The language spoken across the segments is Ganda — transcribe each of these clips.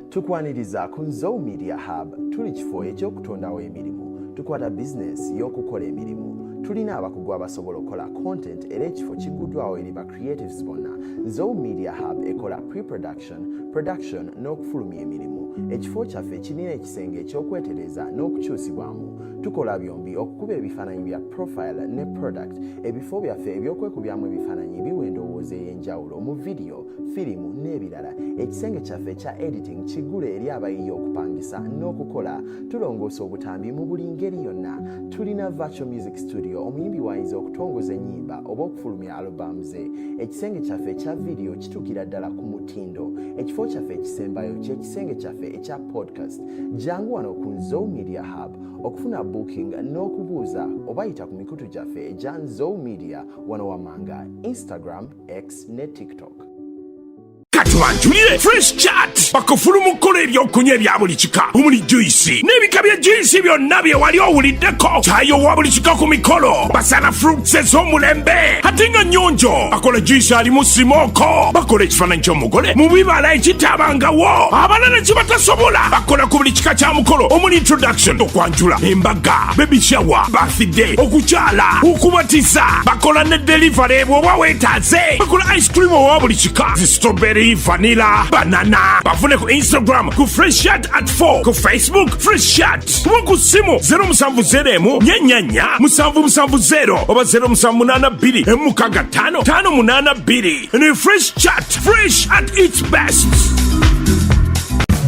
Tukwaniriza ku Nzo Media Hub tuli kifo ekyokutondawo emirimu. Tukwata bizinesi y'okukola emirimu. Tulina abakugu abasobola okukola content era ekifo kiguddwawo eri ba creatives bonna. Nzo Media Hub ekola pre-production, production n'okufulumya emirimu. Ekifo kyaffe kirina ekisenge eky'okwetereza n'okukyusibwamu. Tukola byombi okukuba ebifaananyi bya profile ne product. Ebifo byaffe ebyokwekubyamu ebifaananyi biwa endowooza ey'enjawulo mu video, firimu n'ebirala. Ekisenge kyaffe kya editing kigule eri abayiiya okupangisa n'okukola. Tulongoosa obutambi mu buli ngeri yonna. Tulina virtual music studio omuyimbi wayinza okutongoza ennyimba oba okufulumya album ze. Ekisenge kyaffe ekya video kituukira ddala ku mutindo. Ekifo kyaffe ekisembayo ky'ekisenge kyaffe ekya podcast. Jangu wano ku Nzo Media Hub okufuna booking n'okubuuza obayita ku mikutu gyaffe egya Nzo Media wano Wamanga, Instagram, X ne TikTok. Katubanjulire Fresh Chat bakufulu mukola ebyokunywa ebya buli kika omuli juice n'ebika bya juice byonna bye wali owuliddeko kyayo wa buli kika ku mikolo basala fruits ez'omulembe ate nga nnyonjo bakola juice alimu simoko bakola ekifaananyi ky'omugole mu bibala ekitaabangawo abalala kye batasobola bakola ku buli kika kya mukolo omuli introduction okwanjula embaga baby shower birthday okukyala okubatiza bakola ne delivery bw'oba weetaaze bakola ice cream owa buli kika strawberry vanilla, banana. Bafune ku Instagram ku Fresh Chat at 4 ku Facebook Fresh Chat. Ku simu 070 nyanya 770 oba 0782 5 582. And Fresh Chat, fresh at its best.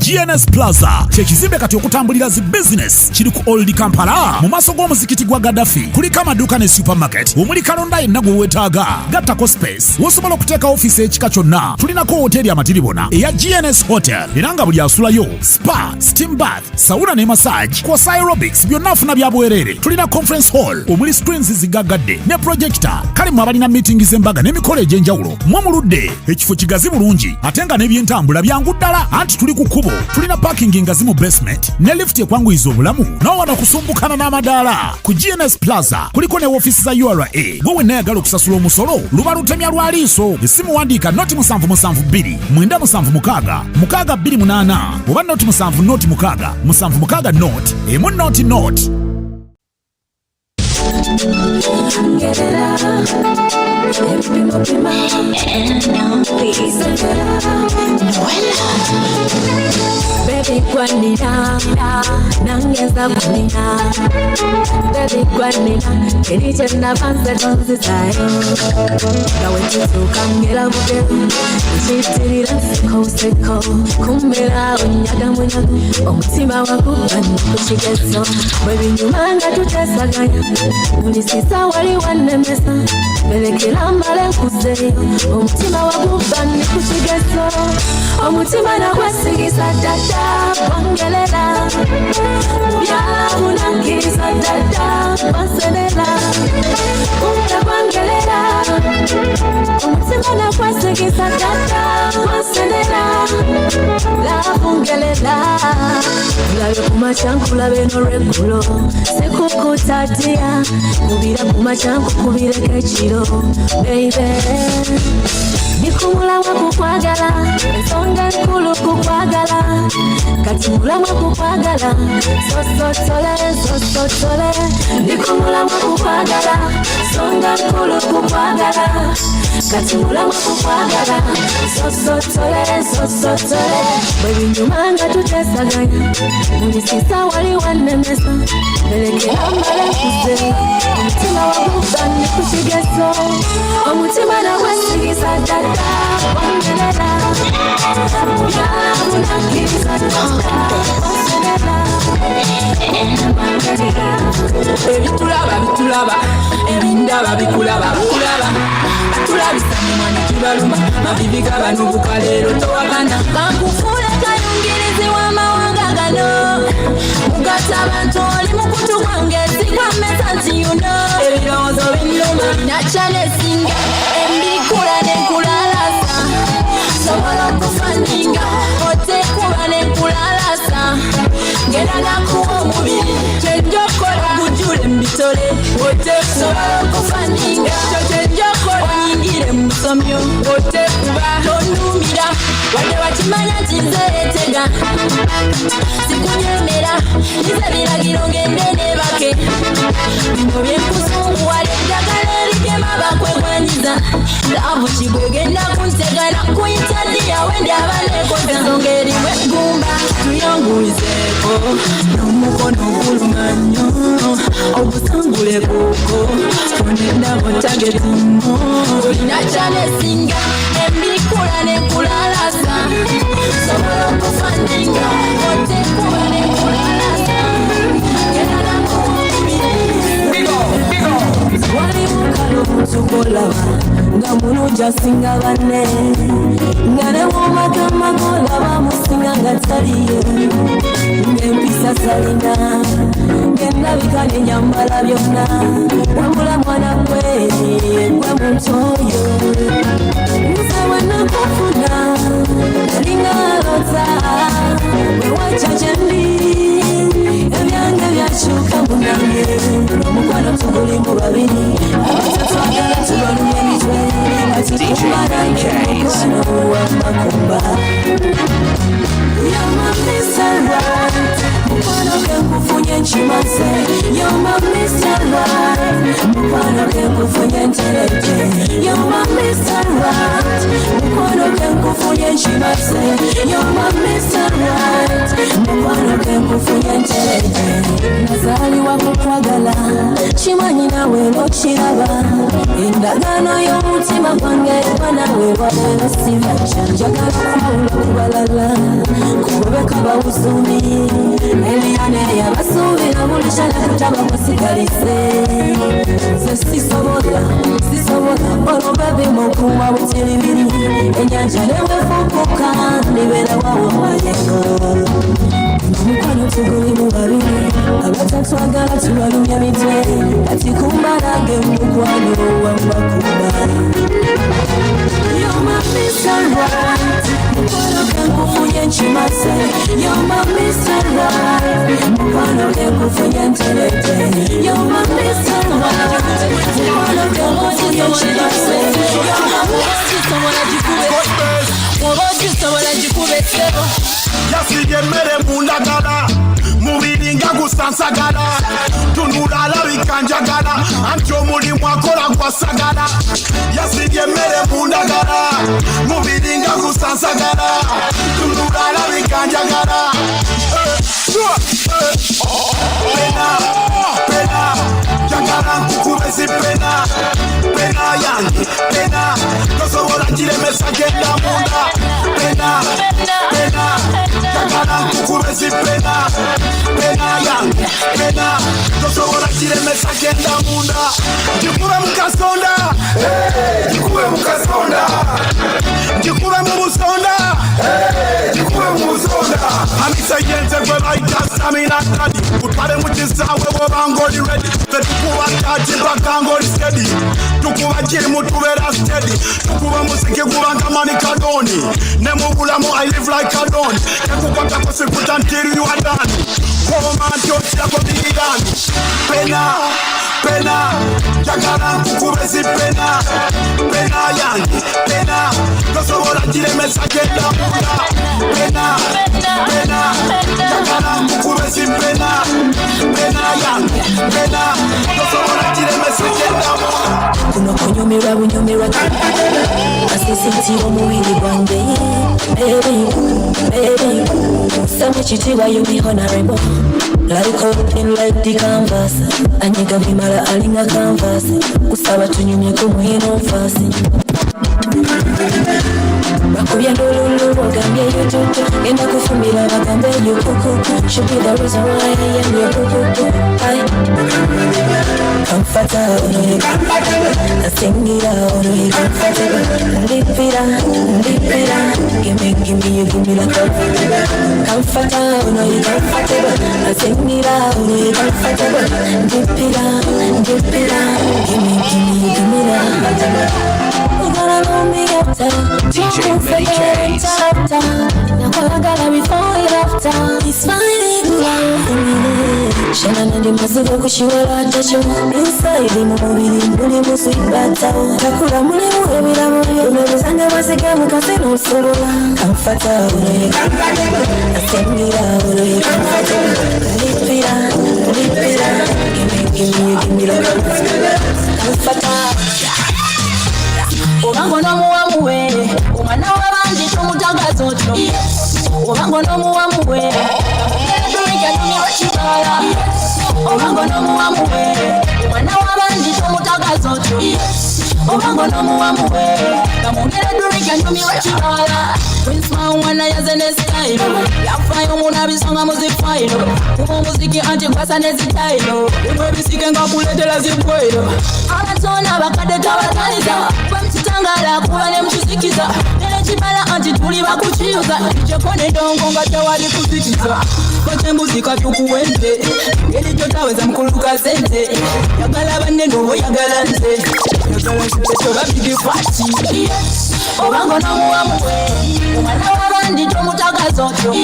GNS Plaza kyekizimbe kati okutambulira zi business kiri ku Old Kampala mu maaso g'omuzikiti gwa Gaddafi kuliko amaduuka ne supermarket omuli kalonda yenna gwe weetaaga gattako space wosobola okuteeka ofiisi ekika kyonna tulinako hoteri amatiribona eya GNS Hotel era nga buli asulayo spa, steam bath, sauna ne massage kw'ossa aerobics byonna afuna bya bwereere tulina conference hall omuli screens zigaggadde ne projector kale mu abalina meeting z'embaga n'emikolo egy'enjawulo mwe muludde ekifo kigazi bulungi ate nga n'ebyentambula byangu ddala anti tuli ku kkubo tulina parking ngazi mu basement ne lift ekwanguyiza obulamu n'owano kusumbukana n'amadaala ku GNS Plaza kuliko ne woofiisi za URA gwe wenna yagala okusasula omusolo luba lutemya lwa liiso essimu wandiika noti 772 976 628 oba noti 7 noti 6 7 noti emu noti noti. Baby Guanina, Nangeza Guanina, Baby Guanina, Kenichana Panza Donzisayo. Now when you come get up again, she's Seko, Kumera, Yagamuya, Omutima Wakuban, Kushigeso, Baby Numanga to Tessagaya, Unisisa, Wari one Nemesa, Belekilambale Kuse, Omutima Wakuban, Kushigeso, Omutima Nawasigisa Dada, Bangalela, Yabunangisa Dada, Baselela, Uta Bangalela, Omutima Nawasigisa Dada, Baselela, La Bungalela, La Kumachanku, La Beno Regulo, Sekuku Tatia, Kubira Kumachanku, Kubira Kachiro, baby. Nikumula wakukwagala, ensonga nkulu kukwagala, kati mulamu kukwagala, sosotole, nikumula wakukwagala, ensonga nkulu kukwagala, kati mulamu kukwagala, sosotole, bwe nyumanga tutesaganya, munisisa wali wanemesa, belekera mbale kuze, omutima wagubani kukigeso, omutima nawesigisa dada. Bitulaba ebindaba bikulaba tulabisa mwana kibaluma mabibiga banu bukalero towagana Bankufule kayungirizi w'amawanga gano mugata abantu oli mukutu gwange sigwa mesanti ebirowoozo binnuma nakyalesinga embikula nenkulalasa sobola okufaninga otekuba nenkulalasa ngenda nakuwa omubiri kyenjokola gujule mbitole otekusobola okufaninga kyenjokola onyingire mu busomyo otekuba tonumira wadde wakimanya nti nze yeetega sikunyemera nize biragiro ngende neebake bino byenkusunguwala eddagala erigema bakwegwanyiza laavu kibwegenda kuntegana kuyita ddiyawe ndyaba nekoza ensonga erimu eggumba tuyongulizeeko n'omukono oguluma nnyo ogusangule kuuko onendabo tagetimo olina kyanesinga embikula nenkulalasa sobola okufaninga otekuba nenkulalasa wali mukalo mutukolaba nga mulungi asinga banne nga ne womagamba golaba musinga nga taliyo ng'empisa salina ng'endabika n'enyambala byonna wambula mwana gwe gwe muntu oyo nze bwenakufuna nalinga alota bwe wajja gye ndi ebyange byakyuka munange omukwano tugulimu babiri abatatwagala tubalumya emitwe ati kumbarange mukwano wamakumba yama Mr. Right mukwano ge nkufunye nkimaze yama Mr. Right mukwano ge nkufunye ntereke yama Mr. Right mukwano ge nkufunye nkimaze yama Mr. Right mukwano ge nkufunye ntereke nazaliwa kukwagala kimanyi nawe ng'okiraba endagaano y'omutima gwange eba nawe wabera sibaca njagala kwawula kubalala kugobeka bawuzumi eliyane yabasuubira buli kyalakutaba musigalise ze sisobola olobebi mukuuma butiribiri enyanja newefuukuka nibeera wawo mayengo omukwano tugulimu babiri abatatwagala tubalumya mitwe ati kumbalage mukwano wamakuba yoma Mr. Right mukwano ge nkufunye nkimaze yoma Mr. Right mukwano ge nkufunye ntereke yoma Mr. Right mukwano ge nkufunye nkimaze obogisobola gikubesebo yasiga emmere mundagala mubiri nga gusansagala tunula alabika njagala anti omulimu akola gwasagala yasiga emmere mundagala mubiri nga gusansagala tunula alabika njagala pena njagala nkukube zipena pena yange pena tosobola giremesa genda munda pena njagala nkukube zipena pena yange pena tosobola giremesa genda munda ngikube mukasonda ngikube mukasonda ngikube mu busonda ngikube mu busonda amisa yenze gwe bayita stamina kadi utwale mu kisaawe bw'obanga oli ready tetukuba kati mpaka ng'oli steady tukuba girimu tubeera steady tukuba musiki gubanga mani kadoni ne mu bulamu I live like a don tekukwatako sikuta until you are done koma nti okirako bigirani pena njagala nkukube zipena pena yange pena tosobola giremesa genda munda pena njagala nkukube zipena pena yange pena tosobola giremesa genda munda kuno kunyumirwa bunyumirwa asisitira omubiri gwange baby same kitiibwa you be honorable like open like the canvas anyiga bimala alinga canvas kusaba tunyumyeko mwino nfasi bakubye ndololo bagambye yototo genda kufumira bagambe yokuku should be the reason why I am your kuku comfortable sing it out comfortable ndipira give me you give me like comfortable sing it out comfortable ndipira give me that gonna know me after DJ Medicaid now I gotta before it after it's fine Shana nandi mazigo kushiwala tacho inside mubili mbuli musu ibata takula muli mwebila muli umebizanga masike mukase nusulula comfortable asengira ule comfortable lipira give me the comfortable Obango no muwamuwe umwana wabandi tumutagazo tyo Obango no muwamuwe Obango no muwamuwe umwana wabandi tumutagazo tyo Obango no muwamuwe kamungere durika nyumi wachibala Prince mwana yazene style yafayo muna bisonga muzifailo kumo muziki anti kwasa nezitailo imwe bisike ngakuletela zipwelo abatona bakadeta bataliza bamtitangala kuba ne mchizikiza nene chibala anti tuli bakuchiuza ichekone dongo nga tewali kuzitiza kote muzika tukuwende ngeli jotaweza mkuluka sente yagala bane nobo yagala nze yagala nze babigi fati Obango no muwamuwe umwana wabandi tumutagazo tyo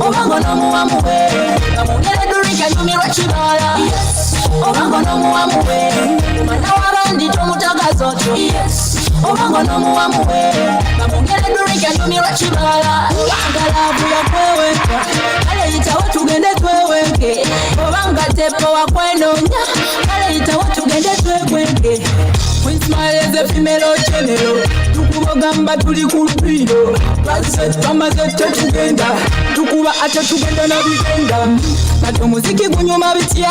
Obango no muwamuwe kamungere durika nyumi wachibala Obango no muwamuwe umwana wabandi tumutagazo tyo Obango no muwamuwe kamungere durika nyumi wachibala Ngalabu ya kweweka kale itawo tugende tweweke Obanga tepo wa kwenonya kale itawo tugende tweweke Queen Smile is a female general Tukuba gamba tuli kulpino Kaset kama zete tugenda Tukuba acha tugenda na bigenda Nato muziki kunyuma bitia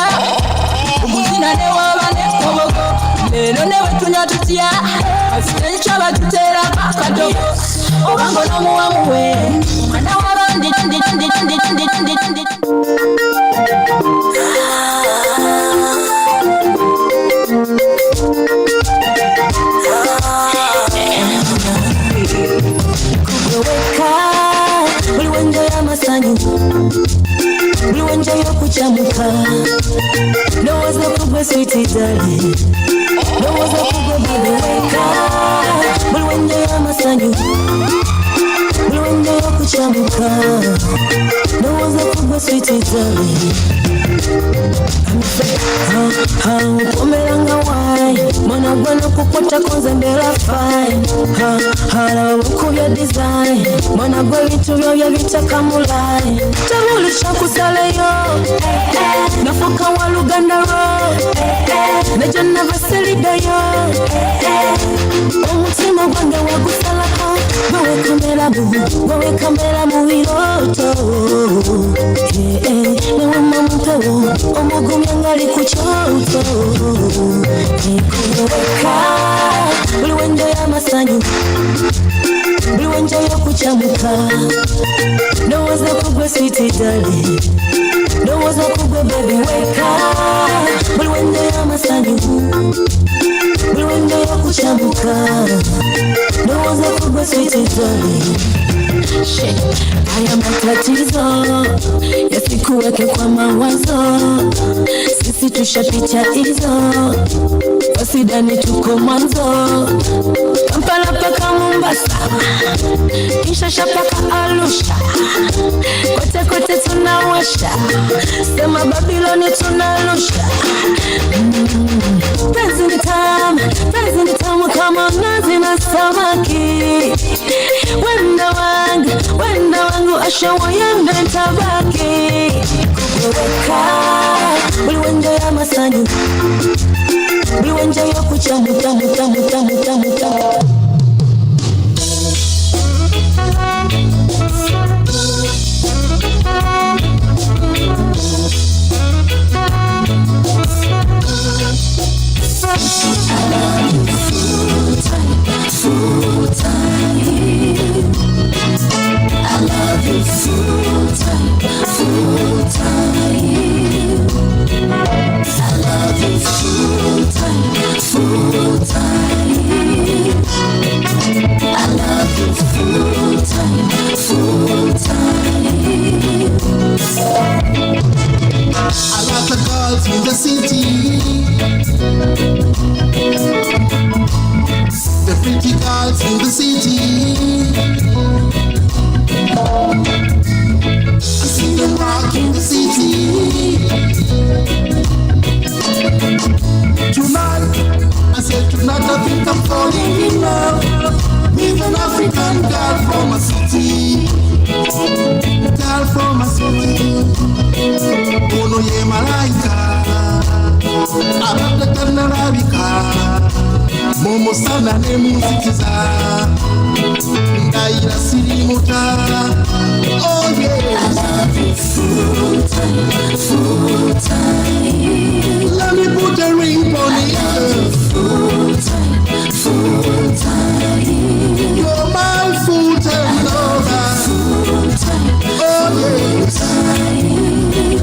Umuzina ne wabane koboko Lelo ne wetunya tutia Asitencha batutera kakatogo Obango no muwamuwe Umana wabandi Uliwenjo ya masanyu Uliwenjo ya kuchamuka No was no kubwe sweetie darling No was no kubwe baby wake up Uliwenjo ya masanyu Uliwenjo ya kuchamuka No was no kubwe sweetie darling Upomelanga wai Mwana gwana kupota konze mbela fine Hala wuku ya design Mwana gwa vitu ya vitaka mulai Tamulisha kusaleyo Nafoka waluganda ro Nejo navaselidayo Omutima gwange wagusalako Gwawe kamera muhiroto Newe mamupewo Omugumya ngali kuchoto Nikuweka Uliwenjo ya masanyu Uliwenjo ya kuchamuka No was no kugwe sweetie darling No was no kugwe baby wake up Uliwenjo ya masanyu Uliwenjo ya kuchamuka No was no kugwe sweetie darling Haya matatizo yasikuweke kwa mawazo Sisi tushapita hizo Wasidani tuko mwanzo Kampala paka Mombasa Kisha shapaka Arusha Kote kote tunawasha Sema Babiloni tunarusha Penzi ni tamu kama nazi na samaki Wenda wangu ashawa yende tabaki Kuweka Uliwenjo ya masanyu Uliwenjo ya kuchamu tamu Full time I love you full time I love you full time city. Tall from a city. Uno ye malaika. Arabia Tanarabika. Momo sana ne musikiza. Ndaira sirimuta. Oh yeah. I love you full time, full time. Let me put a ring on it. I love you full time, full time. You're my full time lover. Full time, oh yeah.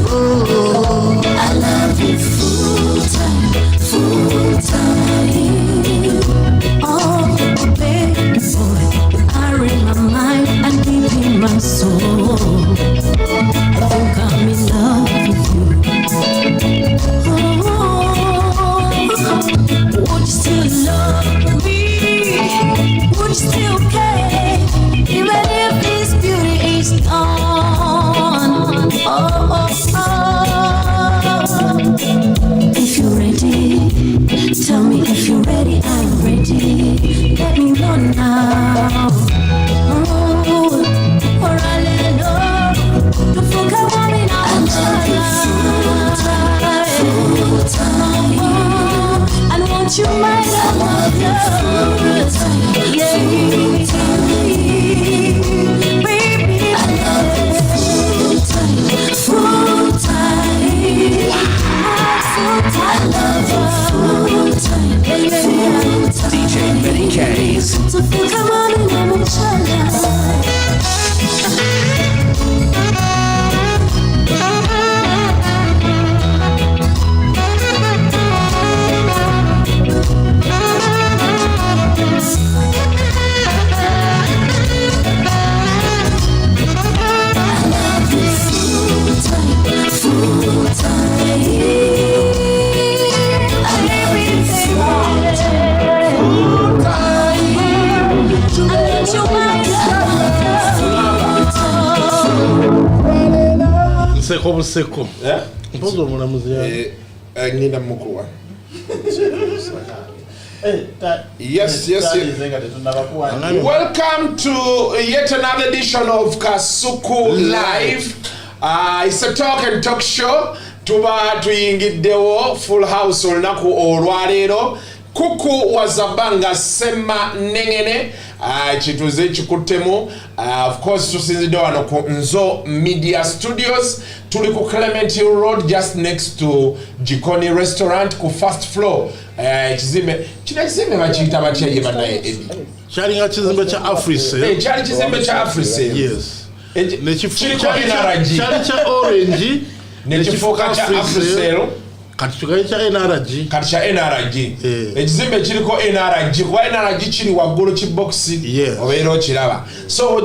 Oh, I love you full time, full time. Oh, baby boy, are in my mind and deep in my soul. I think I'm in love with you. Oh, would you still love me? Would you still care? Even if this beauty is gone. Oh, oh, oh. If you're ready, tell me if you're ready, I'm ready. Let me know now. Oh, or I let go. To forget what we know. Full time. Oh, and won't you mind I love you? Yeah, baby, I love you. Full time. I love you. Full time. DJ Betty K's. So think I'm running on each other. Full time. And everything full time. I let you mind. Nseko buseko. Mpozo mulamuzi ya. Ngina mukwa. Yes. Welcome to yet another edition of Kasuku Live. It's a talk show. Tuba tuyingiddewo full house olunaku olwaleero. Kuku wazabanga sema nengene chituze chikutemu. Of course tusinzidde wano ku Nzo Media Studios. Tuli ku Clement Hill Road just next to Jikoni Restaurant ku first floor. Chizimbe bachiyita batya ye banaye Eddie. Chalinga chizimbe cha Africell. Chali chizimbe cha Africell. Yes. Chali cha orange. Nechifuka cha Africell. Kati cha NRG. Ekizimbe kiriko NRG. Kwa NRG kiri waggulu kibox. Obeera okiraba. So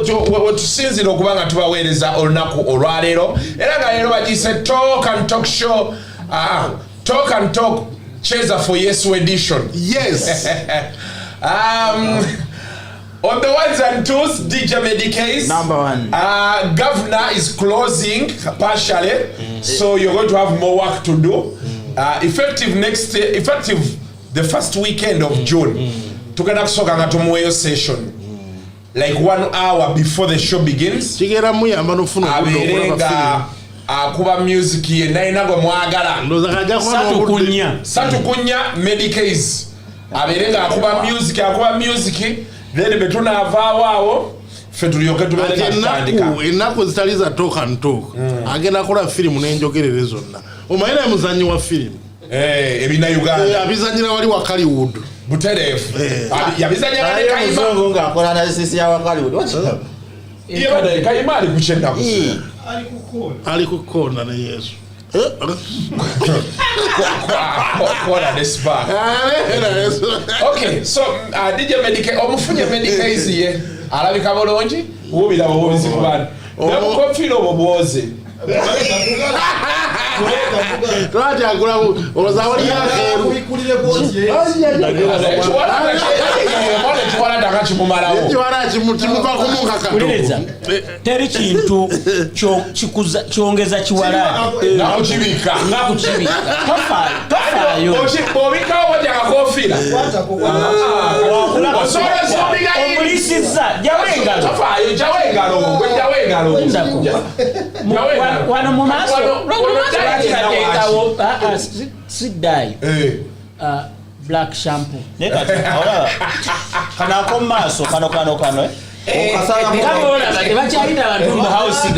wetusinzira okubanga tubaweereza olunaku olwaleero. Era nga leero bagiyise Talk and Talk Show. Talk and Talk Cheza for Yesu edition. Yes. On the ones and twos, DJ Medicase. Number one. Governor is closing partially, so you're going to have more work to do. Effective the first weekend of June. Tukenda kusoka nga tumuweyo session. Like 1 hour before the show begins. Chigera muyamba nofuna aberenga kuba music ye nainagwe mwagala. Satu kunya Medicase. Aberenga kuba music. Then betuna avaawo fetulyoke tubelenga tutandika. Ennaku zitaliza Talk and Talk. Agenda kola film n'enjogerere zonna. Omayina muzanyi wa film. Ebina Uganda. Abizanyira wali wa Hollywood. Buterefu. Yabizanyira wali Kayima. Muzungu ngakola na sisi ya wa Hollywood. What? Kayima ali kuchenda kusi. Ali kukona na Yesu. Kola despa. Okay, so DJ Medicase omufunye Medicase ye alabika bulungi ubira obubizi kubana. Nemukofiro obuboze. Twati agula olozawali yakeru kuikulire bozi. Twala dakachi mumalawo. Twala chimuva kumunga kato. Kuleza. Teri kintu kyongeza kiwala. Na uchibika. Tofa yo. Ochibobika wajja kakofira. omulisiza jawengalo wano mu maaso lwakirateekawo siddayo black shampoo kanako mu maaso kano tebakyayita abantu mu house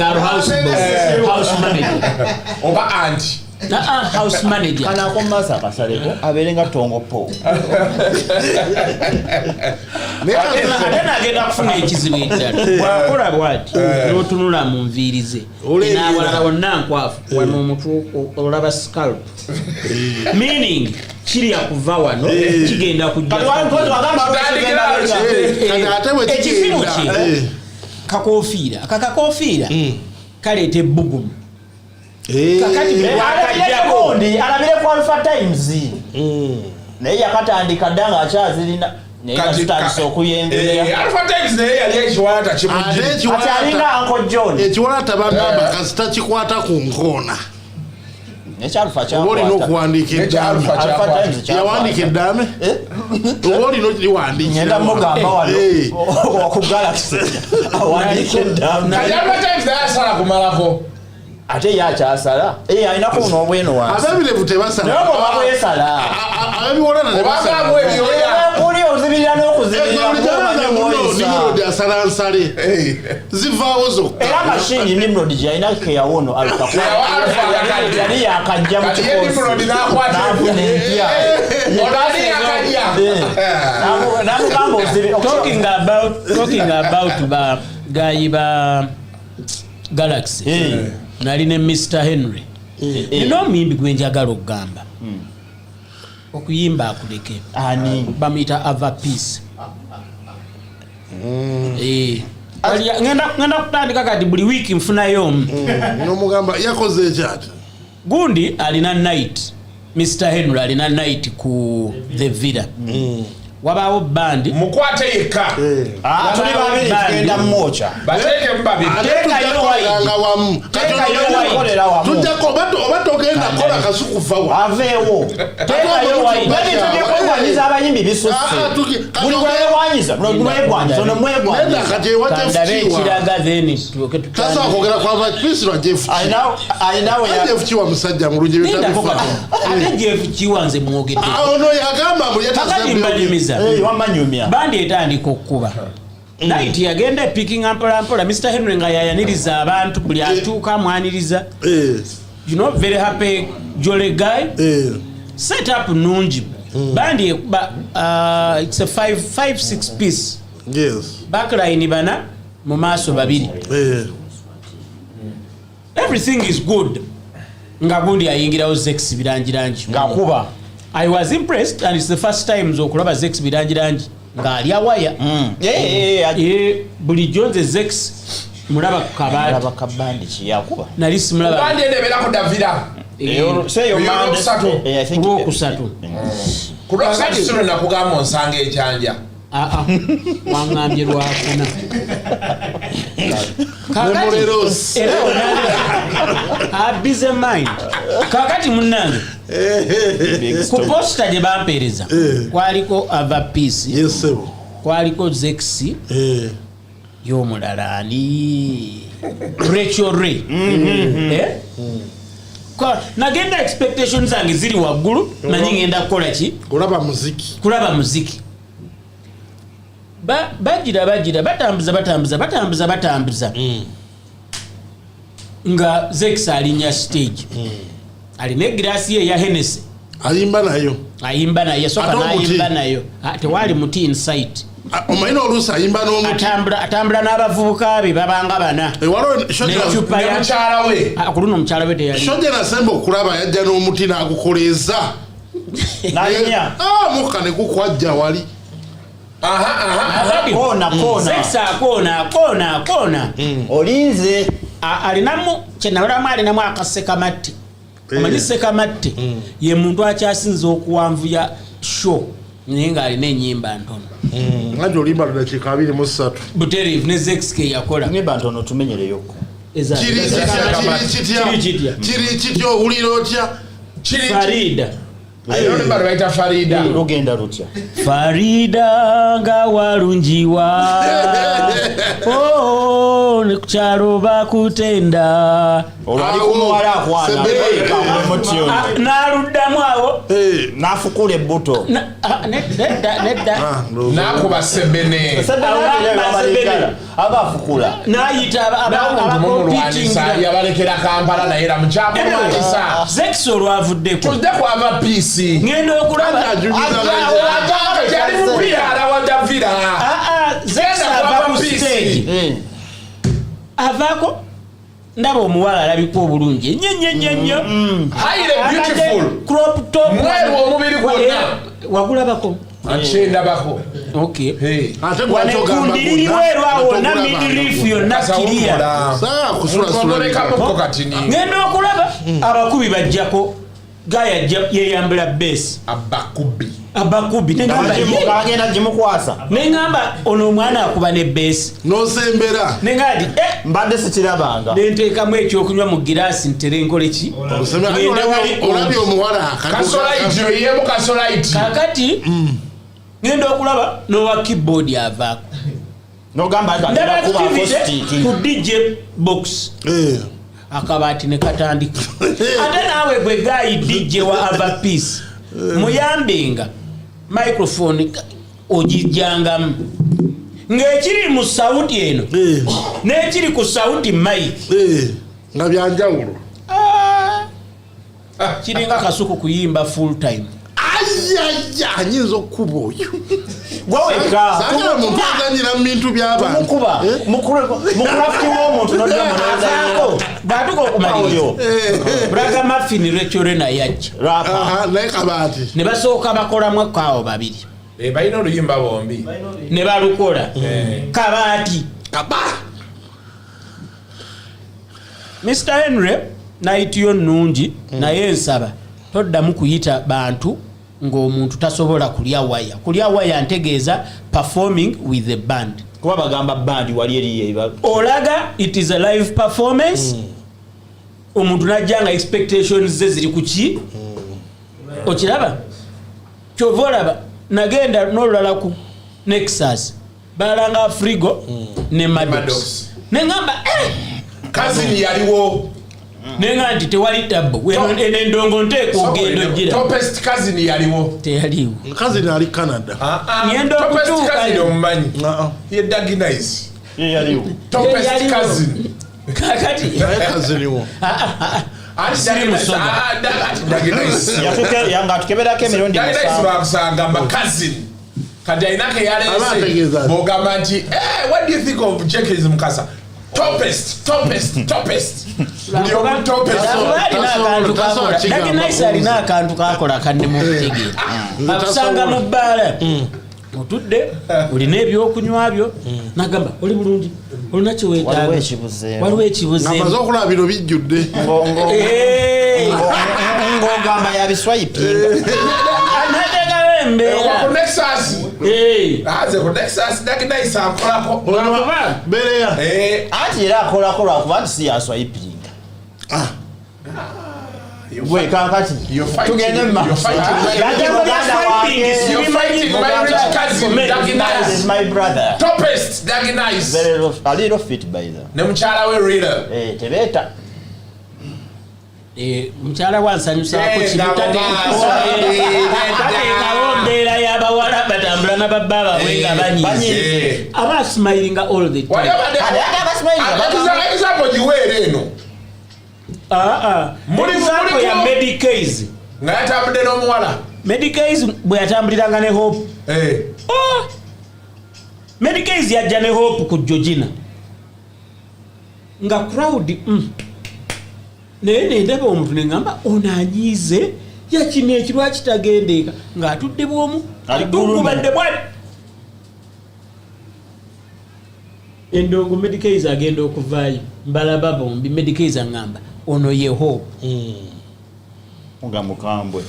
manager oba anti house manager kanako mu maaso akasaleko abeere nga tongopo ate nagenda kufuna ekizibu eddala bwakola bwati n'otunula mu nviirize n'awalala wonna nkwafu wano omutwe olaba scalp meaning kirya kuva wano kigenda kujjaekifimu kye kakofiira akakakofiira kaleeta ebbugumu kakati alabire ku Alpha Times naye yakatandika dda nga akyazirina naye natutandise okuyengerera Alpha Times naye yali ekiwalata ati alinga Uncle John ekiwalata bagamba kasita kikwata ku nkoona oba olina okuwandiika eddaame yawandiika eddaame oba olina liwandiikira mugamba wano ku Galaxy awandiika eddaame Alpha Times naye asala kumalako ate yakyasala alinaku n'obweno wansi abebirevu tebasala naye bwoba bwesala abebiwolana uli ozibirira n'okuzibiriranimrod asala nsale zivaawo zokka era mashini nimrod gyalina keyawono yali yakajja mu kikosinafuna empya namugamba talking about bagayi ba Galaxy nali ne Mr. Henry nina omuyimbi gwe njagala okugamba okuyimba akuleke bamuyita Ava Peace ngenda kutandika kati buli wiiki nfunayo nomugamba yakoze ekyati gundi alina night Mr. Henry alina night ku the Villa wabaawo bandi mukwate yekka tuli babiri tugenda mmocha bateeke mubabiri tujjako oba togenda kola kasukuvawa aveewo teekayowanyiza abayimbi bisusse buli gwegwanyiza nomwegwanyiza kati ewakandabe ekiraga then tasobola kwogera kwava kisirwa Jeff Jeff kiwa musajja mulungi ate Jeff kiwa nze mwogedde ono yagamba mbu yatasabyemiza bandi etandika okukuba night yagenda picking mpola Mr. Henry nga yayaniriza abantu buli atuuka amwaniriza you know very happy jolly guy set up nungi bandi it's a 5-6 piece backline bana mu maaso babiri everything is good nga gundi ayingirawo Zex birangirangi ngakuba I was impressed and it's the first time zokulaba Zex birangirangi nga ali awaya buli Jones Zex mulaba kabandi kiyakuba nali simulaba bandi endebera ku Davira seyo mande kusatu kulwasatu sino nakugamba onsanga ekyanja wangambye lwakuna busy mind kakati munnange ku posta gye bampeereza kwaliko Ava Peace kwaliko Zex y'omulala ani Rachel Ray nagenda expectations zange ziri waggulu nanyi ngenda kukola ki kulaba muziki bagira batambuza nga Zex alinya stage alina egirasi ye ya Hennessy ayimba nayo soka nayimba nayo tewali muti insight omaina oluusi ayimba n'omuti atambula n'abavubuka be babanga bana n'ecupa ya mukyala we kuluno omukyala we teyali shoje nasemba okulaba yajja n'omuti n'agukoleeza mukka ne gukwajja wali kona olinze alinamu kyenalolamu alinamu akasekamatti omanyi sekamatte ye muntu akyasinza okuwanvuya show naye ng'alina ennyimba ntono ati olimba ludakiika 23 buterive ne Zex ke yakola ennyimba ntono tumenyereyoko kiri kitya owulira otya Farida Ayo ne bali baita Farida. Lugenda lutya. Farida nga walungiwa. Oh, ne kuchalo bakutenda. Olwali kumuwala akwana. Naluddamu awo. Nafukula ebbuto. Nedda. Nakuba sebene. Abafukula. Nayita abakompitinga. Yabalekera Kampala naye era mukyamulwanyisa. Zex olwavuddeko. Tudde kwava peace. Ngenda okulaba. Yali mupiira alawadda vira. Zex ava ku stage. Avaako ndaba omuwala alabika obulungi nnyo highly beautiful crop top mweru omubiri gwonna wagulabako akyendabako wanekundiri mweru awo na midriff yonna kiriya ngenda okulaba abakubi bajjako gaya yeyambula base abakubi agenda gimukwasa neŋŋamba ono omwana akuba ne base nosembera neŋŋadi mbadde sikirabanga nenteekamu ekyokunywa mu giraasi ntere nkole ki olabye omuwala kakati ngenda okulaba n'owa keyboard avaako nogamba ndaba ku DJ box akabaati ne katandika ate naawe gwe gayi DJ wa Avapeace muyambenga microphone ogijjangamu ng'ekiri mu sauti eno n'ekiri ku sauti mic nga byanjawulo kiringa kasuku kuyimba full time ayaya nyinza okukuba oyo gwaweka sagala muntu aganyira mu bintu by'abantu mukuba mukulafiti w'omuntu noddamunazaako bwatuka okumaliriza buraga mafini lwekyolena yajja naye kabaati ne basooka bakolamu akaawo babiri balina oluyimba bombi ne balukola kabaati Mr. Henry nayitiyo nnungi naye nsaba toddamu kuyita bantu ng'omuntu tasobola kulya waya ntegeeza performing with the band kuba bagamba band wali eriye olaga it is a live performance omuntu najja nga expectations ze ziri ku ki okiraba kyova olaba nagenda n'olulala ku Nexus balanga Frigo ne Maddox neŋŋamba kazini yaliwo nenga nti tewali tabbo endongo nteeka ogenda ojjira topest kazini yaliwo teyaliwo kazini ali Canada ngenda okutuuka omumanyi ye Daginise yaliwo topest kazini kakati kaziniwo yanga tukeberako emirundi bakusanga makazini kati ayinake yalese bogamba nti what do you think of Jenkins Mukasa topest buli omu topest Daginise alina akantu kakola kandimu okutegeera akusanga mu bbaala otudde olina ebyokunywa byo nagamba oli bulungi olina kiweetaaga waliwo ekibuzeemu amaze okulaba bino bijjudde ng'ogamba yabiswayipinga anateekawo embeera ku Nexus Daginise akolako bereya anti era akolako lwakuba nti si yaswayipinga gwe kakati tugende my brother topest Daginise a little fit by the ne mukyala we Rita tebeeta mukyala wansanyusaako kibutateekawo mbeera y'abawala batambula na babba babwe nga banyize aba smiling all the time example giweera eno mulizaako ya Medicase nga yatambudde n'omuwala Medicase bwe yatambuliranga ne Hope Medicase yajja ne Hope ku Georgina nga crowd naye nendaba omuntu neŋŋamba ono anyiize yakimya ekirwa kitagendeeka ng'atudde bwomu tugubadde bwali endongo Medicase agenda okuvaayo mbalaba bombi Medicase aŋŋamba ono ye Hope nga mukambwe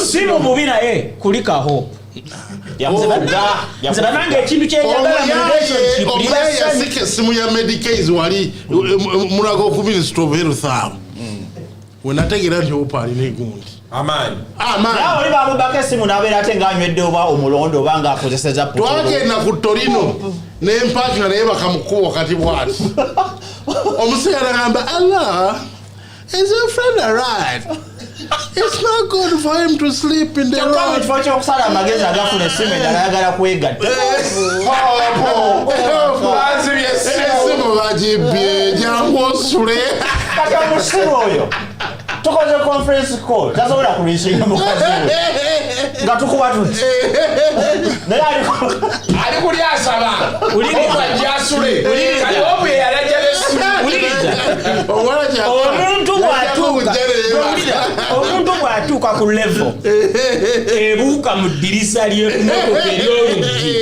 si mu mubi naye kulika Hope nze bananga ekintu kyenjagala mu relationship yasika essimu ya Medicase wali mulaga ku Ministry of Health awo wenategeera nti Hope alina egundi Amani. Nawe oli bamubaka essimu n'abeera ate ng'anywedde oba omulondo oba ng'akozeseza twagenda ku Torino n'empakira naye bakamukuba kati bwati omusajja n'agamba Allah is your friend arrived. It's not good for him to sleep in the road. Kifo ky'okusala amagezi agafuna essimu endala ayagala kwegatta. Essimu bagibbye jangu osule. Kati omusiru oyo tukoze conference call tasobola kulishinga mukazi we nga tukuba tuti naye ali kuli asaba uliriza jasule kali obe omuntu bwatuuka ku level ebuuka mu ddirisa ly'emmotoka ery'oluggi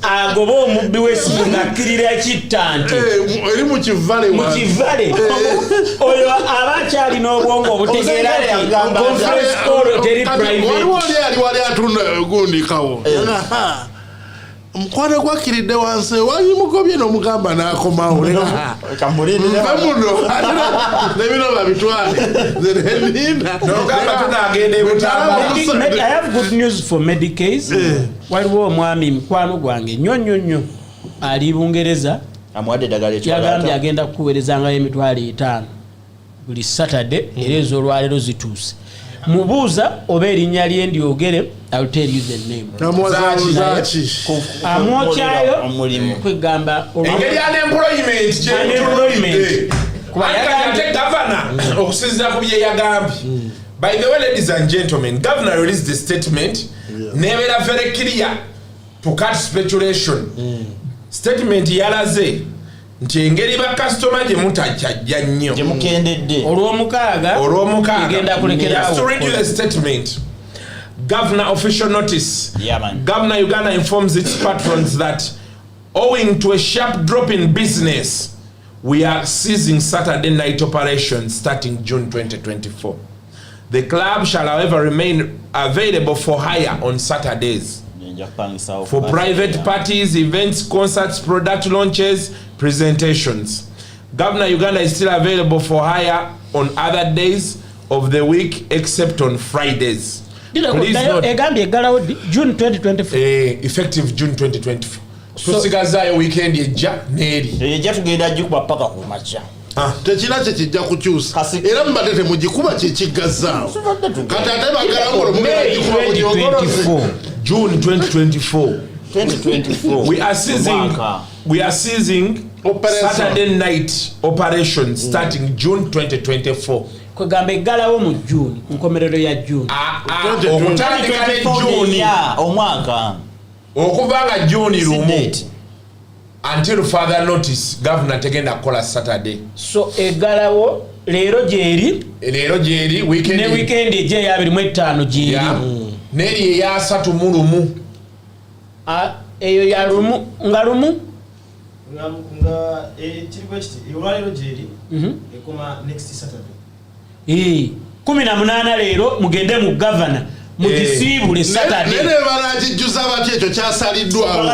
agoba omubbi w'essimu ng'akkirira kittante eri mu kivale oyo aba akyalina obwongo obutegeera conference call teri private wali atunda gundikawo omukwano gwakiridde wansi wayimugobye n'omugamba n'akomawo muno nebino babitwale I have good news for Medicase. Waliwo omwami mukwano gwange nnyo ali Bungereza yagambye agenda kukuweerezangayo $5,000 buli Saturday era ez'olwaleero zituuse. Mubuuza oba erinnya lye ndyogere, I will tell you the name. Amwokyayo kwegamba engeri unemployment ate governor okusinziira ku bye yagambye. By the way, ladies and gentlemen, governor released the statement nebeera very clear to cut speculation. Statement yalaze nti engeri ba customer gye mutajja nnyo gye mukendedde olw'omukaaga igenda kulekerawo. To read you the statement. Governor official notice. Governor Uganda informs its patrons that owing to a sharp drop in business, we are ceasing Saturday night operations starting June 2024. The club shall, however, remain available for hire on Saturdays. For private parties, events, concerts, product launches, presentations. Governor Uganda is still available for hire on other days of the week except on Fridays. Please note, June 2024. Effective June 2024. Tusigazayo weekend ejja neri. Ejja tugenda jikuba paka ku macha. Tekina kijja kukyusa era mbadde temugikuba kyekiggazaawo kati ate bagalangolo June 2024. We are seizing Saturday night operations starting June 2024. Kwegamba eggalawo mu June nkomerero ya June okutandika ne June omwaka okuva nga June lumu until further notice governor tegenda kukola Saturday. So eggalawo leero gyeri weekend ne weekend ejja ya 25 gyeri neri ya 3 mu lumu eyo ya lumu nga lumu nga kiriko kiti olwaleero gyeri ekoma next Saturday 18 leero mugende mu governor mukisiibule Saturday nene balagijjuza batya ekyo kyasaliddwawo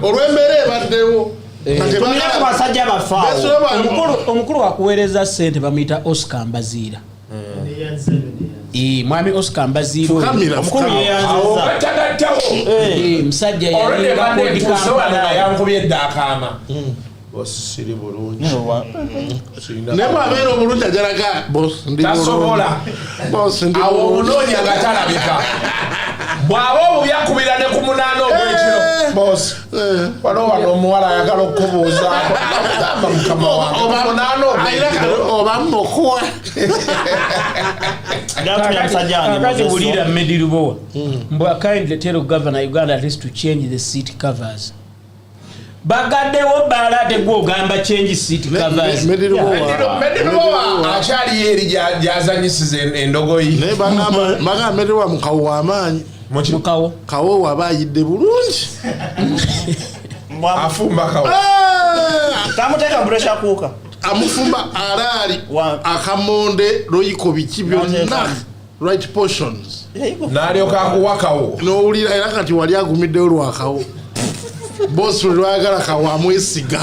olw'embeera ebaddewo basajja bafaawo omukulu wakuweereza ssente bamuyita Oscar Mbaziira mwami Oscar Mbaziira omukulu yeyanziza musajja yankubye eddaakaama osiri bulungi naye bwabeera obulungi ajalaga tasobola awo omunoonya nga talabika bw'aba obubi akubira ne ku munaana ogw'ekiro bosi wano omuwala ayagala okukubuuzaako agamba mukama wange munaana oba mukuwa kakati bulira Medirubowa mbwa kindly tell governor Uganda at least to change the seat covers. Bagaddewo bala ate gwogamba change seat covers. Medirubowa akyali eri gyazanyisiza endogoyi naye bagamba Medirubowa mukawo w'amaanyi kawo waba ayidde bulungi afumba kawo tamuteeka buresha kuuka amufumba alaali akamonde loyiko biki byonna right portions n'alyoka akuwakawo n'owulira era kati wali agumiddewo lwakawo bosi lwagala kawo amwesiga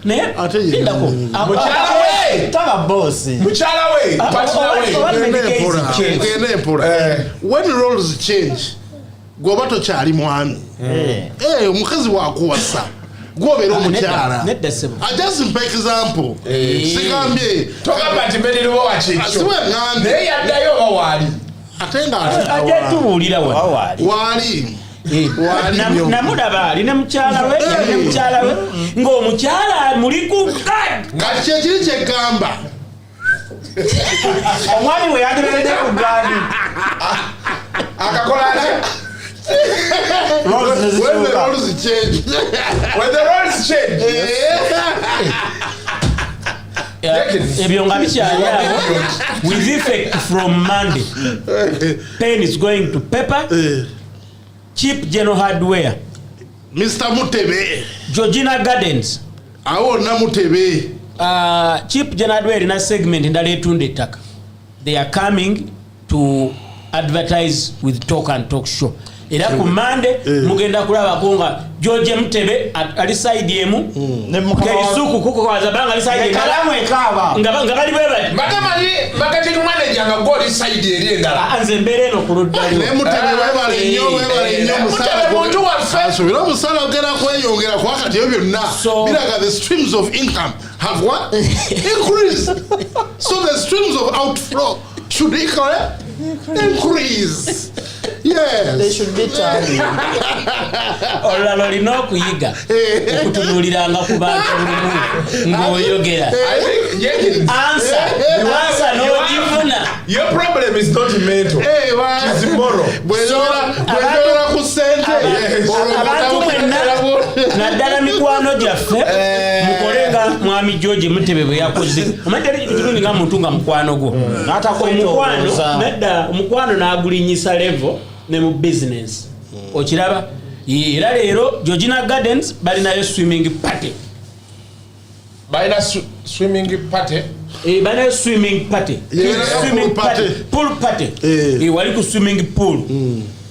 ne ndako mukyala we taba boss mukyala we when roles change goba to kyali mwami omukazi wakuwasa gwobera omukyala just for example sigambye togamba nti meniriwo wakikyo naye yaddayo oba waali ate nga ajetubuulira waali namulaba alina mukyala we yalina mukyala we ng'omukyala muli ku nga kyekiri kyegamba omwami we yageredde ku gadi akakola atya when the roles change ebyo nga bikyaliawo with effect from Monday. Pen is going to paper. Cheap General Hardware, Mr. Mutebe, Georgina Gardens, awona Mutebe, Cheap General Hardware in a segment in the Taka. They are coming to advertise with talk and talk show. Era ku Monday mugenda kulaba konga George Mutebe ali side yemu Yesu kuko kwa zabanga ali side kalamu ekaba nga bali bebe matamali bakati manager nga goli side eri endala anze mbere no kuludali ne Mutebe webale nnyo musala muntu waffe so musala ogera kweyongera kwa kati ebyo byonna biraga the streams of income have what increased, so the streams of outflow should increase. Yes. They should be timing. Olalo lino kuyiga okutunuliranga ku bantu ng'oyogera. Answer no givuna. Your problem is not mental. It is moral. Bwezora ku sente. Abantu mwenna naddala mikwano gyaffe mukolenga mwami George Mutebe bwe yakoze. Omanyi ekitundi nga muntu nga mukwano gwo. Omukwano n'agulinyisa level ne mu business. Okiraba era leero Georgina Gardens balinayo swimming party. Balina swimming party? Balinayo swimming party. Swimming party. Pool party. Wali ku swimming pool.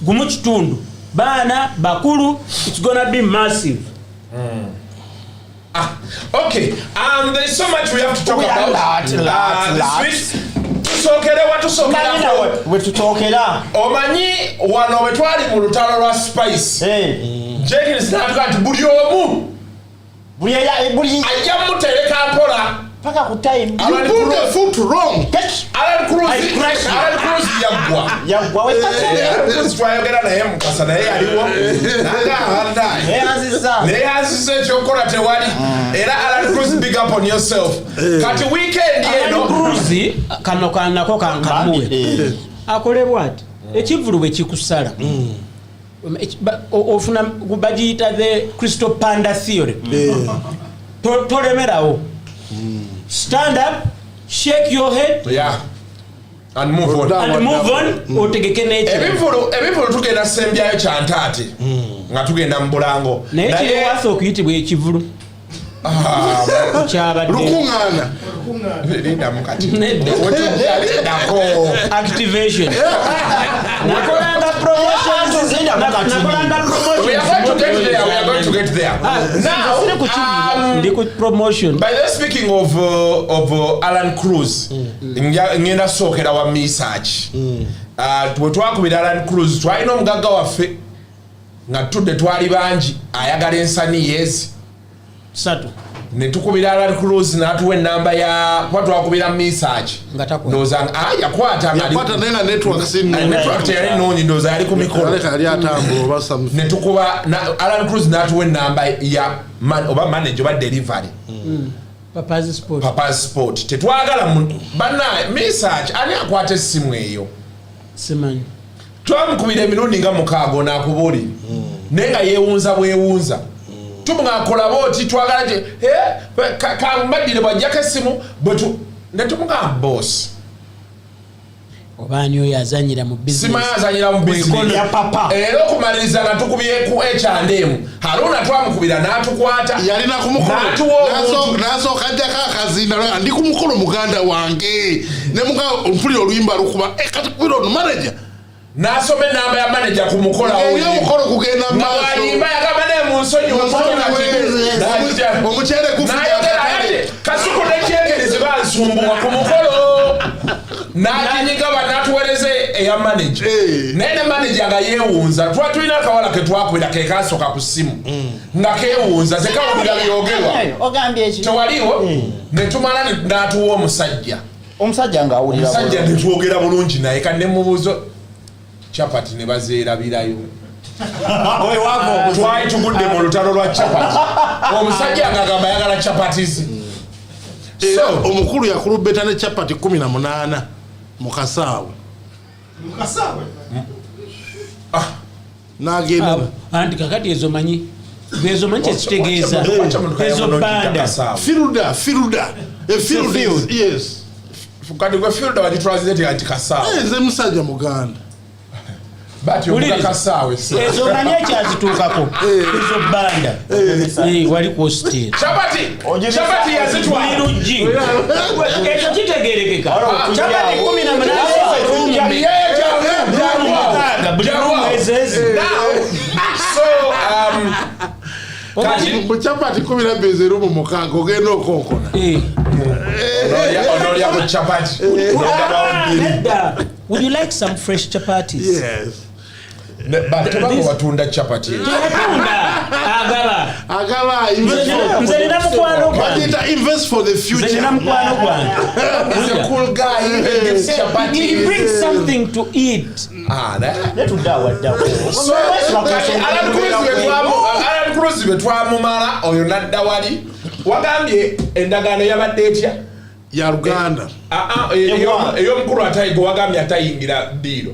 Gumu kitundu. Baana bakulu, it's gonna be massive. Okay. There's so much we have to talk about. This week. Wetutokera omanyi wano wetwali mu lutalo lwa Spice Jenkins n'atuga nti buli omu ajja mutereka mpola paka ku time you put the foot wrong. Alan Cruz yaggwa wekati twayogera naye mukasa naye yaliwo neyanziza ekyokola tewali era Alan Cruz, big up on yourself. Kati weekend eno Cruz kano kanako kankamuwe akole bwati ekivulu bwe kikusala ofuna bagiyita the Crystal Panda theory. Tolemerawo. Stand up, shake your head, and move on. Otegeke n'ekiro. Ebivulu tugenda sembyayo kyantaate nga tugenda mu bulango. Naye kiriwaasa okuyitibwa ekivulu. Lukuŋŋaana. Linda mukati. Activation. Nakolanga promotions. We are going to get there. Now, promotion. By the speaking of Alan Cruz, ngenda sookera wa research. Bwe twakubira Alan Cruz, twalina omugagga waffe nga tudde twali bangi ayagala ensani yezi. Satu. Ne tukubira Alan Cruz n'atuwa ennamba ya kwa twakubira research. Ndowooza yakwata nenga network teyali noonyi ndowooza yali ku mikolo. Ne tukuba Alan Cruz n'atuwa ennamba ya oba manager oba delivery. Papa's Sport. Tetwagala bannaye research ani akwata essimu eyo. Simanyi. Twamukubira emirundi nga mukaaga n'akubuli. Naye nga yeewunza bwewunza. Tumwakola boti twagala nje kambaddire bwajjako essimu ne tumugamba boss obaani oyo azanyira mu business. Simanyi azanyira mu business ya papa. Era okumaliriza nga tukubye ku H&M Haruna twamukubira n'atukwata yalina ku mukolo n'asooka ajjako akazinda ndi ku mukolo muganda wange ne mpulira oluyimba lukuba kati kubira ono manager n'asoma ennamba ya manager ku mukolo awo omukolo kugenda maaso ayimba yagamba ne mu nsonyi omukyere gufu asumbuwa ku mukolo n'akinyiga banatuwereze eya manager naye ne manager nga yeewunza tuba tulina akawala ke twakwera ke kasooka ku ssimu nga keewunza tekawulira byogerwa tewaliwo ne tumala n'atuwa omusajja omusajja ne twogera bulungi naye kadde ne mubuuzo chapati ne bazeerabirayo twali tugudde mu lutalo lwa chapati omusajja ng'agamba ayagala chapatizi omukulu yakulubeta ne chapati 18 mu kasaawe n'agenda anti kakati ezo manyi kyekitegeeza ezo banda fielda yes kati gwe fielda bagitranslate anti kasaawe nze musajja muganda ezo manyi ekyazituukako ezo banda wali kwositeri chapati yazitwala luggi ekyo kitegerekeka chapati 18 mu chapati 12 mu mukaaga ogenda okonkona onolya ku chapati. Would you like some fresh chapatis? Yes. But tobako watunda chapati. Agaba invest for the future. He's a cool guy. He brings something to eat. Alan Cruz betwamumala oyo nadda wali wagambye endagaano yabadde etya ya Uganda eyo mukulu atayigo wagambye atayingira ddiiro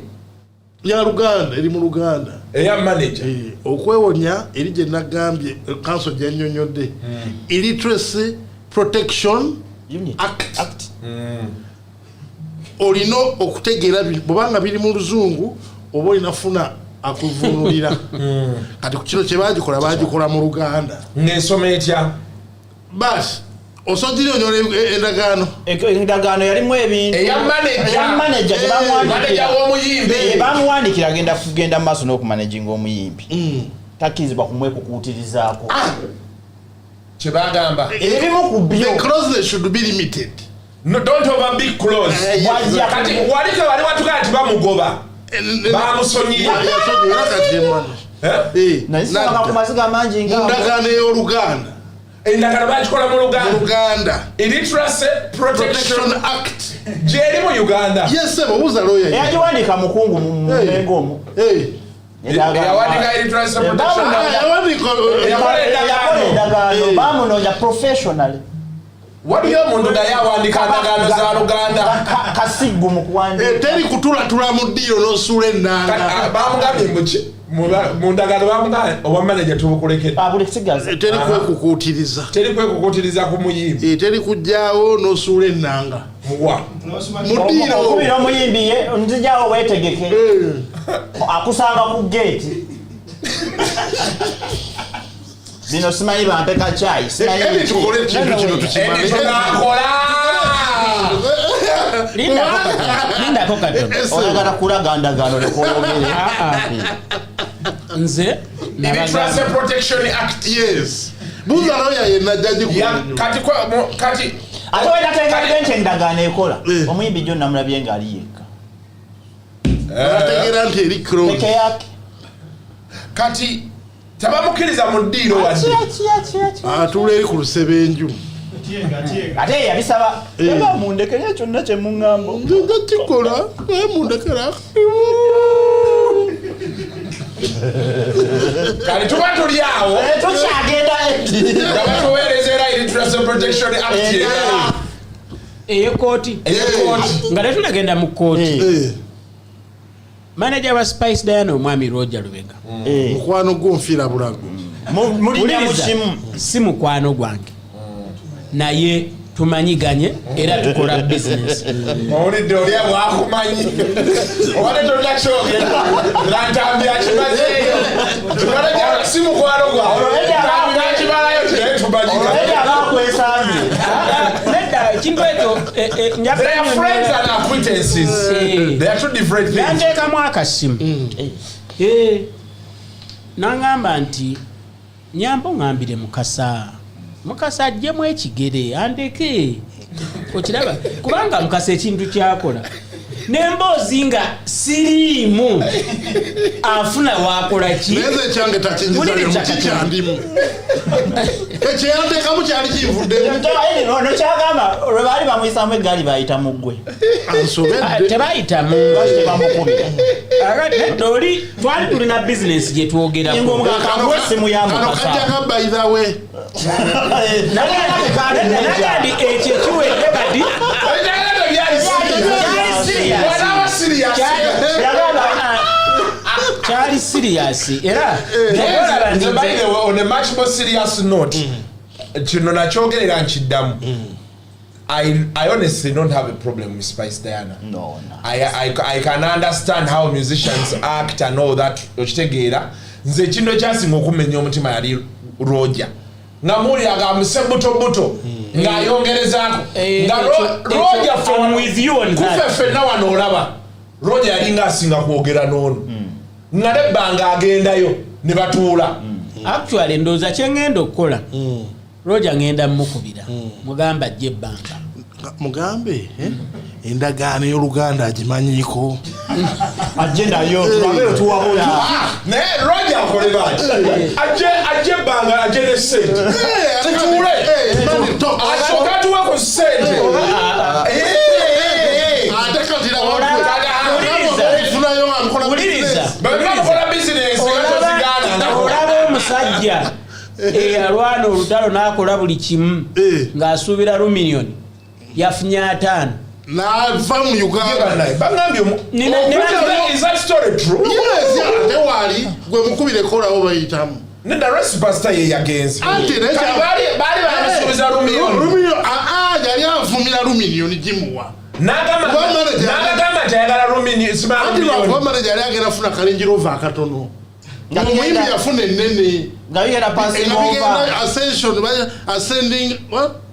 ya Uganda eri mu Uganda eya manager okwewonya eri gye nagambye council gyanyonyodde Illiteracy Protection Act. Olino okutegeera bobanga biri mu luzungu oba olinafuna akuvunulira kati ku kino kye bagikola mu Luganda ng'ensoma etya basi osogiri onyola endagaano yalimu ebintu eya manager w'omuyimbi bamuwandikira agenda kugenda mu maaso n'okumanaginga omuyimbi takkirizibwa kumwekukuutirizaako kye bagamba ebimu ku byo the clauses should be limited. No, don't over big clause. Kati walika wali watuka ati bamugoba bamusonyira nasanga ku maziga mangi ndagaano y'Oluganda endagano bagikola mu Luganda Illiteracy Protection Act gyeri mu Uganda yes buuza lawyer yagiwandika mukungu mu mengo omwo yawandika Illiteracy Protection endagaano bamunoonya professionally waliyo omuntu nga yawandika endagaano za Luganda kasiggu mu kuwandika teri kutulatula mu ddiiro n'osuula ennanga bamugambye muki mu ndagaano bamugambye oba manager tubukulekere teri kwekukuutiriza ku muyimbi teri kujjaawo n'osuula ennanga mu ddiiro okubira omuyimbi ye nzijaawo weetegeke akusanga ku geeti bino simanyi bampeka caayi simanyi tukole ekintu kino tukimanyi lindako katono oyagala kulaga ndagaano lekoyogere nze Illiteracy Protection Act yes buuza lawyer yenna jjaji kati ate wenategeera nti endagaano ekola omuyimbi jjo namulabye ng'ali yekka ategeera nti eri peke yake kati tabamukiriza mu ddiiro wadde atuula eri ku lusebenju ate yabisaba eba mundekere ekyo nna kye muŋŋamba nzinga kikola mundekera kati tuba tuli awo tukyagenda nga batuweerezera Illiteracy Protection Act eyekooti nga tetulagenda mu kooti manager wa Spice Diana omwami Roger Lubega mukwano gw'onfiira bulago mulinya mukimu si mukwano gwange naye tumanyiganye era tukola business owulidde oli abo akumanyi owade tolina kyogera lantambi akimazeeyo kimalaja si mukwano gwawe nakimalayo tinaye tumanyiganye nedda ekintu ekyo they are friends and acquaintances they are two different things yanteekamu akasimu nangamba nti nyambo ngambire mukasa ajjemu ekigere andeke okiraba kubanga mukasa ekintu kyakola n'emboozi nga siriimu afuna wakola ki neze kyange takinyiza mukikyandimu ekyeyantekamu kyali kinvuddeno kyagamba olwe baali bamuyisamu eggaali bayita mu ggwe tebayitamu bamukubira nedda oli twali tulina bizinesi gye twogerako kajjaga bayirawe nagandi ekyo kiwedde kati kyali serious era on a much more serious note kino nakyogerera nkiddamu I honestly don't have a problem with Spice Diana. No. I can understand how musicians act and all that. Okitegeera nze kino kyasinga okumenya omutima yali Roger nga muli agamuse buto ng'ayongerezaako nga Roger from with you on that fenna wano olaba Roger yali ng'asinga kwogera n'ono nga nebbanga agendayo ne batuula actually ndowooza kyengenda okukola Roger ngenda mukubira mugamba ajje ebbanga mugambe endagaano y'oluganda agimanyiiko ajje nayo tulabeyo tuwabula naye Roger akole baki ajje ebbanga ajje ne ssente tutuule asooka atuwe ku ssente ate katira bamukola bizinesi olaba omusajja eyalwana olutalo n'akola buli kimu ng'asuubira lumiliyoni yafunye 5 n'ava mu Uganda bagambye is that story true? ate waali gwe mukubire kolawo bayitamu nedda Superstar ye yagenze anti baali bamusuubiza lumiliyoni yali avumira lumiliyoni gimuwa n'agamba nti ayagala lumiliyoni manager yali agenda afuna kalenjirova akatono omuyimbi yafuna ennene nga bigenda passing over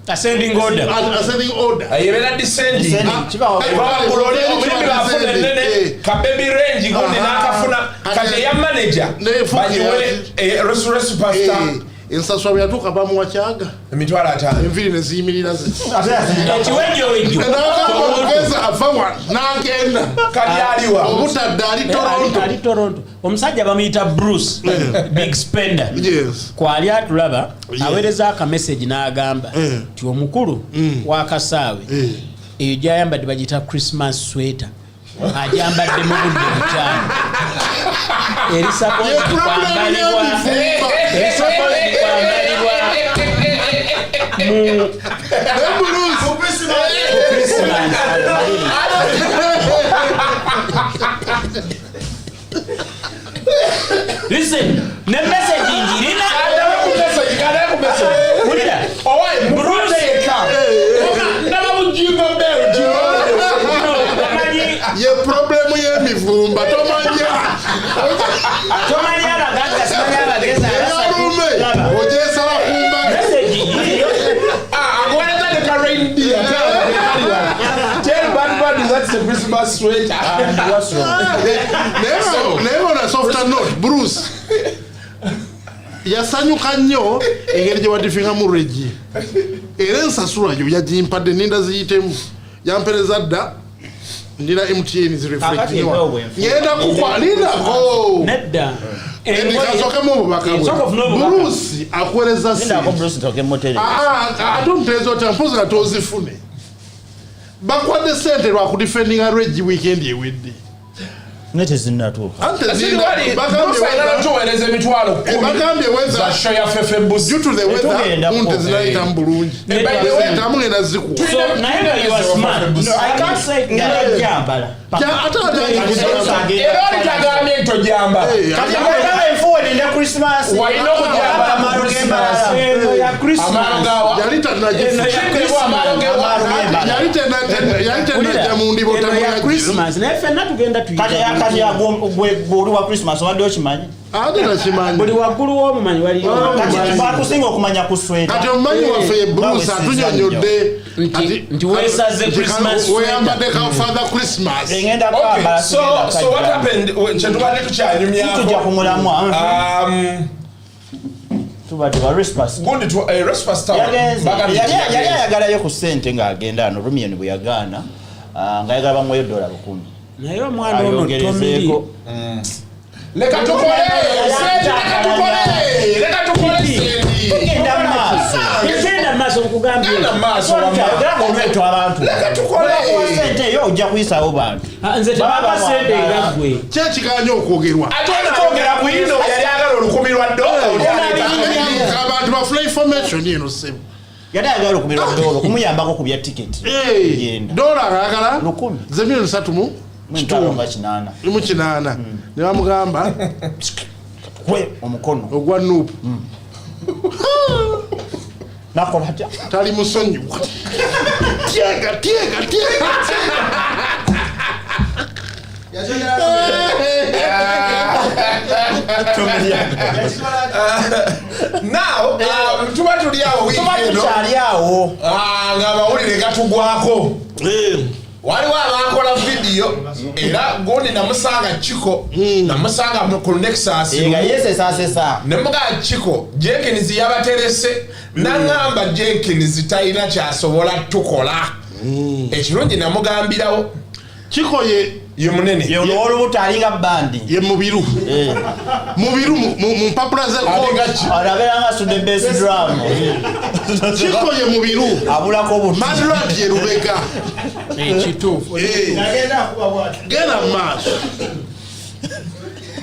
ascending order ayebera descending omuyimbi bafuna ennene ka baby range gundi n'akafuna kati eya manager bagiwe Superstar ensaswa byatuuka bamuwa kyaga emitwalo 5 enviri ne ziyimirira ze ekiwejjowejjo n'agamba afawa n'agenda kali aliwa obutadde ali Toronto omusajja bamuyita Bruce big spender kwali atulaba aweereza akamessage n'agamba nti omukulu w'akasaawe eyo gyayambadde bagita Christmas sweater ajambadde mu budde bukyano erisapoti kwambalibwa listen ne message njirina ye problemu y'emivumba tomanya abaganda simanya abageza ogyesala kumba naye bona softer note Bruce yasanyuka nnyo engeri gye wadifinga mu regi era ensasula yo yagimpadde ninda ziyitemu yampereza dda ndina MTN zireflectinwa ngenda kukwalirako nedda endikasokemu obubaka bwe Bruce akuweereza ate omuteeza otya mpozi nga tozifune bakwadde sente lwakudifendinga regi weekend ewedde nete zinnatuuka tuweereza emitwalo 10 za show ya fefe mbuzi due to the weather munte zinayita mu bulungi tamugenda zikuwa era olitagambye ntojamba walina yali tenajja mu ndibo kati oli wa Christmas obadde okimanyi ate takimanyi buli waggulu w'omumanyi waliyo bakusinga okumanya ku sweta kati omumanyi waffe ye Bruce atunyonyodde nti weesaze Christmas weyambadde ka Father Christmas engenda kwambala so what happened kyetubadde tukyanyumyako tujja kumulamwa tubadde ba respas gundi tu respas town yali ayagalayo ku ssente ng'agenda ano Rumian bwe yagaana ng'ayagala bamweyo $100 naye omwana ono tomiri leka tukole tugenda mu maaso genda maaso okugambye olweto abantu ssente eyo ojja kuyisaawo bantu nze tebaba ssente ngaggwe kyekiganya okwogerwa ate olikwogera ku ino yali agala $10,000 abantu bafuna information eno ssebo yali ayagala $10,000 kumuyambako ku bya tiketi dola ayagala 1,000 ze $3 mu kinana ne bamugamba kwe omukono ogwa nuupu nakola atya tali musonyi tyega now tuba tuli awo wiikendo ng'amawulire gatugwako waliwo abakola vidiyo era gundi namusanga Chiko namusanga ku Nexus nemuga Chiko Jenkins yabaterese nangamba Jenkins talina kyasobola tukola ekirungi namugambirawo Chiko ye munene ye olw'olubuto alinga bandi ye mubiru mu mpapula alabeera nga sudde bass drum Chiko ye mubiru abulako obutu Madlad ye Lubega ekituufu genda mu maaso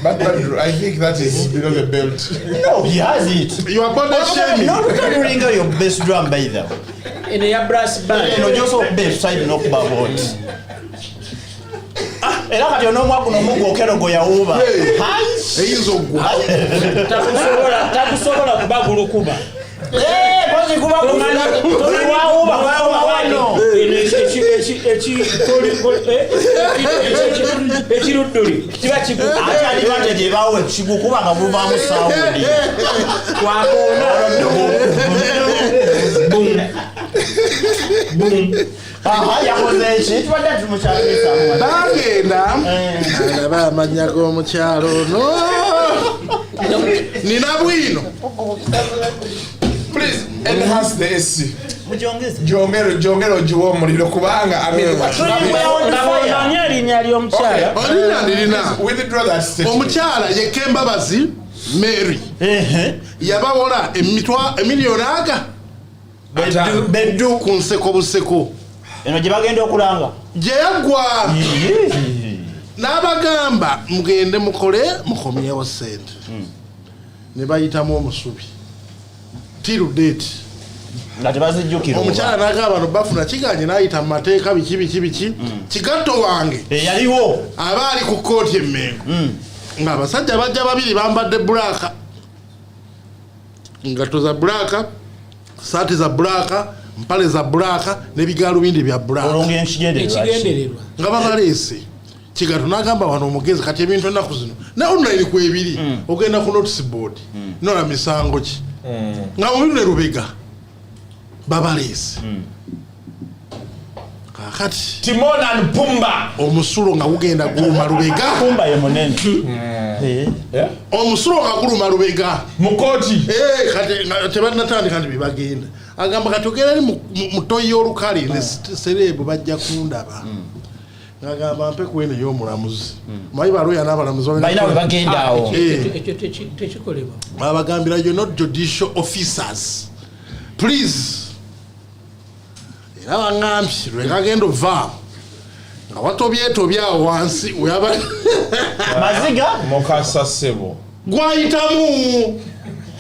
But I think that is below the belt. No, he has it. You are body shaming. No, look at you ring your bass drum by the in a brass band. No, just bass side no kuba bot. Era kati onomwa kuno mugo kerogo ya uba. Eyinza ogwa. Takusobola kubagulu kuba. Kozi kuba kumana. Wa uba wano. Ekirudduli kiba kigu ate advantage bawe kigukuba nga buva mu sound twakona boom yakoze ki tubadde tumukyalisa bagenda alaba amanya g'omukyalo no nina bwino please enhance the AC mujongeze jongero jiwo omuliro kubanga nabonye erinnya ly'omukyala withdraw that statement omukyala ye Kembabazi Mary yabawola emiliyoni aga beddu ku nseko buseko eno gye bagenda okulanga gye yaggwa n'abagamba mugende mukole mukomyewo ssente ne bayitamu omusubi till date nga tebazijjukira omukyala n'agamba bano bafuna kiganye n'ayita mu mateeka biki kigatto wange yaliwo aba ali ku kkooti emmengo ng'abasajja bajja babiri bambadde bulaaka ngatto za bulaaka saati za bulaaka mpale za bulaaka n'ebigaalo bindi bya bulaaka ekigendererwa nga babaleese kigatto n'agamba wano omugezi kati ebintu ennaku zino naye online ku ebiri ogenda ku notice board nola misango ki nga mubiru ne Lubega babaleese kakati Timon and Pumba omusulo nga gugenda guluma Lubega Pumba ye munene omusulo nga guluma Lubega mukoti kati tebanatandika nti bebagenda agamba kati ogenda ali mutoyi olukale ne serebu bajja kundaba ngagamba mpe kwene y'omulamuzi mayi baluya n'abalamuzi balina we bagenda awo ekyo tekikolebwa babagambira you're not judicial officers please era bangambye lwekagenda ovaamu nga watobyetobye awo wansi weyaba maziga mukasa sebo gwayitamu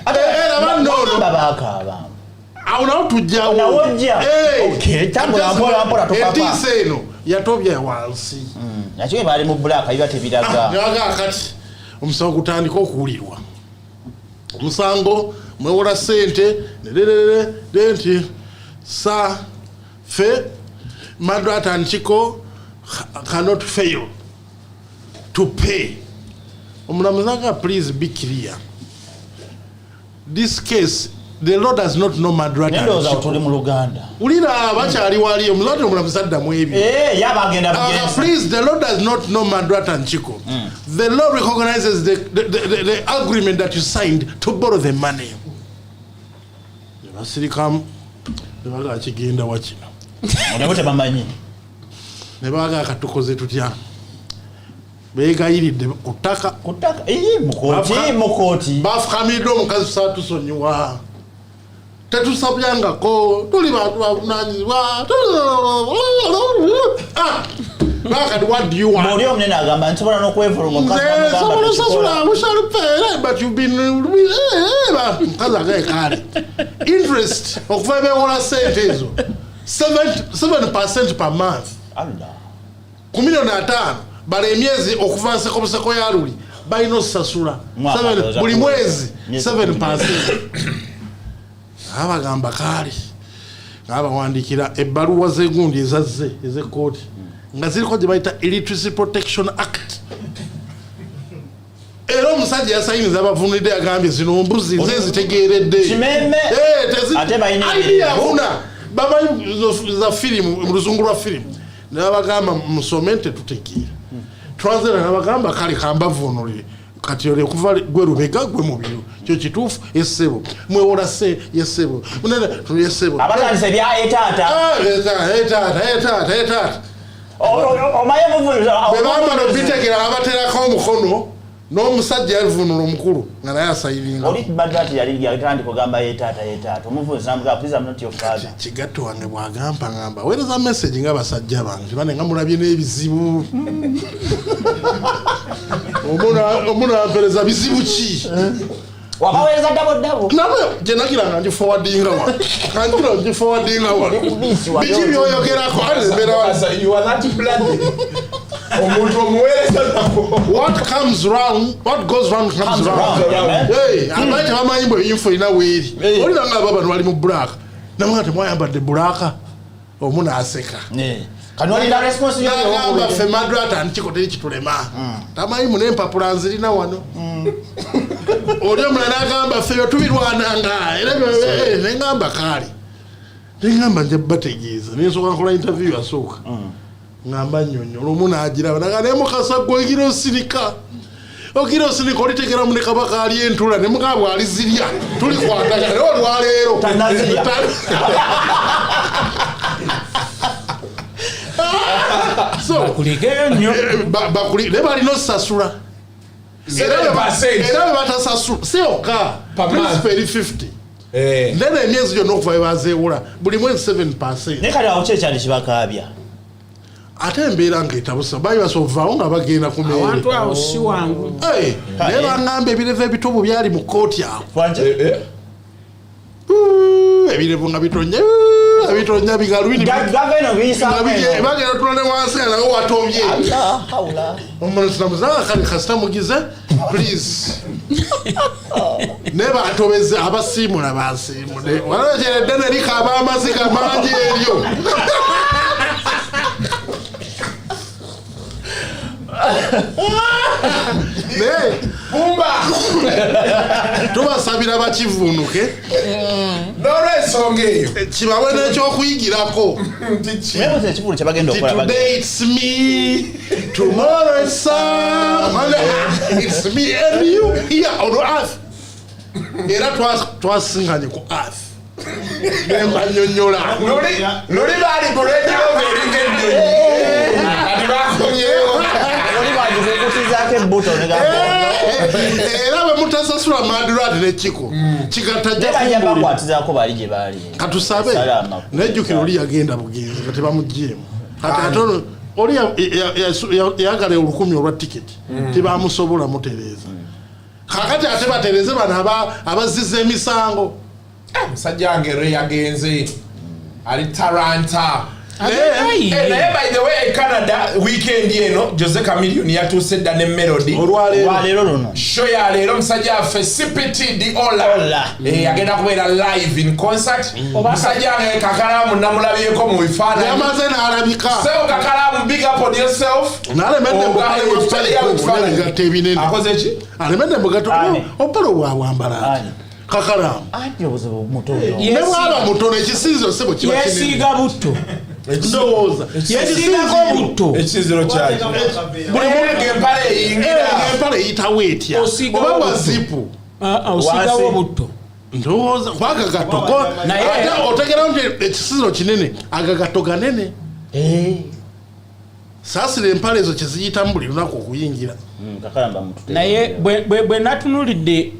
era bannono babakaaba awo nawo tujjawo nawojja tambula mpola topapa entiisa eno yatobye wansi nakyo bali mu bulaka biba tebiraga naga kati omusango gutandika okuwulirwa omusango mwewola ssente nererere nti sa fe Madlad and Chiko cannot fail to pay omulamuzi please be clear this case the law does not know Madlad and Chiko tuli mu Luganda ulira bakyali wali omulwadde omulamuzi addamu ebyo yabagenda please the law does not know Madlad and Chiko the law recognizes the agreement that you signed to borrow the money basirikamu nebaga kigenda wakino nabo tebamanyi nebaga katukoze tutya begayiridde kutaka mukooti bafukamidde omukazi satusonyiwa tetusabyangako tuli bantu bavunanyizibwa bakati what do you want oli omunene agamba nsobola n'okwevulunga nsobola osasula bushalupeere but you've been mukazi agayekale interest okuva bewola sente ezo 7% per month ku milioni 5 bala emyezi okuva nsekobuseko ya luli balina osasula buli mwezi 7%. abagamba kale ngabawandikira ebbaluwa zegundi ezazze ezekkooti nga ziriko gye bayita Electricity Protection Act. Era omusajja yasayiniza abavunulidde agambye zino mbuzi ze zitegeeredde ate bayina bamanyi za firimu mu luzungu lwa firimu nabagamba musome tetutegeera translate nabagamba kale kambavunulire kati ole kuva gwe rubega gwe mubiro kyo kituufu essebo mwewola se yessebo munene tuyessebo abatandise bya etata omaye muvunula bebamba nobitegera abaterako omukono n'omusajja yalivunula omukulu nga naye asayiringa oli badati yali yatandika ogamba etata omuvunzi namuga please I'm not your father kigatto wange bwagamba ngamba weereza message nga basajja bange bane nga mulabye n'ebizibu omuna ampereza bizibu ki wakaweereza dabo nawe gye nakiranga nji forwardinga wa kankira nji forwardinga wa biki byoyogerako you are not bloody omuntu omuweereza what goes round comes round abaite bamanyi bwe info ina weeri olina nga baba bali mu bulaka namwe temwayambadde bulaka omuna aseka agamba ffe madrata nkiko teri kitulema tamanyi mune empapula nzirina wano oli omulala agamba ffe tubirwananga era nengamba kaali nengamba nja bategeeza nensooka nkola interview yasooka ngamba nnyonnyola omu naagiraba naga naye mukasa gwe ogira osirika olitegera mune kabaka ali entula ne mugaba bwalizirya tulikwatagana naye olwaleero ne balina osasula era bebatasasula seoka principe eri 50 nene emyezi gyonna okuva bebazeewula buli mwezi 7%. naye kati awo kyekyali kibakaabya ate embeera ngaetabusa bayi basovaawo nga bagenda ku awantu awo si wangu naye baŋŋamba ebirevu ebitubu byali mu kooti awo ebirevu nga bitonya bigalwinibagenda tula ne wansi nga nawe watobye omunamuzaga kale kasitamugize please ne batobeze abasiimula bansiimude walakeredde ne likaaba amaziga mangi eryo tubasabira bakivunuke n'olwensonga eyo kibawe n'ekyokuyigirako today it's me tomorrow it's it's me and you here on earth era twasinganye ku earth nemba nnyonnyola luli baali ku radio eringa ennyonyi ati bakomyewo era bwe mutasasula madirati nekiko katusabe nejjukira oli yagenda bugenzi nga tebamugyemu katono oli yagala 10,000 olwa tiketi tebamusobola mutereeza kakati ate batereze bano abazizza emisango musajja wange lwe yagenze ali Taranta naye by the way Canada weekend eno Jose Chameleone yatuuse dda ne Melody olwaleero luno show ya leero musajja waffe CPT di Ola agenda kubeera live in concert musajja wange kakalamu namulabyeko mu bifaananyi yamaze n'alabika so kakalamu big up on yourself nalemedde ebinene akoze ki alemedde mugato opolo bwawambala kakalamu ne bwaba mutono ekisinzo sebo kiba kinene yesiiga butto ndowooza yesigako butto ekiziro kyaki buli muntu empale eyingira empale eyitawo etya oba bwa zipu osigawo butto ndowooza kwagagato ate otegerawo nti ekisiziro kinene agagato ganene saasira empale ezo kyeziyitamu buli lunaku okuyingira naye bwe natunulidde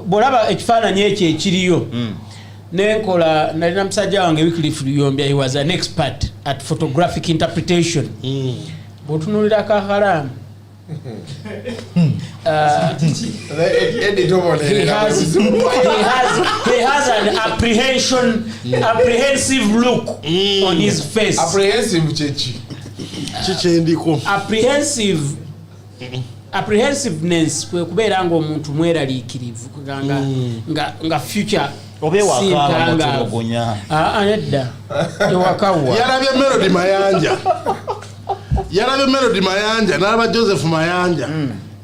bwolaba ekifaananyi ekyo ekiriyo nenkola nalina musajja wange Wycliffe Luyombya, he was an expert at photographic interpretation. Bw'otunuulira kakalamu he has an apprehensive look on his face. Apprehensive chechi kikendiko apprehensiveness kwe kubeera ng'omuntu mweraliikirivu nga future nedda ewakawa yarabye Melody Mayanja n'aba Joseph Mayanja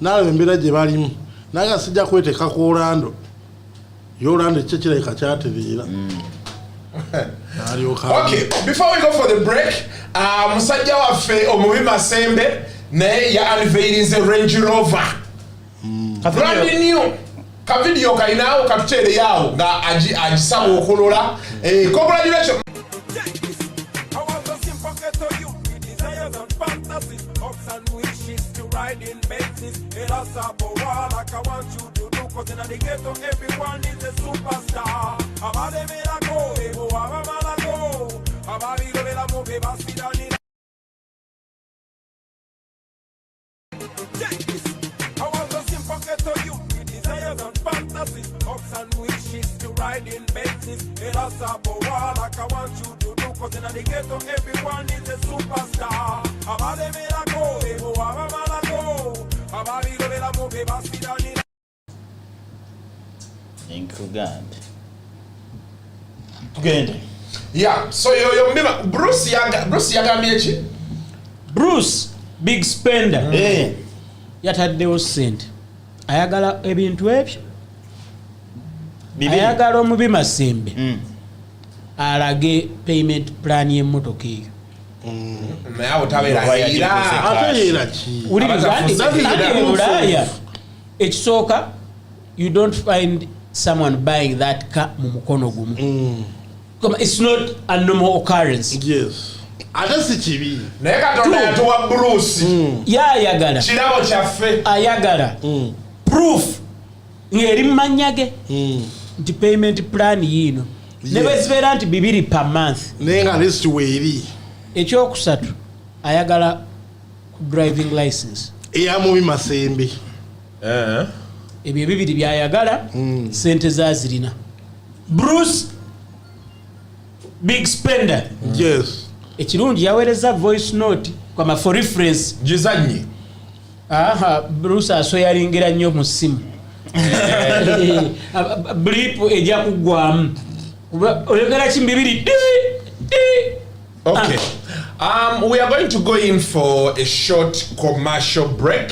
n'alaba embeera gye balimu naga sijja kweteka ku Orlando Orlando kye kirabika kyatereera. Okay, before we go for the break, musajja waffe Omubi Masembe naye ya unveiling the Range Rover brand new ka video kainaawo katuteere yawo nga agisaba okulola. Congratulations. Riding Benzes, it has a power like I want you to do. Cause in the ghetto, everyone is a superstar. Abade Mirago, Ebo Abamalago, Abadi Lovela Mobe Basidani. Check this. I want a simple ghetto youth with desires and fantasies, hopes and wishes to ride in Benzes. It has a power like I want you to do. Cause in the ghetto, everyone is a superstar. Abade Mirago, Ebo Abamalago. Yeah, so yo mbima Bruce yagambye ki? Bruce big spender yataddewo sente ayagala ebintu ebyo ayagala Omubi Masembe alage payment plan y'emmotoka eyo. Ekisooka, you don't find someone buying that car mu mukono gumu. It's not a normal occurrence. Yes. Ate si kibi. Naye Katonda yatuwa Bruce. Ayagala. Kirabo kyaffe. Ayagala. Proof. Ngeri mmanyage. Nti payment plan yino. Never zibeera nti 200 per month. Nenga list weeri. Ekyokusatu ayagala driving license eya Mubi Masembe. Ebyo bibiri byayagala sente zazirina. Bruce big spender. Yes. Ekirungi yaweereza voice note kwa for reference gizanyi. Bruce asoyalingira nnyo mu ssimu. Blip ejja kugwamu. Oyagala ki bibiri. Okay. We are going to go in for a short commercial break.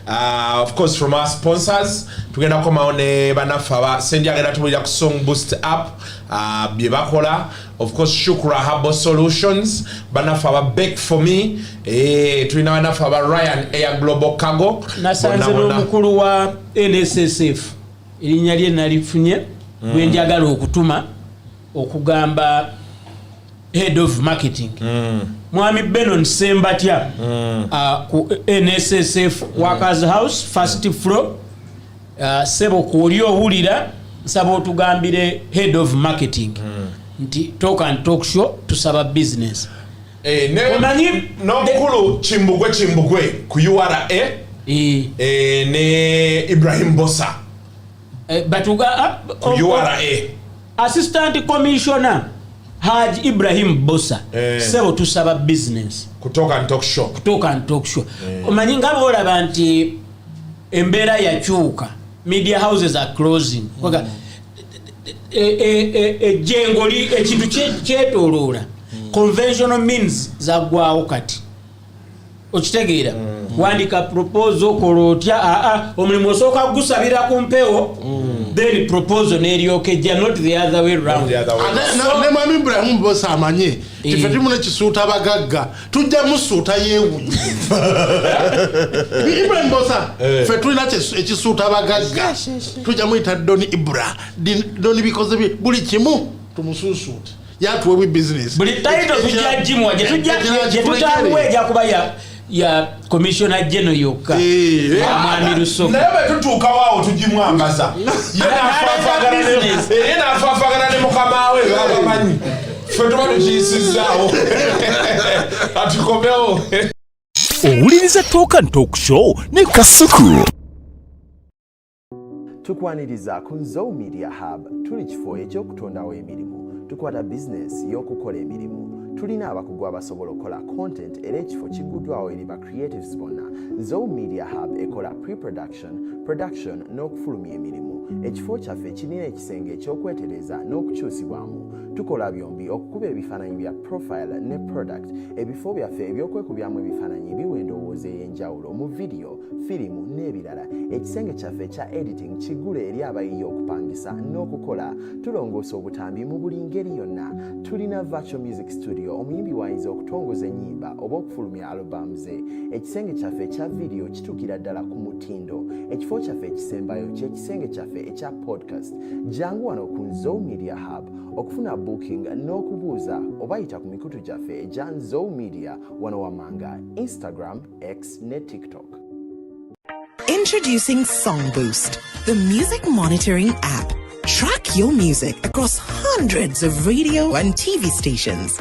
Of course, from our sponsors. Tugenda koma one banafaba sendi agenda tubulira ku Song Boost app bye bakola. Of course, Shukra Herbal Solutions banafaba Bake for Me. Tulina banafaba Ryan Air Global Cargo. Nasanze omukulu wa NSSF erinnya lye nalifunye bwe njagala okutuma okugamba head of marketing Mwami Benon Sembatya ku NSSF Workers House first floor sebo kuoli owulira nsaba otugambire head of marketing nti talk and talk show tusaba business n'omukulu Kimbugwe ku URA ne Ibrahim Bossa batuga ku URA assistant commissioner Haji Ibrahim Bossa sebo tusaba business kutoka and talk show omanyi nga bolaba nti embeera yakyuka media houses are closing jengo li ekintu kyetoloola conventional means zagwawo kati okitegeera wandika proposal kola otya omulimu osooka gusabira ku mpewo then proposal neryokeja not the other way round. Ne mwami Ibrahim bosa amanye tifeti mune kisuuta abagagga tujja musuuta yeewunyi Ibrahim bosa fe tulina ekisuuta abagagga tujja muyita Doni Ibra Doni bikoze buli kimu tumusuusuute yatuweebwa business buli title tujja jimu je tutangweja kuba ya commissioner general yokka mwami Lusoko naye betutuuka waawo tugimwambaza yena afaafagana ne mukama we babamanyi ffe tuba tukiyisizaawo atukomewo owuliriza Talk and Talk Show ne Kasuku. Tukwaniriza ku Nzo Media Hub tuli kifo ekyokutondawo emirimu tukwata bizinesi y'okukola emirimu tulina abakugu abasobola okukola content era ekifo kiguddwawo eri ba creatives bonna. Nzo Media Hub ekola pre-production, production n'okufulumya emirimu. Ekifo kyaffe kirina ekisenge eky'okwetereza n'okukyusibwamu. Tukola byombi okukuba ebifaananyi bya profile ne product. Ebifo byaffe ebyokwekubyamu ebifaananyi biwa endowooza ey'enjawulo mu video, firimu n'ebirala. Ekisenge kyaffe ekya editing kigule eri abayiiya okupangisa n'okukola. Tulongoosa obutambi mu buli ngeri yonna. Tulina virtual music studio omuyimbi wayinza okutongoza ennyimba oba okufulumya album ze. Ekisenge kyaffe ekya video kituukira ddala ku mutindo. Ekifo kyaffe ekisembayo ky'ekisenge kyaffe ekya podcast. Jangu wano ku Nzo Media Hub okufuna booking n'okubuuza oba yita ku mikutu gyaffe egya Nzo Media wano Wammanga, Instagram, X ne TikTok. Introducing Song Boost, the music monitoring app. Track your music across hundreds of radio and TV stations.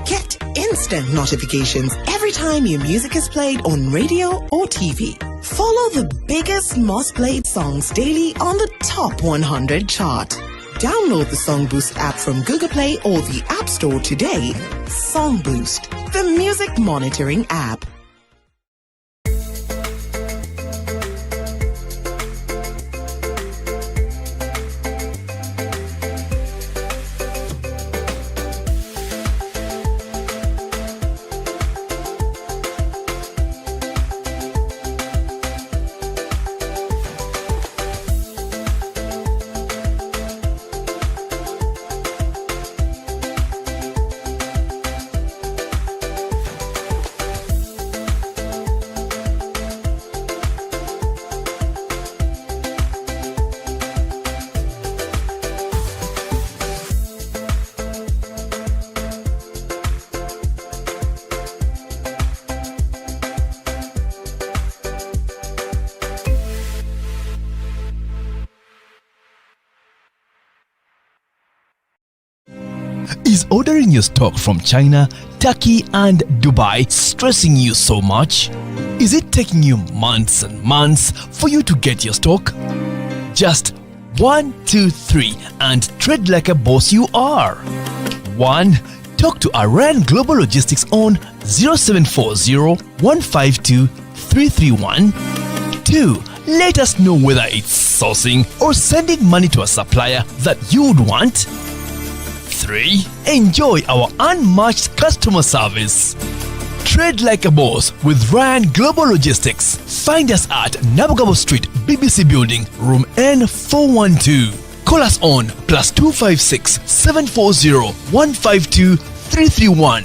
Get instant notifications every time your music is played on radio or TV. Follow the biggest, most played songs daily on the top 100 chart. Download the Song Boost app from Google Play or the App Store today. Song Boost, the music monitoring app. Is ordering your stock from China, Turkey and Dubai stressing you so much? Is it taking you months and months for you to get your stock? Just 1, 2, 3 and trade like a boss you are. 1. Talk to Iran Global Logistics on 0740 152 331. 2. Let us know whether it's sourcing or sending money to a supplier that you would want. 3. Enjoy our unmatched customer service. Trade like a boss with Ryan Global Logistics. Find us at Nabugabo Street, BBC Building, Room N412. Call us on +256 740 152 331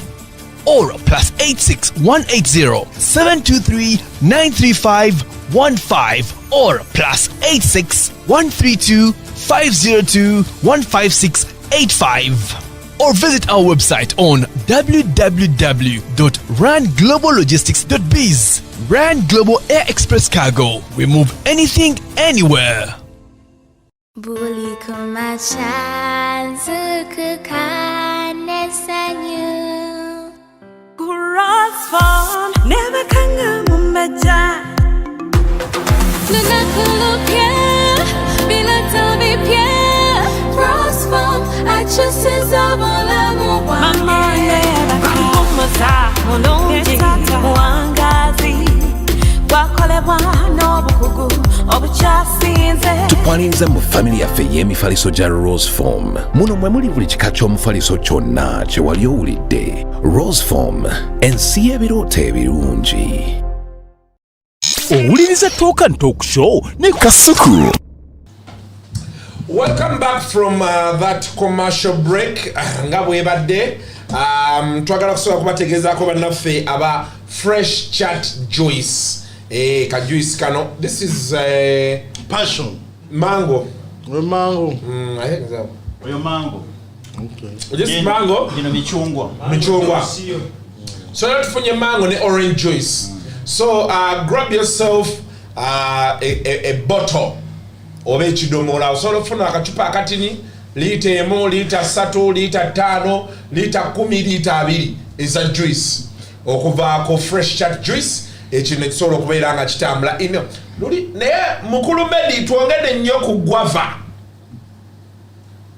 or +86 180 723 935 15 or +86 132 502 156 85 or visit our website on www.rangloballogistics.biz. Rand Global Air Express Cargo. We move anything, anywhere. Tukwaniriza mu family yaffe y'emifaliso gya Rose Form. Muno mwe muli buli kika ky'omufaliso kyonna kye wali owulidde. Rose Form, ensi y'ebirooto ebirungi. Owuliriza Talk and Talk Show ne Kasuku. Welcome back from that commercial break. Nga bwebadde twagala kusobola kubategeezaako bannaffe aba Fresh Chat Juice. Ka juice kano. This is passion. Mango. Mango. I think so. Mango. Okay. This is mango. Michungwa. So let's find your mango and orange juice. So grab yourself a bottle oba ekidomola osobola okufuna akacupa akatini liita emu liita 3 liita 5 liita 10 liita 2 eza juice okuvaako Fresh Chat Juice ekino ekisobola okubeera nga kitambula ino luli naye mukulu Medi twongedde nnyo ku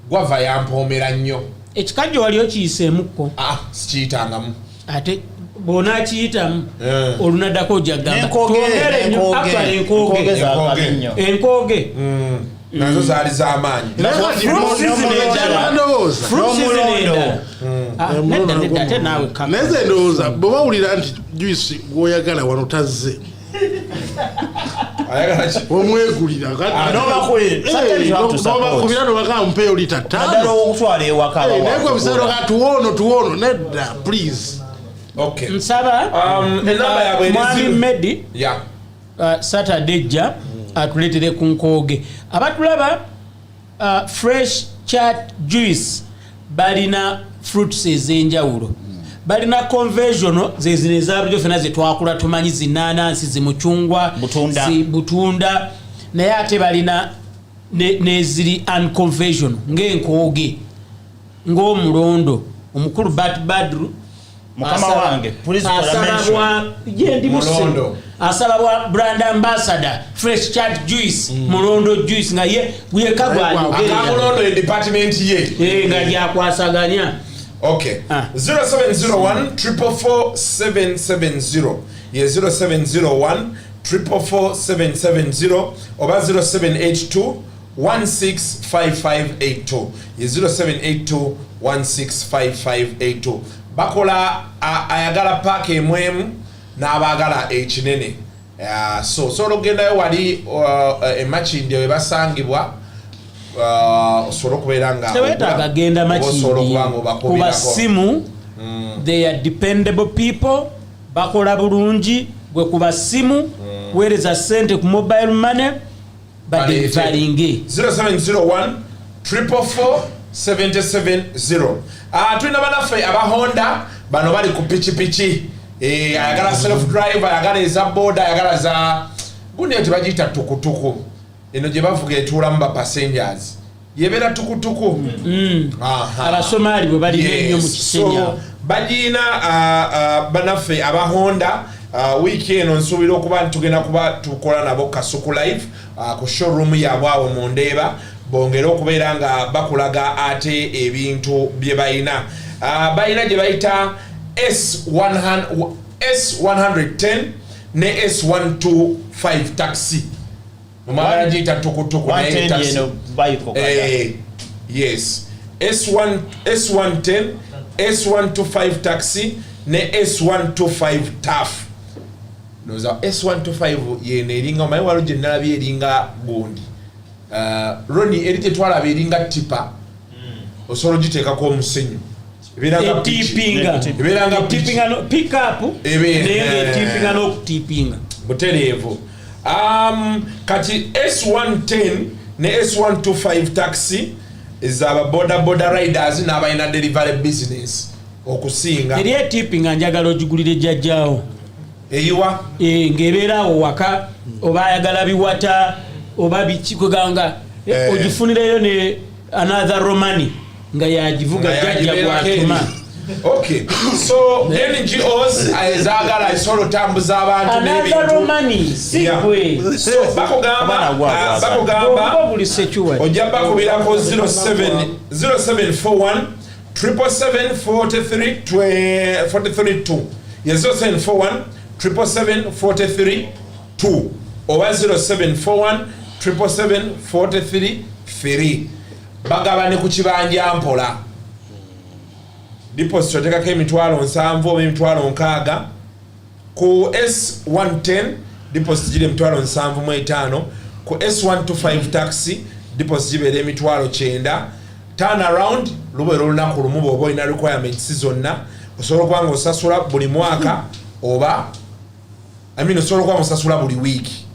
gwava yampoomera nnyo ekikajjo wali okiyiseemukko sikiyitangamu ate bona kiyitamu olunaddako ojagamba enkooge nazo zaali z'amaanyi ate naawe neze ndowooza bwe bawulira nti juice gwoyagala wano tazze omwegulira nobakubira nobagamba mpeeyo lita 5 naye gwe biseero ka tuwono nedda please. Okay. Nsaba Mwami Medi Saturday jja atuleetere ku nkooge abatulaba Fresh Chat Juice balina fruits ez'enjawulo balina conventional zezino ezabujjo fena zetwakula tumanyi zinanansi zimucungwa butunda naye ate balina neziri unconventional ng'enkooge ng'omulondo omukulu Badru mukama wange asababwa brand ambassador Fresh Chat Juice mulondo juice nga ye mulondo department ye nga yakwasaganya. Okay. 0701 444 ye 0701 444 oba 0782 165582 ye 0782 165582 bakola ayagala paaka emwemu n'abaagala ekinene so osobola okugendayo wali emakindi we basangibwa osobola okubeera nga tewetaaga genda makindi kuba simu they are dependable people bakola bulungi gwe kuba simu weereza sente ku mobile money badelivaringe 0701 444 770 tulina banaffe aba Honda bano bali ku pichipichi ayagala self drive ayagala eza boda ayagala za gundi eti bagiyita tukutuku eno gye bavuga etuulamu ba passengers yebeera tukutuku abasomaali bwe bali nnyo mu Kisenya bagiina banaffe aba Honda wiiki eno nsuubira okuba ntugenda kuba tukola nabo Kasuku live ku showroom yaabwe awo mu Ndeeba bongera okubeera nga bakulaga ate ebintu bye bayina bayina gye bayita S110 ne S125 taxi mumala giyita tukutuku naye taxi yes S110 S125 taxi ne S125 TAF noza S125 yene eringa omaye walo gye nalabye eringa gundi Roni erite twalaba eringa tipa osobola ogiteekako omusenyu ebeeranga pickup n'okutipinga butereevu kati S110 ne S125 taxi ezaba boda riders n'abalina delivery business okusinga eri etipinga njagala ogigulire jjajjaawo eyiwa ng'ebeera awo waka oba ayagala biwata oba bikikuganga ogifunireyo ne another romani nga yagivuga jjajja bwatuma. Okay, so NGOs ezagala isobola otambuza abantu n'ebintu bakugamba ojja bakubirako 0741 777 ye 0741 777 oba 0741 777 bagabane ku kibanja mpola deposit otekako emitwalo 7 oba emitwalo 6 ku S110 deposit giri emitwalo 75 ku S125 taxi deposit gibeera emitwalo 9 turn around lubeera olunaku lumu bw'oba olina requirements zonna osobola okuba nga osasula buli mwaka oba osobola okuba nga osasula buli wiiki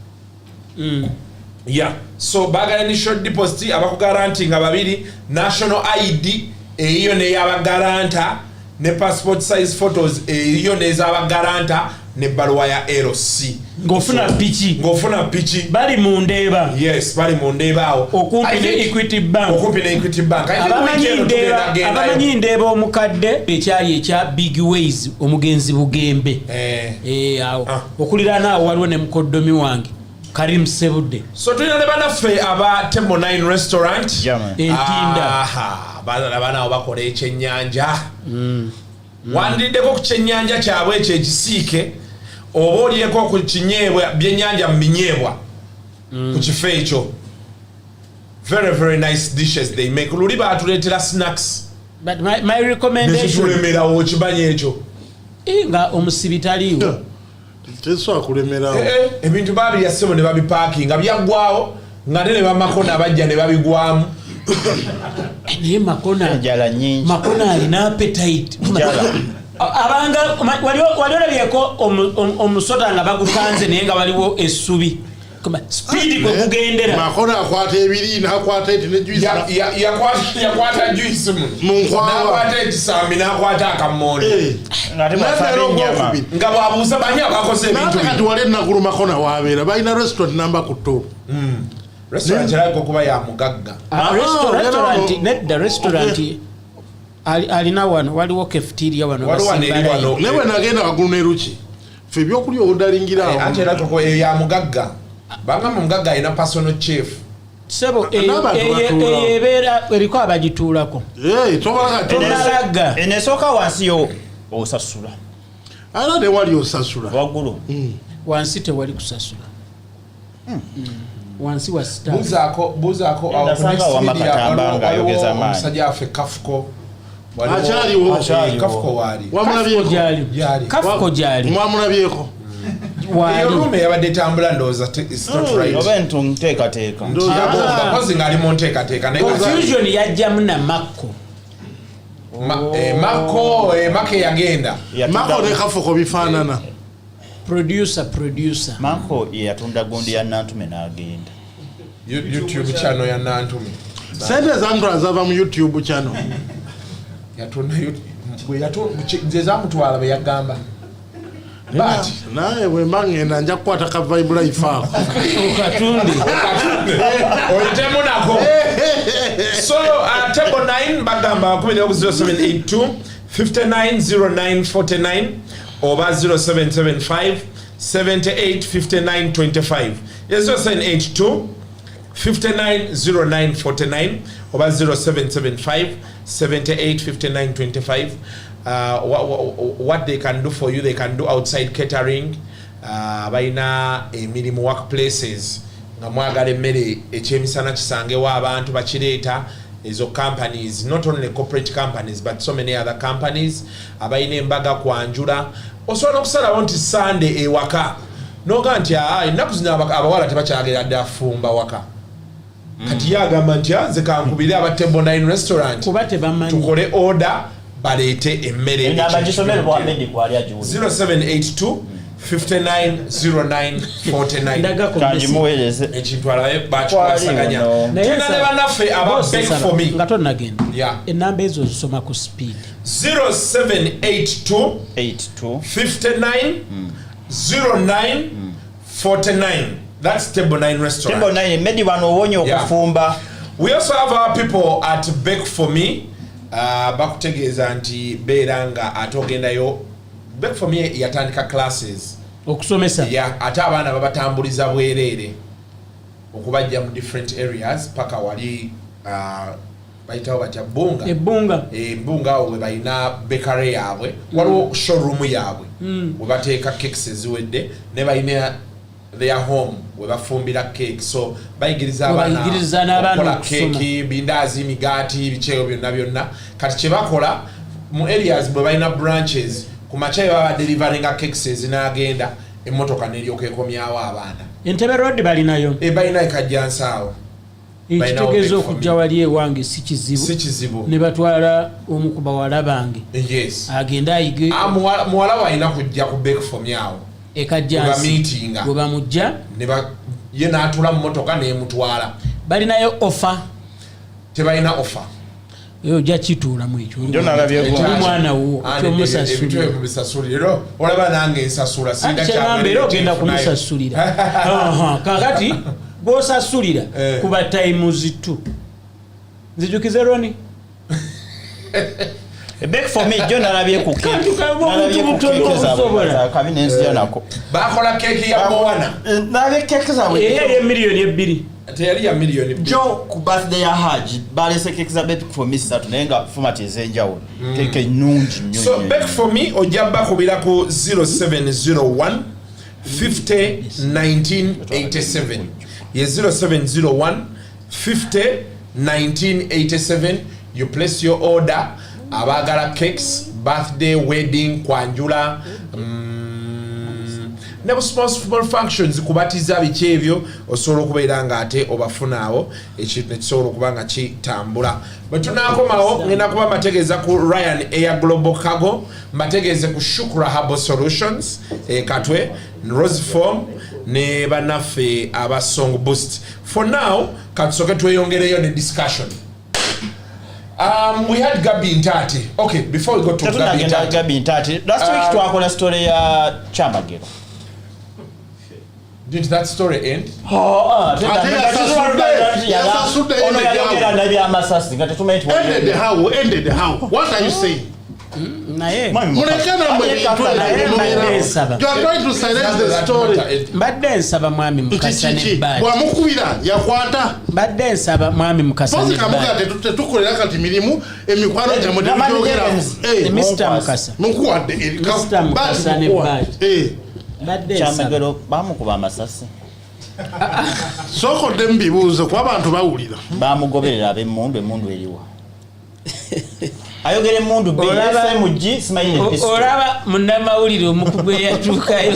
so baagala initial deposit abakugaranti nga 2 national ID eyiyo n'ey'abagaranta ne passport size photos eyiyo n'ez'abagaranta ne baluwa ya LC ng'ofuna piki bali mu ndeeba bali mu ndeeba awo okumpi ne Equity Bank abamanyi ndeeba omukadde ekyali ekya Big Ways omugenzi Bugembe awo okuliraana awo waliwo ne mukoddomi wange Karim Sebudde so tulina ne banaffe aba Tembo 9 restaurant entinda baana awo bakola ekyennyanja wandiddeko ku kyennyanja kyabwe ekyo ekisiike oba olyeko ku kinyeebwa byennyanja mu binyeebwa ku kifo ekyo very very nice dishes they make luli baatuleetera snacks but my recommendation nekitulemerawo okimanyi ekyo nga omusibi taliiwo tesobola kulemerawo ebintu babirya ssebo ne babipaakinga byaggwawo nga ne bamakona bajja ne babigwamu naye makona alina appetite abanga wali olabyeko omusota nga bagukanze naye nga waliwo essubi speed kwe kugendera makona akwata ebiri n'akwata eti ne juice yakwata juice n'akwata ekisambi n'akwata akammonde nga bwabuuza banyi abakoze ebintu kati wali ennaggulu makona wabeera balina restaurant namba ku top restaurant erabika okuba ya mugagga restaurant alina wano waliwo cafeteria wano ne bwe nagenda waggulu ne ruki fe ebyokulya obudalingirawo ate era koko eyo ya mugagga bangamba mugagga alina personal chef sebo ebeera eriko abagituulako tonalaga enesooka wansi yo osasula era ne wali osasula waggulu wansi tewali kusasula wansi wa star buzaako omusajja waffe kafuko kafuko gyali mwamulabyeko rume yabadde etambula ndowooza oba entu nteekateeka kozi ng'ali mu nteekateeka confusion yajjamu na Makko Mako yagenda Mako ne kafuko bifaanana producer Mako yatunda gundi ya Nantume n'agenda YouTube channel ya Nantume sente zangu azava mu YouTube channel yatunda zamutwala be yagamba but naye bwe mbangenda nja kukwata ka vibe life ako okatunde oyitemu nako so Tembo 9 bagamba 0782 590949 oba 0775 785925 0782 590949 oba 0775 785925 what they can do for you, they can do outside catering baina emirimu workplaces nga mwagala emmere ekyemisana kisangewo abantu bakireeta ezo companies, not only corporate companies but so many other companies abaina embaga kwanjula osobola okusalawo nti Sunday ewaka noga nti ennaku zino abawala tebakyagera dde afumba waka kati yagamba nti nze kankubire aba Tembo 9 restaurant tukole order balete emmere 0782 590949 ekintu alabe bakikwasaganya tulina ne bannaffe aba beg for me nga tonnagenda ennamba ezo zisoma ku speed 0782 590949 that's Tembo 9 restaurant. Tembo 9 medi wano wonyo okufumba. We also have our people at Bake For Me. Bakutegeeza nti beeranga atogendayo Bake For Me yatandika classes okusomesa ate abaana babatambuliza bwereere okubajja mu different areas paka wali bayitawo batya ebbunga awo we balina bakery yaabwe waliwo showroom yaabwe we bateeka cakes eziwedde ne balina their home we bafumbira cake so bayigiriza abaana okukola cake bindazi migaati biceero byonna kati kye bakola mu areas bwe balina branches ku makya baba deliveringa cakes ezinagenda emmotoka n'eryoka ekomyawo abaana Entebbe road balinayo balina ekajjansaawo ekitegeeza okujja wali ewange si kizibu ne batwala omu ku bawala bange agenda ayige muwala we alina kujja ku backform yawo ekajjansi bwe bamujja ye n'atula mu motoka n'emutwala balinayo offer tebalina offer ojja kituulamu ekyo omwana wo kyomusasulira olaba nange ensasula sindakyambeera ogenda kumusasulira kakati gwosasulira kuba times 2 nzijukize Roni back for me jo nalabye ku bakola keki ya mwana nalabye keki zawe ye milioni 2 teyali ya milioni 2 jo ku birthday ya Haji balese keki za back for me satu nenga format ezenjawulo keke nungi nnyo so back for me ojabba kubira ku 0701 50 1987 ye 0701 50 1987 you place your order abagala cakes birthday wedding kwanjula ne small functions kubatiza bikyebyo osobola okubeera nga ate obafunaawo ekintu nekisobola okuba nga kitambula bwe tunaakomawo ngenda kuba mbategeeza ku Ryan Air Global Cargo mbategeeze ku Shukra Herbal Solutions Katwe Rose Form ne bannaffe aba Song Boost. For now katusoke tweyongereyo ne discussion. We had Gabi Ntati. Okay, before we go to Gabi Ntati, last week twakola story ya Chamagero. Did that story end? Ended how? What are you saying? You are trying to silence the story. Badde nsaba mwami mukasa ne bad. Bwamukubira yakwata. Badde nsaba mwami mukasa ne bad. Tutukolera kati mirimu emikwano gyamwe tubyogera. Mr. Mukasa. Mukuwadde Mr. Mukasa ne bad. Badde Chamagero bamukuba amasasi. Soko dembibuuzo kwa abantu bawulira. Bamugoberera ab'emmundu eriwa. Ayogere mundu be FMG smile episode oraba munnamawulire omukugwe yatuukayo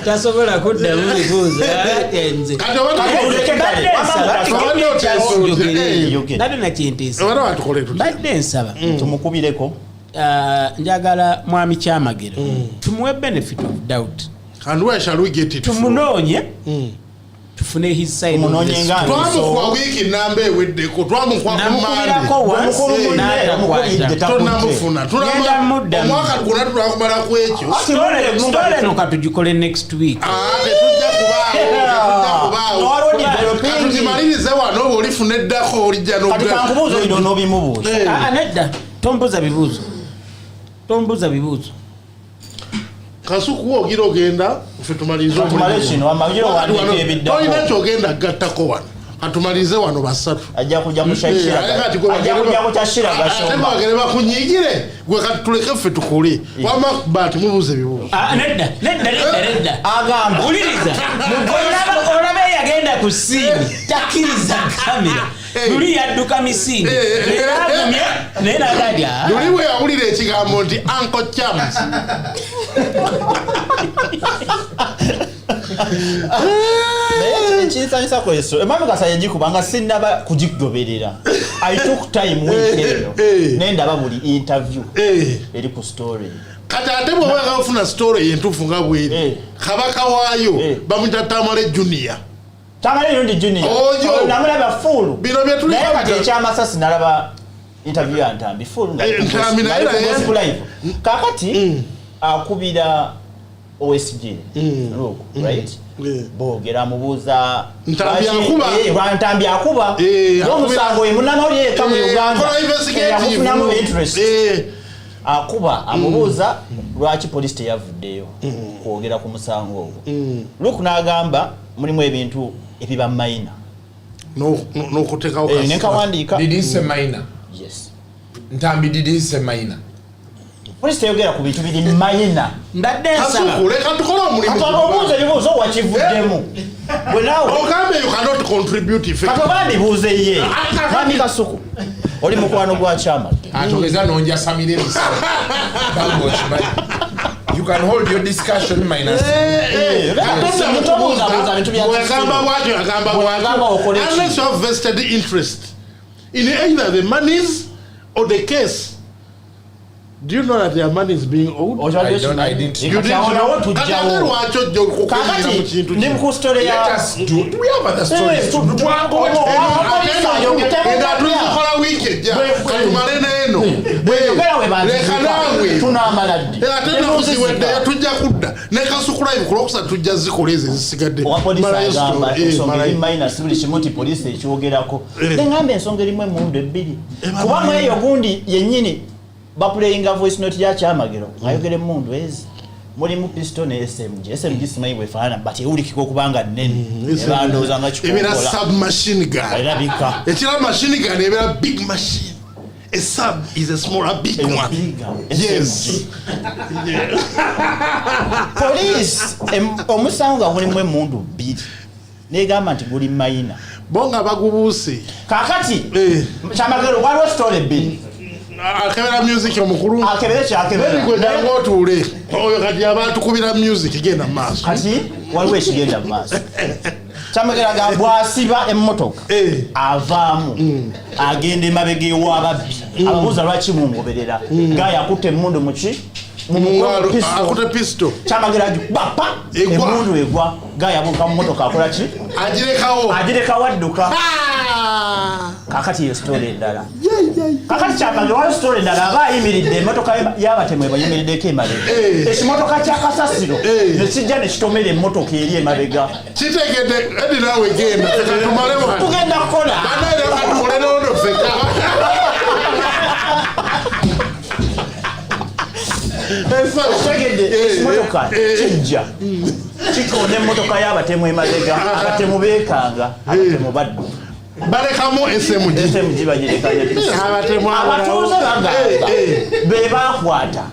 tasobola kudda muri buuza akenze badde nsaba tumukubireko njagala mwami Kyamagero tumuwe benefit of doubt and where shall we get it tumunoonye tufune his side twamukwa wiki nambe ewedeko twamukwa tunamufuna omwaka gona twakumala ku ekyo story no katugikole next week tugimalirize wano oba olifuna eddako olijja nedda tombuuza bibuuzo Kasuku ogira ogenda ffe tumalize olina kyogenda gattako wano atumalize wano basatu ajja kujja kushashira bakunyigire gwe kati tuleke ffe tukole wama bati mubuuze ebibuuzo nedda agamba uliriza olaba yagenda ku siini takkiriza kamera luli yadduka misingi agumye naye nagadya luli bwe yawulira ekigambo nti Uncle Chams ekinsanyisa kweso emami Kasa yagikubanga sinnaba kugigoberera I took time weekendo nendaba buli interview eri ku story kati ate bwe wega ofuna story yentuufu nga bweri kabaka waayo bamuyita Tamale Junior Tamale ndi Junior namulaba full bino byetuli naye kati ekyamasasi nalaba interview ya Ntambi full live kakati akubira OSG right bogera mubuuza Ntambi akuba n'omusango emunamawulire eka mu Uganda yamufunamu interest akuba amubuuza lwaki police teyavuddeyo kwogera ku musango ogwo Luke n'agamba mulimu ebintu ebiba minor n'okuteekawo nekawandiika did he say minor? Yes. Ntambi did he say minor? Police teyogera ku bintu biri minor mbadde nsaba leka tukole omulimu obuuza ebibuuzo wakivuddemu bwe nawe ogambe you cannot contribute kati oba ndibuuze ye mwami Kasuku oli mukwano gwa Kyamagero atogeza nonja samire emisa you can hold your discussion minus bintu bya unless you have vested interest in either the monies or the case. Do you know that their money is being owed? I didn't. You didn't know? Let us do. We have other stories to do. Baplayinga voice note ya Chamagero ayogere mundu ezi mulimu pistol ne SMG simayi bwefana but ewulikiko kubanga nnene ebandoza nga kikola ebera submachine gun erabika ekira machine gun ebera big machine. A sub is a smaller big one. Yes. Police omusanga mulimu emundu bbiri negamba nti guli mayina bonga bagubuse kakati Chamagero waliwo story bbiri akebera music omukuru akebera kyakebera ngo tule oyo kati abantu kubira music genda maaso kati waliwo ekigenda maaso Chamagero gabwasiba emmotoka avaamu agenda emabega ew'ababbi ababuuza lwaki mungoberera nga yakutte emmundu muki akute pistol Chamagero bapa emmundu egwa nga yabuuka mu mmotoka akola ki agirekawo adduka kakati yo story endala kakati Chamagero waliwo story endala aba ayimiridde emmotoka y'abatemu ebayimiriddeko emabega ekimotoka kya kasasiro ne kijja ne kitomera emmotoka eri emabega kitegedde edi naawe genda tumale wano tugenda kukola tukolereono feka tegedde ekimotoka kijja kikonda emmotoka y'abatemu emabega abatemu beekanga abatemu baddu balekamu SMG bagirekanye abatuuze bagamba be bakwata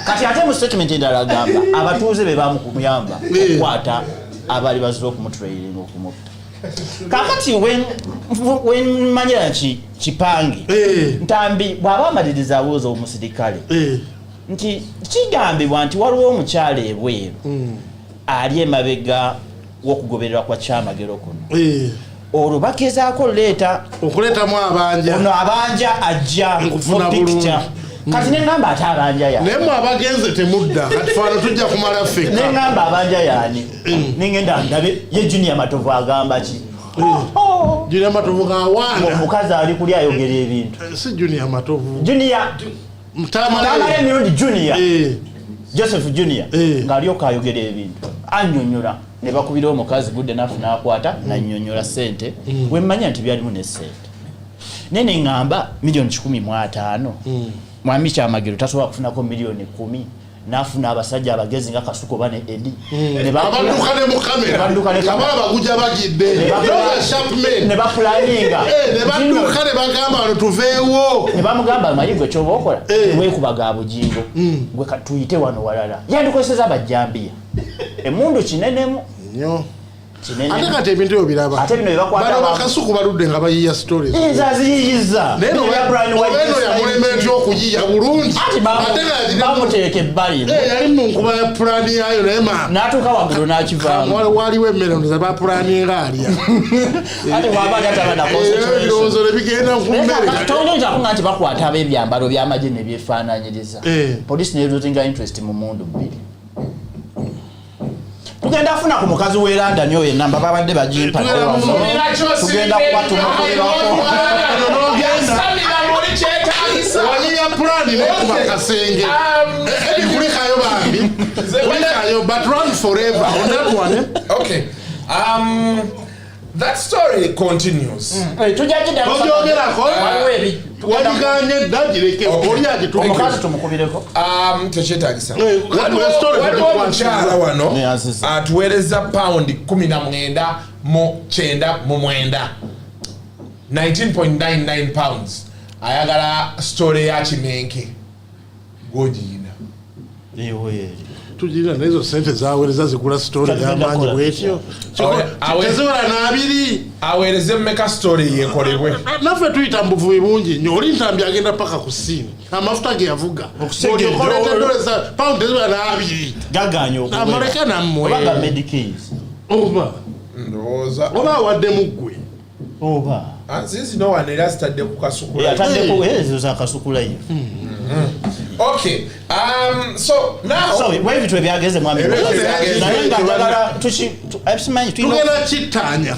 kati ate mu statement endala agamba abatuuze be bamukuyamba okukwata abali bazira okumutrailing okumutta kakati wenmanyira kipange ntambi bw'aba amaliriza abuuza omusirikale nti kigambibwa nti waliwo omukyala ebweru ali emabega w'okugobererwa kwa Chamagero kuno olwo bagezaako okuleetamu abanja ono abanja ajja nkufuna bulungi kati neŋŋamba ate abanja yaani naye mwe abagenze temudda kati faano tujja kumala ffeka neŋŋamba abanja yaani neŋŋenda ndabe ye Junior Matovu agamba ki Junior Matovu gawaana omukazi ali kuli ayogera ebintu si Junior Matovu Junior mtamala emirundi Junior Joseph Junior ng'alyoka ayogera ebintu annyonnyola ne bakubira omukazi budde nafu n'akwata nannyonnyola ssente wemmanya nti byalimu ne ssente nene ŋŋamba $1,500,000 mwami Chamagero tasobola kufunako $1,010,000 n'afuna abasajja abagezi nga Kasuko bane edi abadduka ne mu kamera abaguja bagidde ne bapulaninga ne badduka ne bagamba ano tuveewo ne bamugamba mayigwe kyoba okola weekubaga bugingo gwe tuyite wano walala yandikozesa abajjambiya emundu kinenemu nnyo ate kati ebintu ebyo biraba bano bakasuku baludde nga bayiya stories aziyiyiza eno yamulema etya okuyiya bulungi ate bamuteeka ebbali yali mu nkuba ya pulaani yayo naye n'atuuka waggulu n'akivaamu waliwo emmere ndoza bapulaninga alya ate wabali ebirowoozo ne bigenda kummere nti bakwata ab'ebyambalo by'amagye ne byefaananyiriza poliisi ne loosinga interest mu mundu bbiri tugenda kufuna ku mukazi w'e London oyo enamba babadde bagimpa tugenda kubatumukulirako wayiya pulani nekuba kasenge kulikayo bambi kulikayo but run forever on that one. Okay. That story continues. Tujagirako waliganye dagireke oli agituka omukazi tumukubireko tekyetagisa waliwo omukyala wano atuweereza pound 19 mu 9 19.99 pounds ayagala story ya kimenke gwogiina tujira nezo sente zaweereza zigula story y'amaanyi bwetyo teziwera n'abiri aweereze mmeka story yekolebwe naffe tuyita mu buvubi bungi nnyo oli ntambi agenda paka ku ssiini amafuta ge yavuga olyokoleta dola paundi teziwera n'abiri gaganyo amaleka nammwe obaga medicase oba wadde muggwe oba nzizi nowanera zitadde ku kasukula yatadde ku ezo za kasukula ye. Okay, so now wewe vitu byageze mwami naye ngagala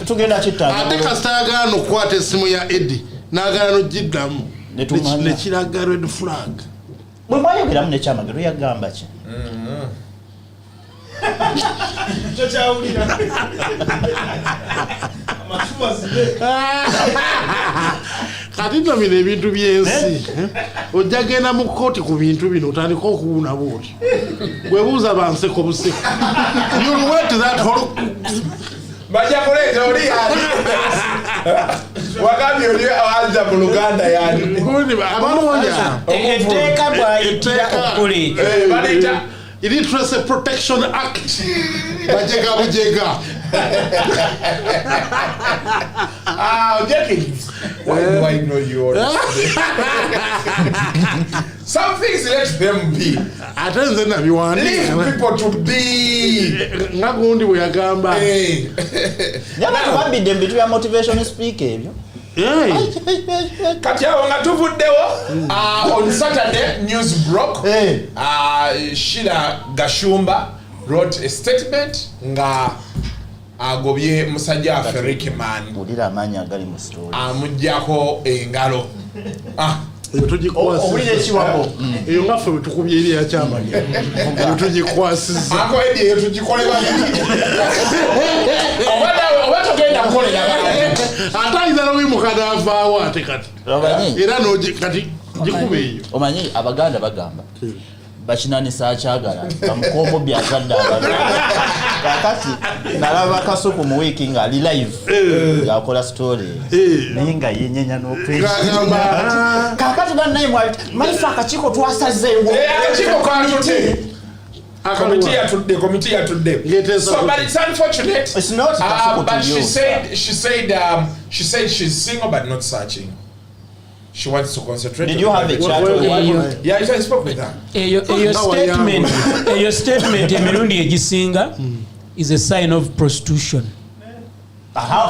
tugenda kitanya ate kasitagano okukwata essimu ya Eddie n'agala nogiddamu nekiraga red flag bwe mwayogeramu nekyamagero yagamba ki kati nomina ebintu byensi ojja genda mu kkooti ku bintu bino otandika okuwuna bwoti bwebuuza banseko buseko bajja kuleeta oli yani wagambye oli awanza mu Luganda yani etteeka bwayitira okukola Illiteracy Protection Act bajega bujega Jenkins, why do I know you all? Some things let them be. Atenze na biwani. Leave people to be. Ngagundi bwe yagamba. Yaba babi dem bitu ya motivation speak ebyo. Kati awo nga tuvuddewo on Saturday news broke. Sheila Gashumba wrote a statement nga agobye musajja affe Ricky Man. Ulira amanya agali mu story. Amujjako engalo. Owulire ekiwabo eyo ngaffe bwe tukubye eri yakyamanya eyo tugikwasiza ako edi eyo tugikolera oba togenda kukolera ate ayinza n'owimukana avaawo ate kati era kati gikube eyo omanyi abaganda bagamba bakinanisa akyagala bamukombo byazadde abantu kakati nalaba kasuku mu wiiki nga ali live ng'akola story naye nga yenyenya n'okwegamba kakati bannaye malifa akakiiko twasazeewo akakiiko katute committee yatudde so but it's unfortunate it's not but she said she's single but not searching. She wants to concentrate. Did you have a chat with her? Yeah, I spoke with her. Your statement emirundi egisinga is a sign of prostitution.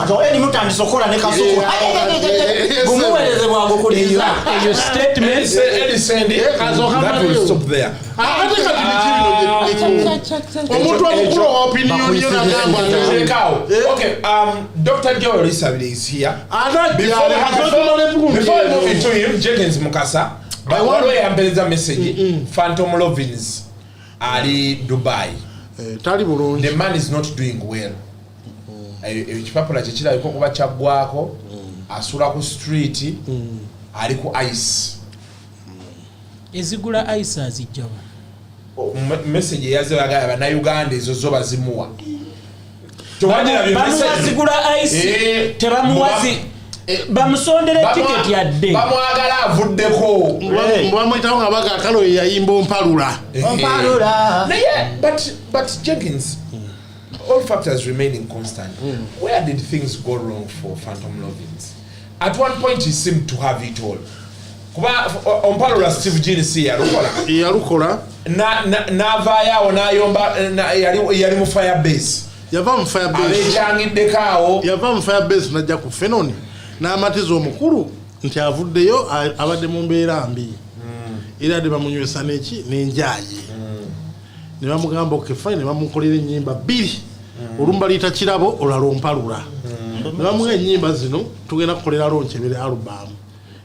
So any mutant sokola ne kasuku. Gumuweleze bwangu kuli. Your statement that will stop there. Okay, Dr. Joel Isabili is here. Before I move into him, Jenkins Mukasa, but one way I'm a message, Phantom Lovins, Ali Dubai. The man is not doing well. Ekipapula kyekira aliko kuba kyaggwako asula ku street ali ku ice ezigula ice azijjawa message yaziraga abannayuganda ezo zo bazimuwa bazigula ice tebamuwazi bamusondere ticket yadde bamwagala avuddeko bamwitawo nga baga akalo yayimba ompalula but Jenkins, all factors remaining constant. Where did things go wrong for Phantom Lovins? At one point he seemed to have it all. Kuba ompalula Steve Jeans yalukola navaayo nayomba yali mu firebase yava mu firebase najja ku Fenoni n'amatiza omukulu nti avuddeyo abadde mu mbeera mbi era de bamunywesa neki n'enjaaye ne bamugamba okefai ne bamukolera ennyimba bbiri olumu baliita kirabo olala ompalula ne bamuwa ennyimba zino tugenda kukolera lonkyebere alubamu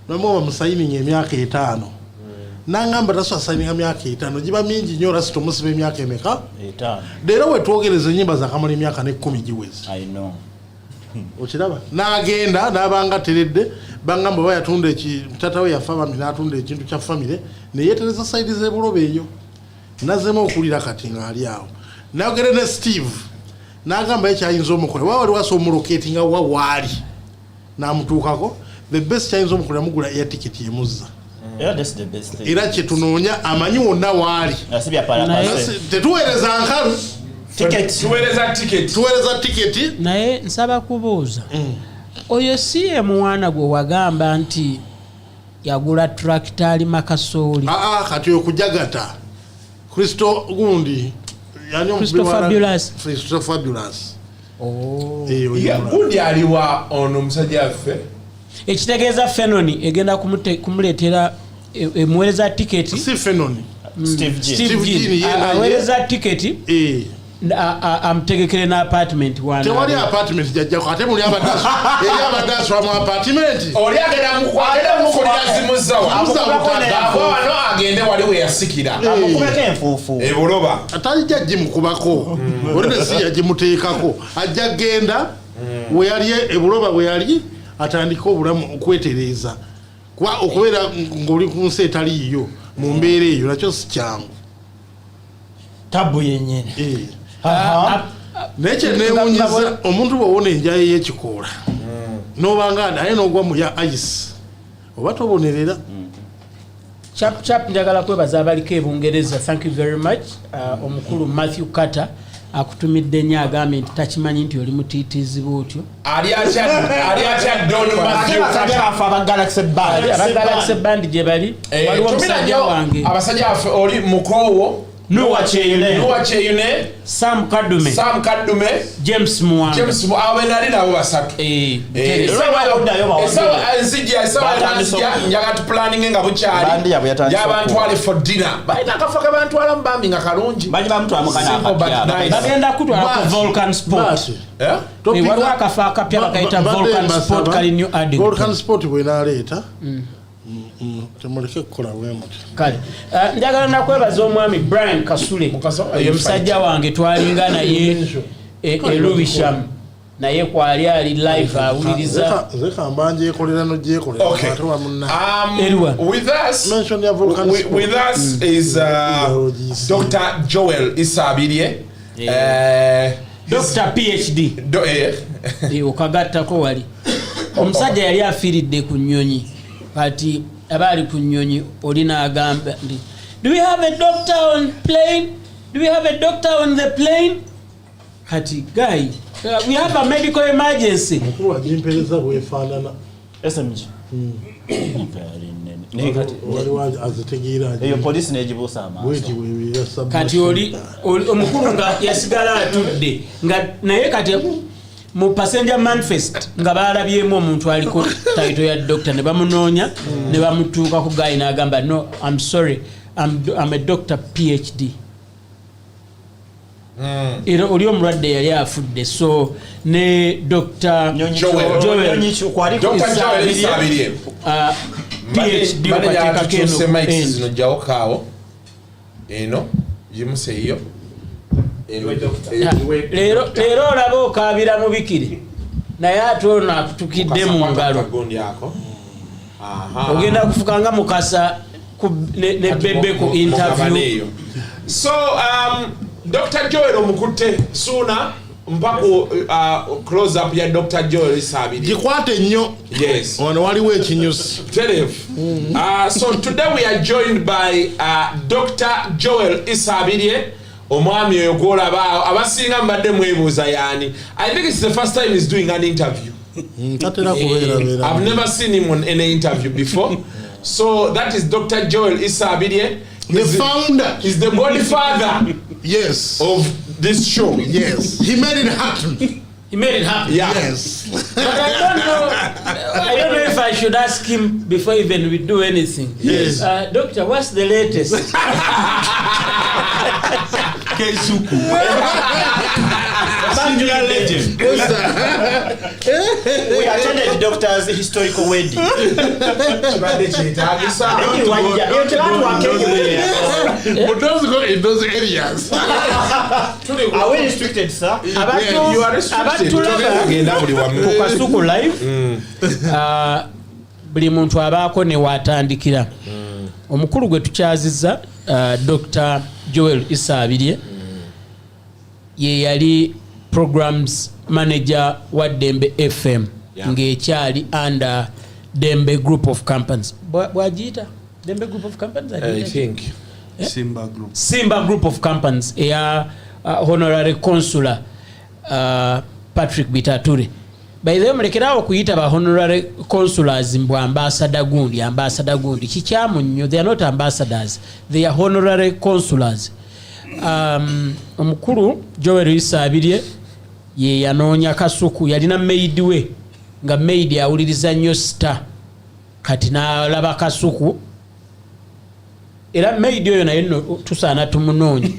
ne bamuwa bamusayininga emyaka 5 n'angamba tasobola sayininga myaka 5 giba mingi nnyo olasi tomusiba emyaka emeka 5 leero wetwogereza ennyimba zakamala emyaka ne10 giwezi okiraba n'agenda n'abanga teredde bangamba bayatunda tata we yafa bami n'atunda ekintu kya famire neyetereza sayidi z'ebuloba eyo nazemu okulira kati ng'ali awo nayogere ne Steve n'agamba ekyayinza omukola wawali wasa omuloketinga wawaali n'amutuukako the best kyayinza omukola mugula air ticket yemuzza era kyetunoonya amanyi wonna waali tetuweereza nkalu tuweereza tiketi naye nsaba kubuuza oyo si ye mwana gwe wagamba nti yagula tractor ali makasooli kati okujagata Christo gundi yani Christopher Fabulous gundi aliwa ono musajja affe ekitegeeza Fenoni egenda kumuleetera emuweereza tiketi si Fenoni Steve G aweereza tiketi amutegekere na apartment wana tewali apartment jajjako ate muli abaddaso mu apartment oli agenda mukulira zimuzawa wano agende wali we yasikira amukubeko enfuufu ebuloba atali jajji mukubako olinde si yagimuteekako ajja genda we yali ebuloba we yali atandika obulamu okwetereeza okubeera ng'oli ku nsi etaliiyo mu mbeera eyo nakyo si kyangu tabu yennyini naye kyenewunyiza omuntu bw'owona enjaye y'ekikoola n'obanga naye n'ogwa mu ya ice oba tobonerera chap njagala kwebaza abaliko ebungereza. Thank you very much. Omukulu Matthew Carter akutumidde nnyo agambye nti takimanyi nti oli mutiitiizi bwotyo ali atya Don Matthew Carter aba Galaxy Band gye bali waliwo omusajja wange abasajja baffe oli mukoowo Noah Cheyune Sam Kadume James Muwanga abenali nabo basatu njaga tupulaninge nga bukyali yabantwale for dinner balina akafo kabantwala mubambi nga kalungi bagenda kutwala ku Volcan Sport waliwo akafo akapya bakayita Volcan Sport kali New Addington. Volcan Sport bwenaleeta temuleke kukola bwemuti kale njagala nakwebaza omwami Brian Kasule omusajja wange twalinga naye Lewisham naye kwali ali live awuliriza zekambanje ekolera nogyekolera atwa munna with us is Dr. Joel Isabirye Dr. PhD okagattako wali omusajja yali afiiridde ku nnyonyi kati abali ku nnyonyi olina agamba ndi do we have a doctor on plane, do we have a doctor on the plane kati guy we have a medical emergency mukuru ajimpereza bwefaanana SMG eyo polisi negibuusa amaaso kati oli omukulu nga yasigala atudde nga naye kati mu passenger manifest nga balabyemu omuntu aliko title ya doctor ne bamunoonya ne bamutuuka ku guy n'agamba no I'm sorry I'm a doctor PhD era oli omulwadde yali afudde so ne Dr. Joel Isabirye PhD okateekako zino jjawo kaawo eno gimuseeyo leero olaba okaabira mubikire naye ate ono akutukidde mu ngalo ogenda kufuka nga mukasa ne bebe ku interview. So Dr. Joel omukutte suuna mpaku close up ya Dr. Joel Isabirye gikwate nnyo. Yes, ono waliwo ekinyusi so today we are joined by Dr. Joel Isabirye omwami oyo gwolaba abasinga mbadde mwebuuza yaani. I think it's the first time he's doing an interview. I've never seen him on any interview before. So that is Dr. Joel Isabirye, the founder. He's the godfather yes of this show. Yes, he made it happen. He made it happen. Yeah. Yes. But I don't know if I should ask him before even we do anything. Yes. Doctor, what's the latest? Keisuku. Banjula legend. We attended doctor's historical wedding. But those go in those areas. Are we restricted, sir? You are restricted. Kukasuku live. Buli muntu abaako ne watandikira. Omukulu gwe tukyazizza Dr. Joel Isabirye ye yali programs manager wa Dembe FM ng'ekyali under Dembe group of companies. Bwagiyita Dembe group of companies I think Simba group of companies eya honorary consular Patrick Bitature. By the way, mulekerawo kuyita ba honorary consulars mbwa ambassador gundi kikyamu nnyo. They are not ambassadors, they are honorary consulars. Omukulu Joel Isabirye ye yanoonya Kasuku, yalina maid we nga maid awuliriza nnyo Star, kati n'alaba Kasuku era maid oyo naye nno tusaana tumunoonye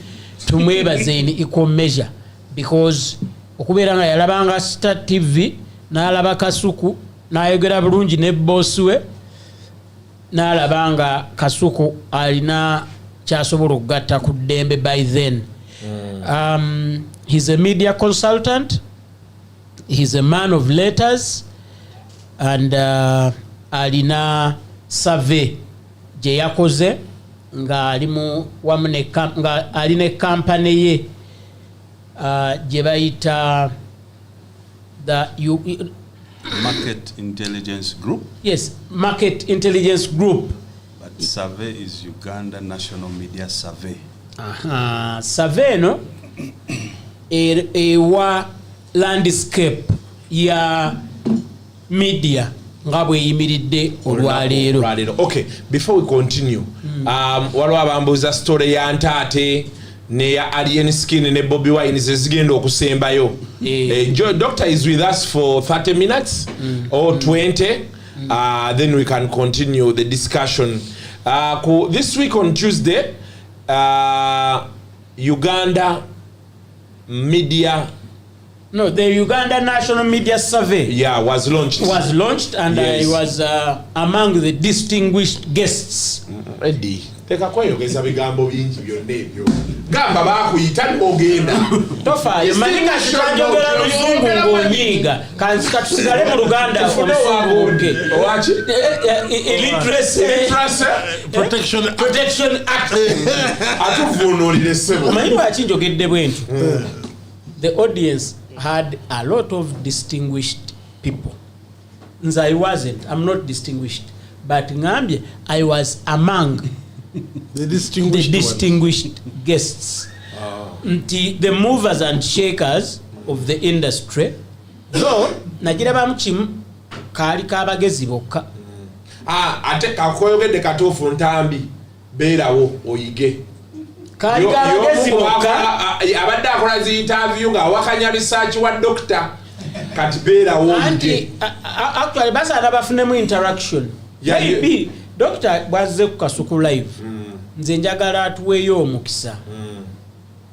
tumwebaze in equal measure, because okubeera nga yalabanga Star TV n'alaba Kasuku n'ayogera bulungi ne boss we n'alabanga Kasuku alina kyasobola okugatta ku ddembe by then. He's a media consultant, he's a man of letters, and alina survey gye yakoze nga alimu wamu nga alina company ye gye bayita the Market Intelligence Group. Yes, Market Intelligence Group. But survey is Uganda National Media Survey. Survey no ewa landscape ya media nga bwe yimiridde olwaleero. Okay, before we continue, waliwo abambuuza story ya Ntaate ne ya Alien Skin ne Bobby Wine zigenda okusembayo. Doctor is with us for 30 minutes or 20. Then we can continue the discussion. This week on Tuesday, Uganda Media. No, the Uganda National Media Survey. Was launched. And yes. I was among the distinguished guests. Ready. Teka kweyogeza bigambo bingi byonna ebyo. Gamba bakuyita ogenda. Tofa, maninga kitanjogera luzungu ng'onyiiga. Kansika tusigale mu Luganda omusunguke. Owachi? Illiteracy. Protection Act. Atuvuunulire ssebo. Omanyi lwaki njogedde bwentu? The audience had a lot of distinguished people. Nze I wasn't. I'm not distinguished. But ngambye I was among the distinguished guests. The movers and shakers of the industry. So, nagirabamu kimu kaali kabagezi bokka. Ate kakoyogedde katuufu Ntambi beerawo oyige. Kaali kabagezi bokka. Abadde akola zi interview nga awakanya research wa doctor. Kati beerawo oyige. Actually basaana bafunemu interaction. Maybe Doctor bwazze ku Kasuku live. Nze njagala atuweeyo omukisa.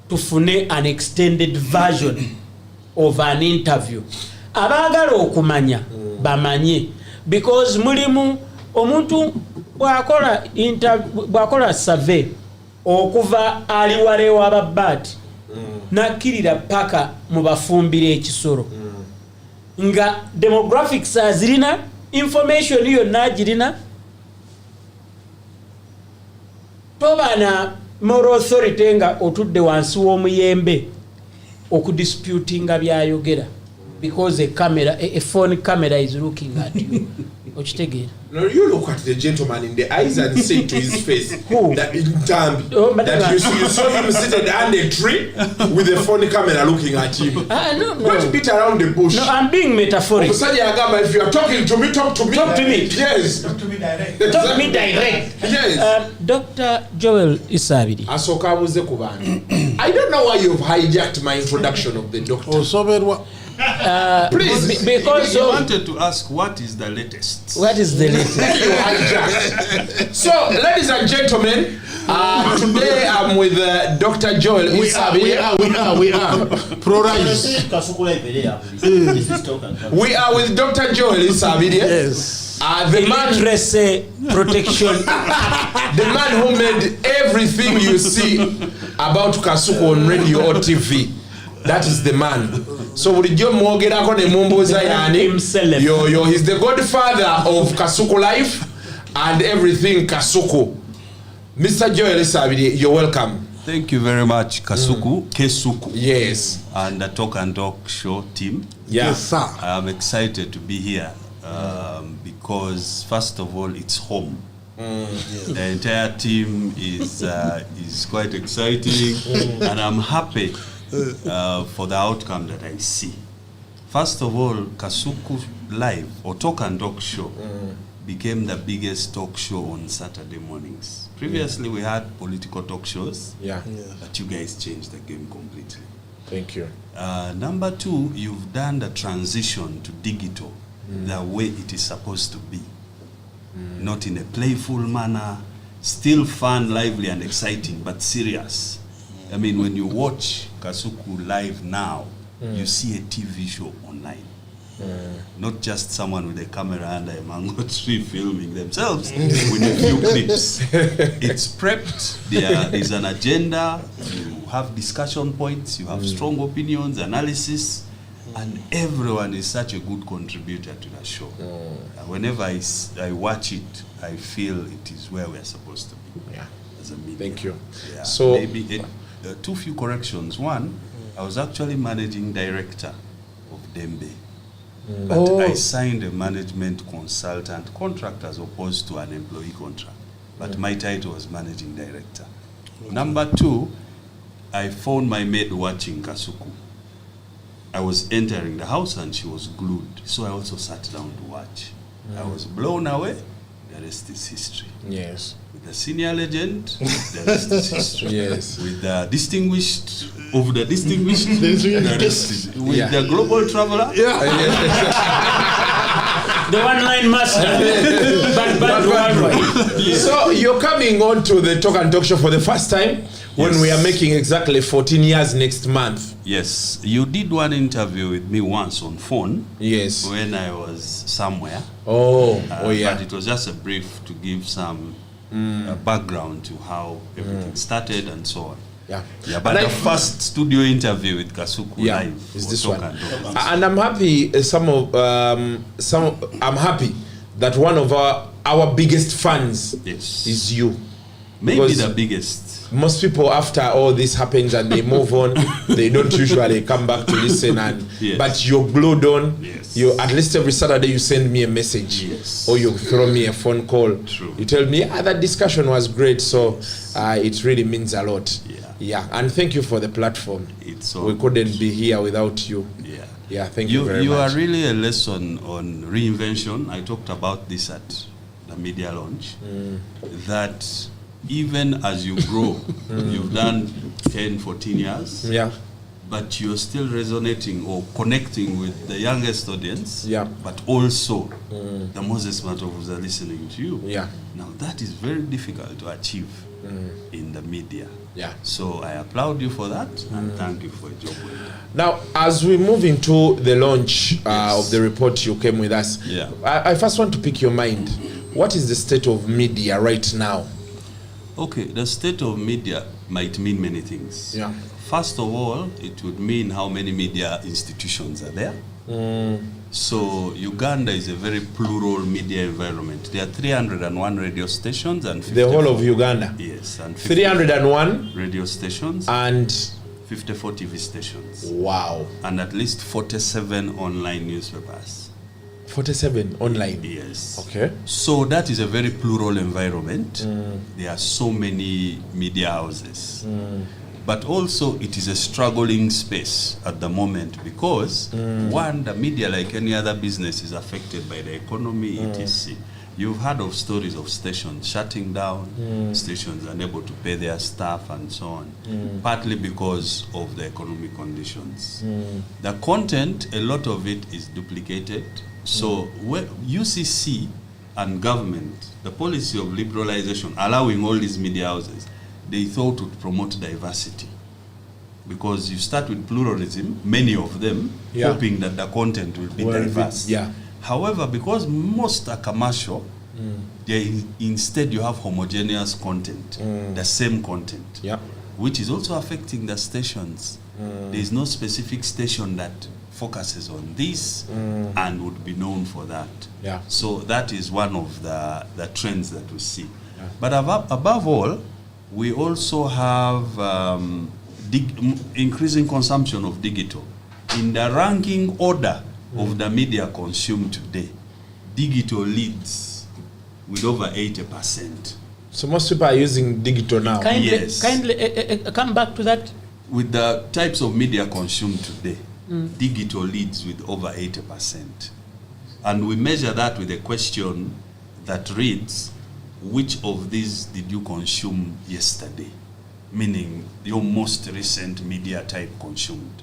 Tufune an extended version of an interview. Abaagala okumanya bamanye, because mulimu omuntu bwakola survey okuva ali wale w'ababaati nakkirira paka mu bafumbira ekisolo nga demographics azirina, information yonna agirina. Tobana moral authority nga otudde wansi w'omuyembe okudisputinga byayogera, because a phone camera is looking at you. Okitegeera? No, you look at the gentleman in the eyes and say to his face that that you saw him seated under a tree with a phone camera looking at him. No. Don't beat around the bush. No, I'm being metaphoric. If you are talking to me, talk to me. Talk to me. Yes. Talk to me direct. Talk to me direct. Yes. Dr. Joel Isabidi. I don't know why you've hijacked my introduction of the doctor. Please, because you wanted to ask what is the latest. What is the latest? So, ladies and gentlemen, today I'm with Dr. Joel. We are. Pro-rise. We are with Dr. Joel Isabidi. Yes. The man protection. The man who made everything you see about Kasuku on radio or TV. That is the man. So bulijjo mwogerako ne mumbuuza yani he's the godfather of Kasuku life and everything Kasuku. Mr. Joel Isabidi, you're welcome. Thank you very much, Kasuku, Kesuku. Yes. And the Talk and Talk show team. Yeah. Yes, sir. I am excited to be here because first of all, it's home. The entire team is quite exciting and I'm happy for the outcome that I see. First of all, Kasuku Live or Talk and Talk show became the biggest talk show on Saturday mornings. Previously we had political talk shows, but you guys changed the game completely. Thank you. Number two, you've done the transition to digital the way it is supposed to be. Not in a playful manner, still fun, lively and exciting, but serious. I mean, when you watch Kasuku live now, you see a TV show online. Not just someone with a camera under a mango tree filming themselves with a few clips. It's prepped, there's an agenda, you have discussion points, you have strong opinions, analysis, and everyone is such a good contributor to the show. Whenever I watch it, I feel it is where we are supposed to be as a media. Thank you. Yeah. So maybe two few corrections. One, I was actually managing director of Dembe. But I signed a management consultant contract as opposed to an employee contract. But my title was managing director. Number two, I found my maid watching Kasuku. I was entering the house and she was glued. So I also sat down to watch. I was blown away. The rest is history. Yes. With the senior legend, the rest is history. Yes. With the distinguished, of the distinguished, the rest is, with the global traveler. The one-line master. So you're coming on to the Talk and Talk show for the first time when we are making exactly 14 years next month. Yes, you did one interview with me once on phone. Yes. When I was somewhere. Yeah. But it was just a brief to give some background to how everything started and so on. Yeah. But the first studio interview with Kasuku live is this Talk one. and Talk. And I'm happy. I'm happy that one of our biggest fans is you. Maybe Because the biggest. most people, after all this happens and they move on, they don't usually come back to listen. And but you're glued on. You at least every Saturday you send me a message, or you throw me a phone call. True. You tell me, that discussion was great. So it really means a lot. Yeah, and thank you for the platform. We couldn't be here without you. Yeah, thank you very much. You are really a lesson on reinvention. I talked about this at the media launch. That even as you grow, you've done 10, 14 years, but you're still resonating or connecting with the youngest audience, but also the Moses Matovus are listening to you. Now that is very difficult to achieve in the media. So I applaud you for that and thank you for your job. Now, as we move into the launch of the report, you came with us. I first want to pick your mind. What is the state of media right now? Okay, the state of media might mean many things. First of all, it would mean how many media institutions are there. So Uganda is a very plural media environment. There are 301 radio stations and 54, the whole of Uganda. Yes, and 301 radio stations and 54 TV stations. Wow. And at least 47 online newspapers. 47 online. Yes. Okay. So that is a very plural environment. There are so many media houses. But also it is a struggling space at the moment because one, the media, like any other business, is affected by the economy, etc. You've heard of stories of stations shutting down, stations unable to pay their staff and so on, partly because of the economic conditions. The content, a lot of it is duplicated. So UCC and government, the policy of liberalization, allowing all these media houses, they thought would promote diversity. Because you start with pluralism, many of them, hoping that the content will be diverse. However, because most are commercial, instead you have homogeneous content, the same content, which is also affecting the stations. There is no specific station that focuses on this and would be known for that. So that is one of the trends that we see. But above all, we also have increasing consumption of digital. In the ranking order of the media consumed today, digital leads with over 80%. So most people are using digital now. Kindly come back to that. With the types of media consumed today, digital leads with over 80%. And we measure that with a question that reads, which of these did you consume yesterday? meaning your most recent media type consumed.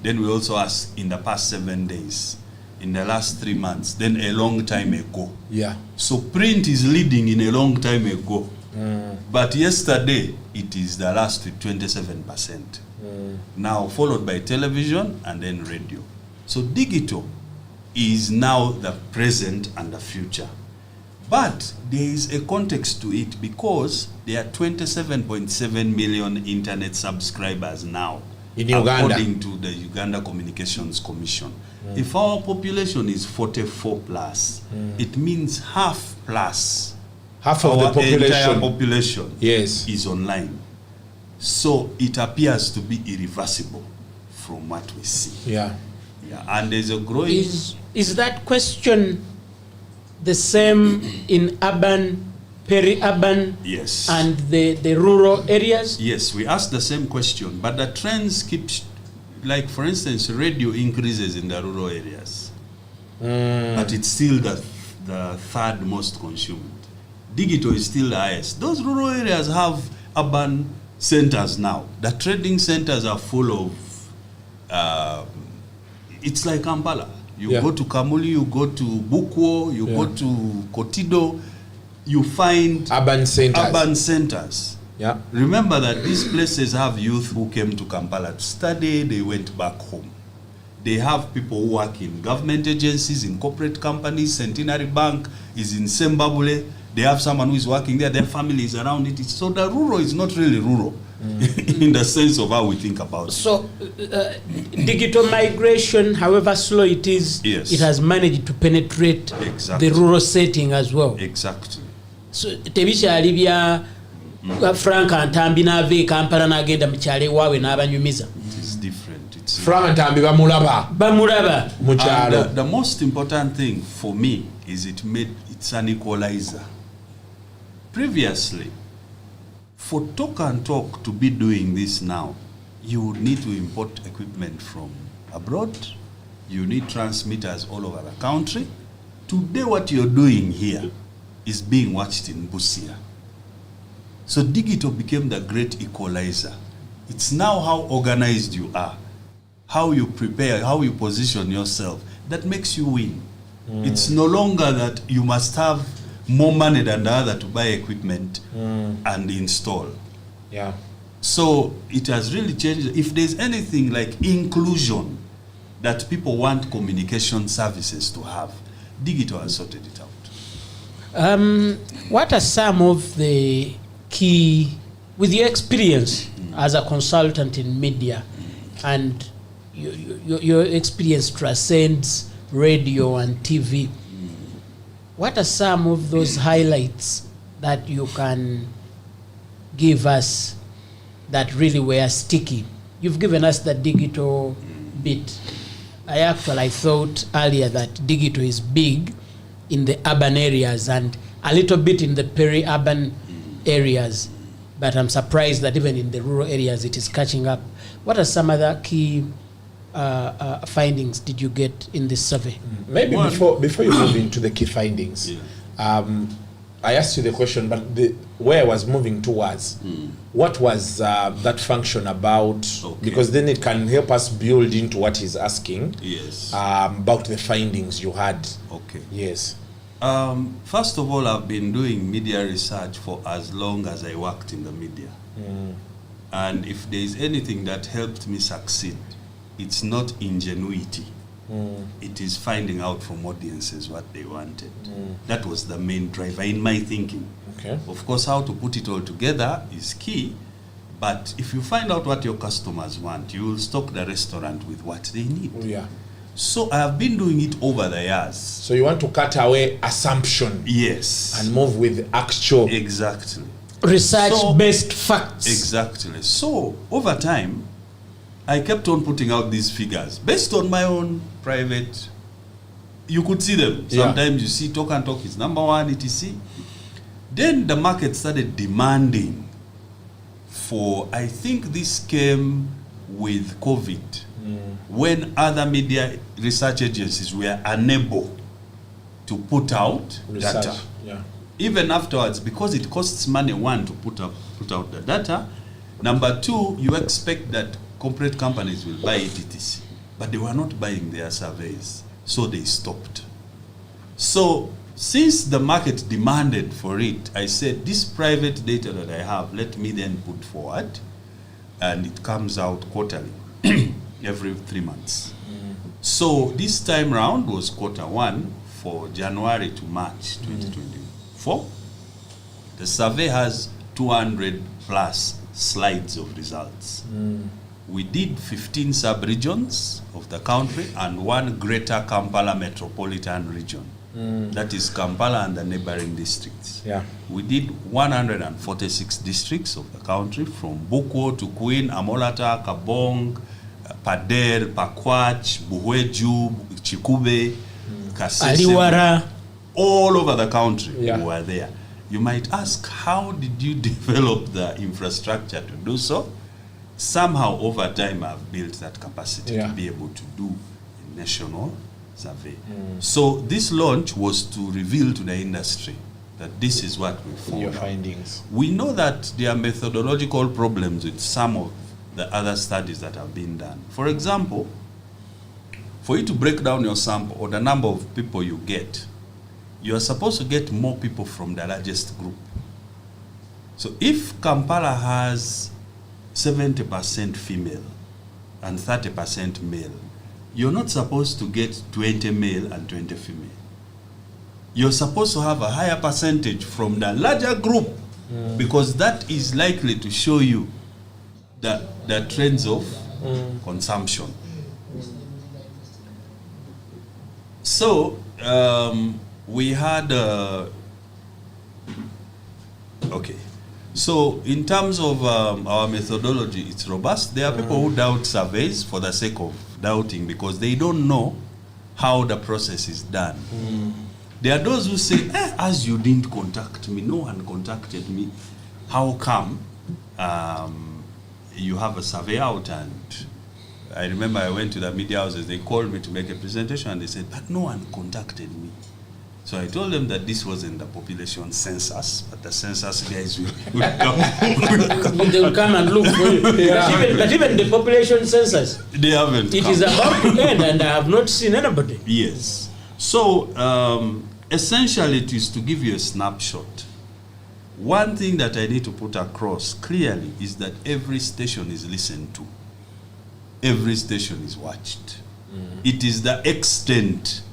Then we also ask in the past 7 days, in the last 3 months, then a long time ago. Yeah. So print is leading in a long time ago. But yesterday, it is the last with 27%. Now followed by television and then radio. So digital is now the present and the future. But there is a context to it because there are 27.7 million internet subscribers now in Uganda, according to the Uganda Communications Commission. If our population is 44 plus, it means half plus. Half of the entire population yes, is online. So it appears to be irreversible from what we see. Yeah. Yeah. And there's a growing... Is that question the same in urban, peri-urban, yes, and the rural areas? Yes, we ask the same question, but the trends keep, like for instance, radio increases in the rural areas, but it's still the third most consumed. Digital is still the highest. Those rural areas have urban centers now. The trading centers are full of, it's like Kampala. You go to Kamuli, you go to Bukwo, you go to Kotido, you find urban centers. Yeah. Remember that these places have youth who came to Kampala to study, they went back home. They have people who work in government agencies, in corporate companies. Centenary Bank is in Zimbabwe. They have someone who is working there, their family is around it. So the rural is not really rural in the sense of how we think about it. So digital migration, however slow it is, yes, it has managed to penetrate the rural setting as well. Exactly. So tebikyali bya Frank Antambi n'ave Kampala n'agenda mu kyalo ewaabwe n'abanyumiza. It is different. It's Frank Antambi bamulaba mu kyalo. The most important thing for me is it's an equalizer. Previously, for Talk and Talk to be doing this now, you would need to import equipment from abroad. You need transmitters all over the country. Today, what you're doing here is being watched in Busia. So digital became the great equalizer. It's now how organized you are, how you prepare, how you position yourself, that makes you win. It's no longer that you must have more money than the other to buy equipment and install. Yeah. So it has really changed. If there's anything like inclusion that people want communication services to have, digital has sorted it out. What are some of the key, with your experience as a consultant in media, and your experience transcends radio and TV, what are some of those highlights that you can give us that really were sticky? You've given us the digital bit. I thought earlier that digital is big in the urban areas and a little bit in the peri-urban areas, but I'm surprised that even in the rural areas it is catching up. What are some other key findings did you get in this survey? Maybe before you move into the key findings, I asked you the question, but where I was moving towards, what was that function about? Okay. Because then it can help us build into what he's asking. Yes. About the findings you had. Okay. Yes. First of all, I've been doing media research for as long as I worked in the media. And if there is anything that helped me succeed, it's not ingenuity. It is finding out from audiences what they wanted. That was the main driver in my thinking. Okay. Of course, how to put it all together is key, but if you find out what your customers want, you will stock the restaurant with what they need. Yeah. So I have been doing it over the years. So you want to cut away assumption. Yes. And move with actual. Exactly. Research-based facts. Exactly. So over time, I kept on putting out these figures based on my own private. You could see them. Sometimes you see Talk and Talk is number one, etc. Then the market started demanding for, I think this came with COVID, when other media research agencies were unable to put out data. Yeah. Even afterwards, because it costs money, one, to put out the data, Number two, you expect that corporate companies will buy it, etc. But they were not buying their surveys, so they stopped. So since the market demanded for it, I said, this private data that I have, let me then put forward, and it comes out quarterly, every 3 months. So this time round was Q1 for January to March 2024. The survey has 200 plus slides of results. We did 15 sub-regions of the country and one greater Kampala metropolitan region. That is Kampala and the neighboring districts. Yeah. We did 146 districts of the country, from Buko to Queen, Amolata, Kabong, Pader, Pakwach, Buhweju, Chikube, Kasese, Aliwara. all over the country. We were there. You might ask, how did you develop the infrastructure to do so? Somehow over time I've built that capacity to be able to do a national survey. So this launch was to reveal to the industry that this is what we found. Your findings. We know that there are methodological problems with some of the other studies that have been done. For example, for you to break down your sample or the number of people you get, you are supposed to get more people from the largest group. So if Kampala has 70% female and 30% male, you're not supposed to get 20 male and 20 female. You're supposed to have a higher percentage from the larger group, because that is likely to show you the trends of consumption. So we had okay. So in terms of our methodology, it's robust. There are people who doubt surveys for the sake of doubting because they don't know how the process is done. There are those who say, as you didn't contact me, no one contacted me, how come you have a survey out? And I remember I went to the media houses, they called me to make a presentation and they said, but no one contacted me. So I told them that this wasn't the population census, but the census guys will come. They will come and look for you. But even the population census, they haven't it come. is about to end and I have not seen anybody. Yes. So essentially it is to give you a snapshot. One thing that I need to put across clearly is that every station is listened to. Every station is watched. It is the extent.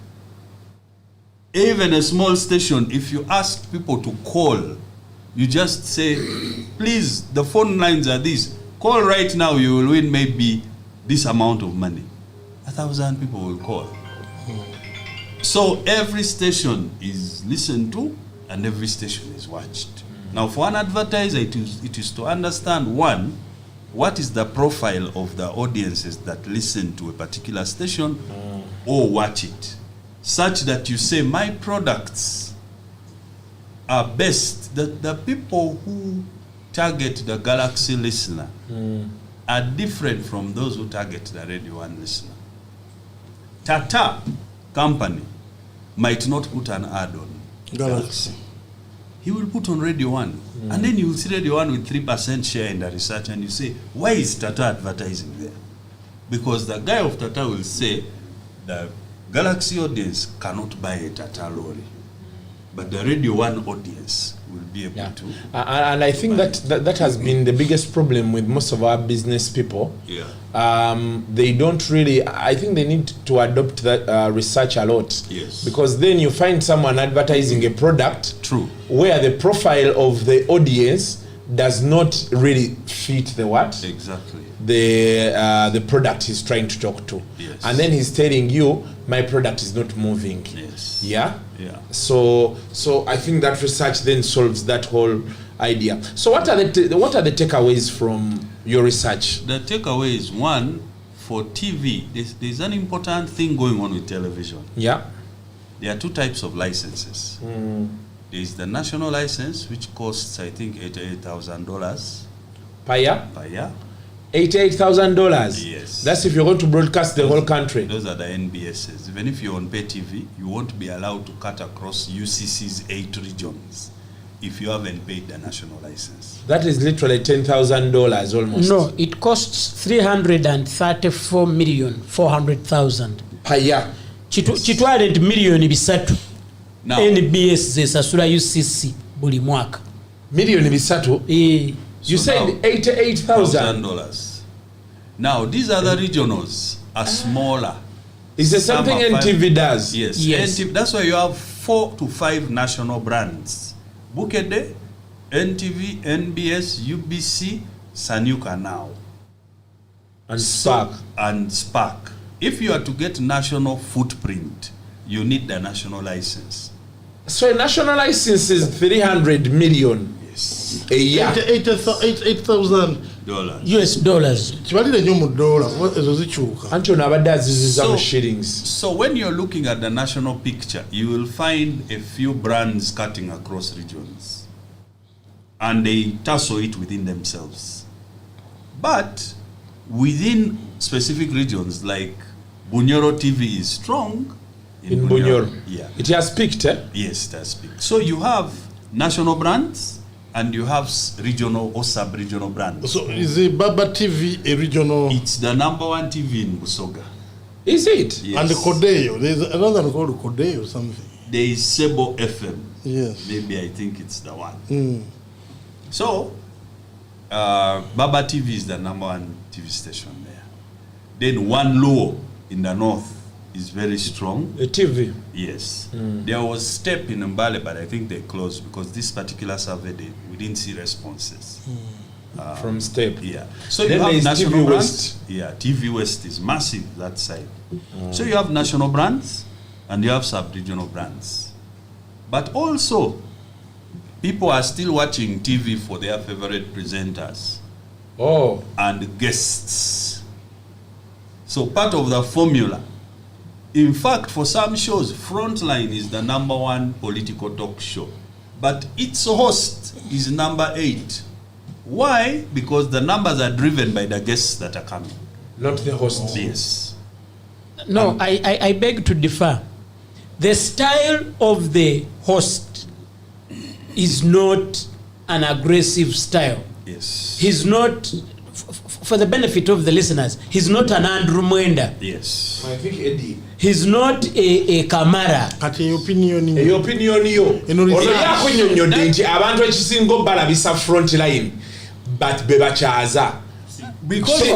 Even a small station, if you ask people to call, you just say, please, the phone lines are this. Call right now, you will win maybe this amount of money. 1,000 people will call. So every station is listened to and every station is watched. Now for an advertiser, it is to understand, one, what is the profile of the audiences that listen to a particular station or watch it, such that you say, my products are best, that the people who target the Galaxy listener are different from those who target the Radio 1 listener. Tata company might not put an ad on Galaxy. He will put on Radio 1. And then you will see Radio 1 with 3% share in the research and you say, why is Tata advertising there? Because the guy of Tata will say, the Galaxy audience cannot buy a Tata lorry, but the Radio 1 audience will be able to. And I think that has been the biggest problem with most of our business people. They don't really, I think they need to adopt that research a lot. Yes. Because then you find someone advertising a product where the profile of the audience does not really fit the what? Exactly. The product he's trying to talk to. Yes. And then he's telling you, my product is not moving. Yes. Yeah? Yeah. So I think that research then solves that whole idea. So what are the takeaways from your research? The takeaway is, one, for TV, there's an important thing going on with television. Yeah. There are two types of licenses. There is the national license, which costs, I think, $88,000 per year. Per year. $88,000. Yes. That's if you're going to broadcast the whole country. Those are the NBSs. Even if you're on pay TV, you won't be allowed to cut across UCC's 8 regions. if you haven't paid the national license. That is literally $10,000 almost. No, it costs 334,400,000 per year. Kitwale nti million bisatu. Now, NBS zesasula UCC buli mwaka. Million bisatu? You said $88,000. Now, these other regionals are smaller. Is there something NTV does? Yes. Yes. That's why you have 4 to 5 national brands. Bukede, NTV, NBS, UBC, Sanyuka now. And Spark. And Spark. If you are to get national footprint, you need the national license. So a national license is 300 million. Yes. A year. $8,000 US dollars. So when you're looking at the national picture, you will find a few brands cutting across regions. And they tussle it within themselves. But within specific regions, like Bunyoro TV is strong. In Bunyoro. Yeah. It has picked, eh? Yes, it has picked. So you have national brands and you have regional or sub-regional brands. So is the Baba TV a regional? It's the #1 TV in Busoga. Is it? Yes. And the Kodeo, there's another one called Kodeo or something. There is Sebo FM. Yes. Maybe I think it's the one. So, Baba TV is the #1 TV station there. Then One Luo in the north is very strong. A TV? Yes. There was Step in Mbale, but I think they closed because this particular survey, we didn't see responses. From Step? Yeah. So then you have national TV brands. West. Yeah, TV West is massive, that side. So you have national brands and you have sub-regional brands. But also, people are still watching TV for their favorite presenters. Oh. And guests. So part of the formula. In fact, for some shows, Frontline is the #1 political talk show. But its host is #8. Why? Because the numbers are driven by the guests that are coming. Not the host. Yes. No, I beg to differ. The style of the host is not an aggressive style. Yes. He's not, for the benefit of the listeners, he's not an Andrew Mwenda. Yes. I think Eddie. He's not a Kamara. At your opinion, your opinion, yo. Ono yakunyonyodde nti abantu ekisinga obalabisa Frontline, but bebakyaza. Because let's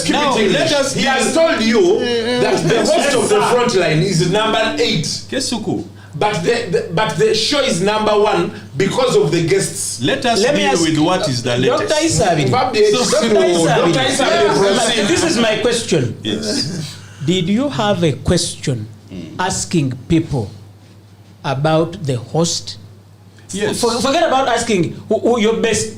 keep it English. He has told you that the host of the Frontline is #8. Kesuku. But the show is #1 because of the guests. Let us deal with what is the latest. Dr. Isabi. This is my question. Yes. Did you have a question asking people about the host? Yes. Forget about asking who your best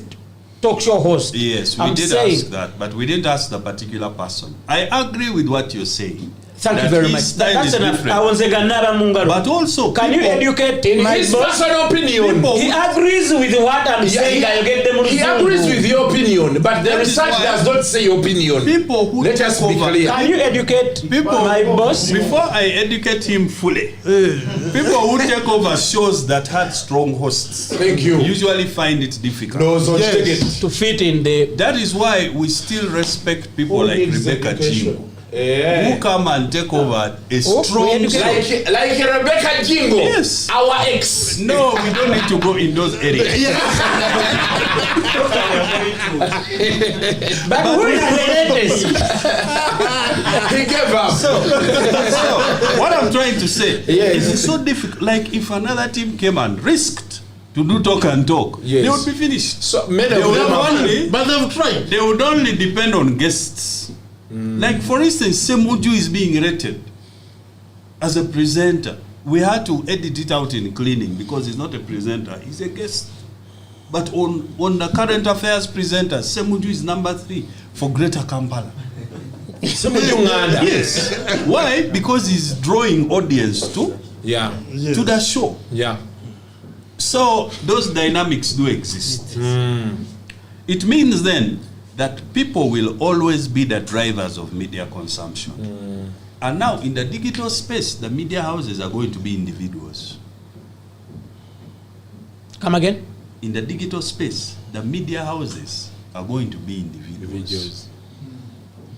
talk show host. Yes, we did ask that, but we didn't ask the particular person. I agree with what you're saying. Thank you very much. That's enough. I was a Ganara Mungaro. But also, can you educate in my his boss? personal opinion? He agrees with what I'm saying. I get them. He agrees with your opinion, but the research does not say opinion. People who let us be clear. Can you educate my boss? Before I educate him fully, people who take over shows that had strong hosts, thank you, usually find it difficult. No, so yes. To fit in the. That is why we still respect people like Rebecca Chingo. Who come and take over a strong like Rebecca Jingo, yes, our ex. No, we don't need to go in those areas. But who is the latest? He gave up. So what I'm trying to say is it's so difficult. Like if another team came and risked to do talk and talk, they would be finished. So many of them but they've tried. They would only depend on guests. Like for instance, Semuju is being rated as a presenter. We had to edit it out in cleaning because he's not a presenter, he's a guest. But on the current affairs presenter, Semuju is #3 for Greater Kampala. Semuju Nganda. Yes. Why? Because he's drawing audience to the show. Yeah. So those dynamics do exist. It means then that people will always be the drivers of media consumption. And now in the digital space, the media houses are going to be individuals. Come again? In the digital space, the media houses are going to be individuals.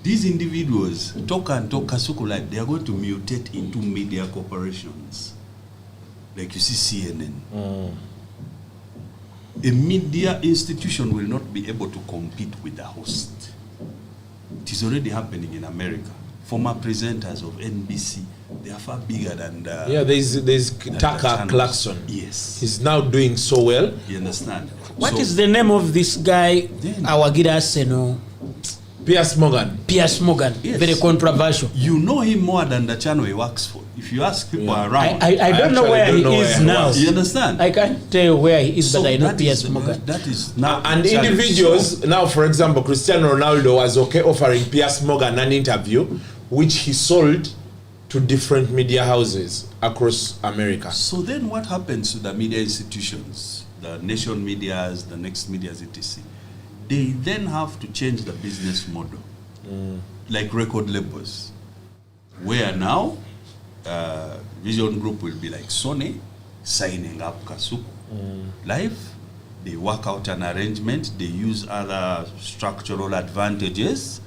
These individuals, Toka and Kasuku, like, they are going to mutate into media corporations. Like you see CNN. A media institution will not be able to compete with the host. It is already happening in America. Former presenters of NBC, they are far bigger than the... there's Tucker Clarkson. Yes. He's now doing so well. You understand? What is the name of this guy? Our Giraseno. Piers Morgan. Piers Morgan. Yes. Very controversial. You know him more than the channel he works for. If you ask people around, I don't know where he is now. You understand? I can't tell where he is, So but I know that Piers is- Morgan. That is now. And individuals, now for example, Cristiano Ronaldo was okay offering Piers Morgan an interview, which he sold to different media houses across America. So then what happens to the media institutions, the nation medias, the next medias, etc.? They then have to change the business model, like record labels, where now Vision Group will be like Sony, signing up Kasuku Live. They work out an arrangement, they use other structural advantages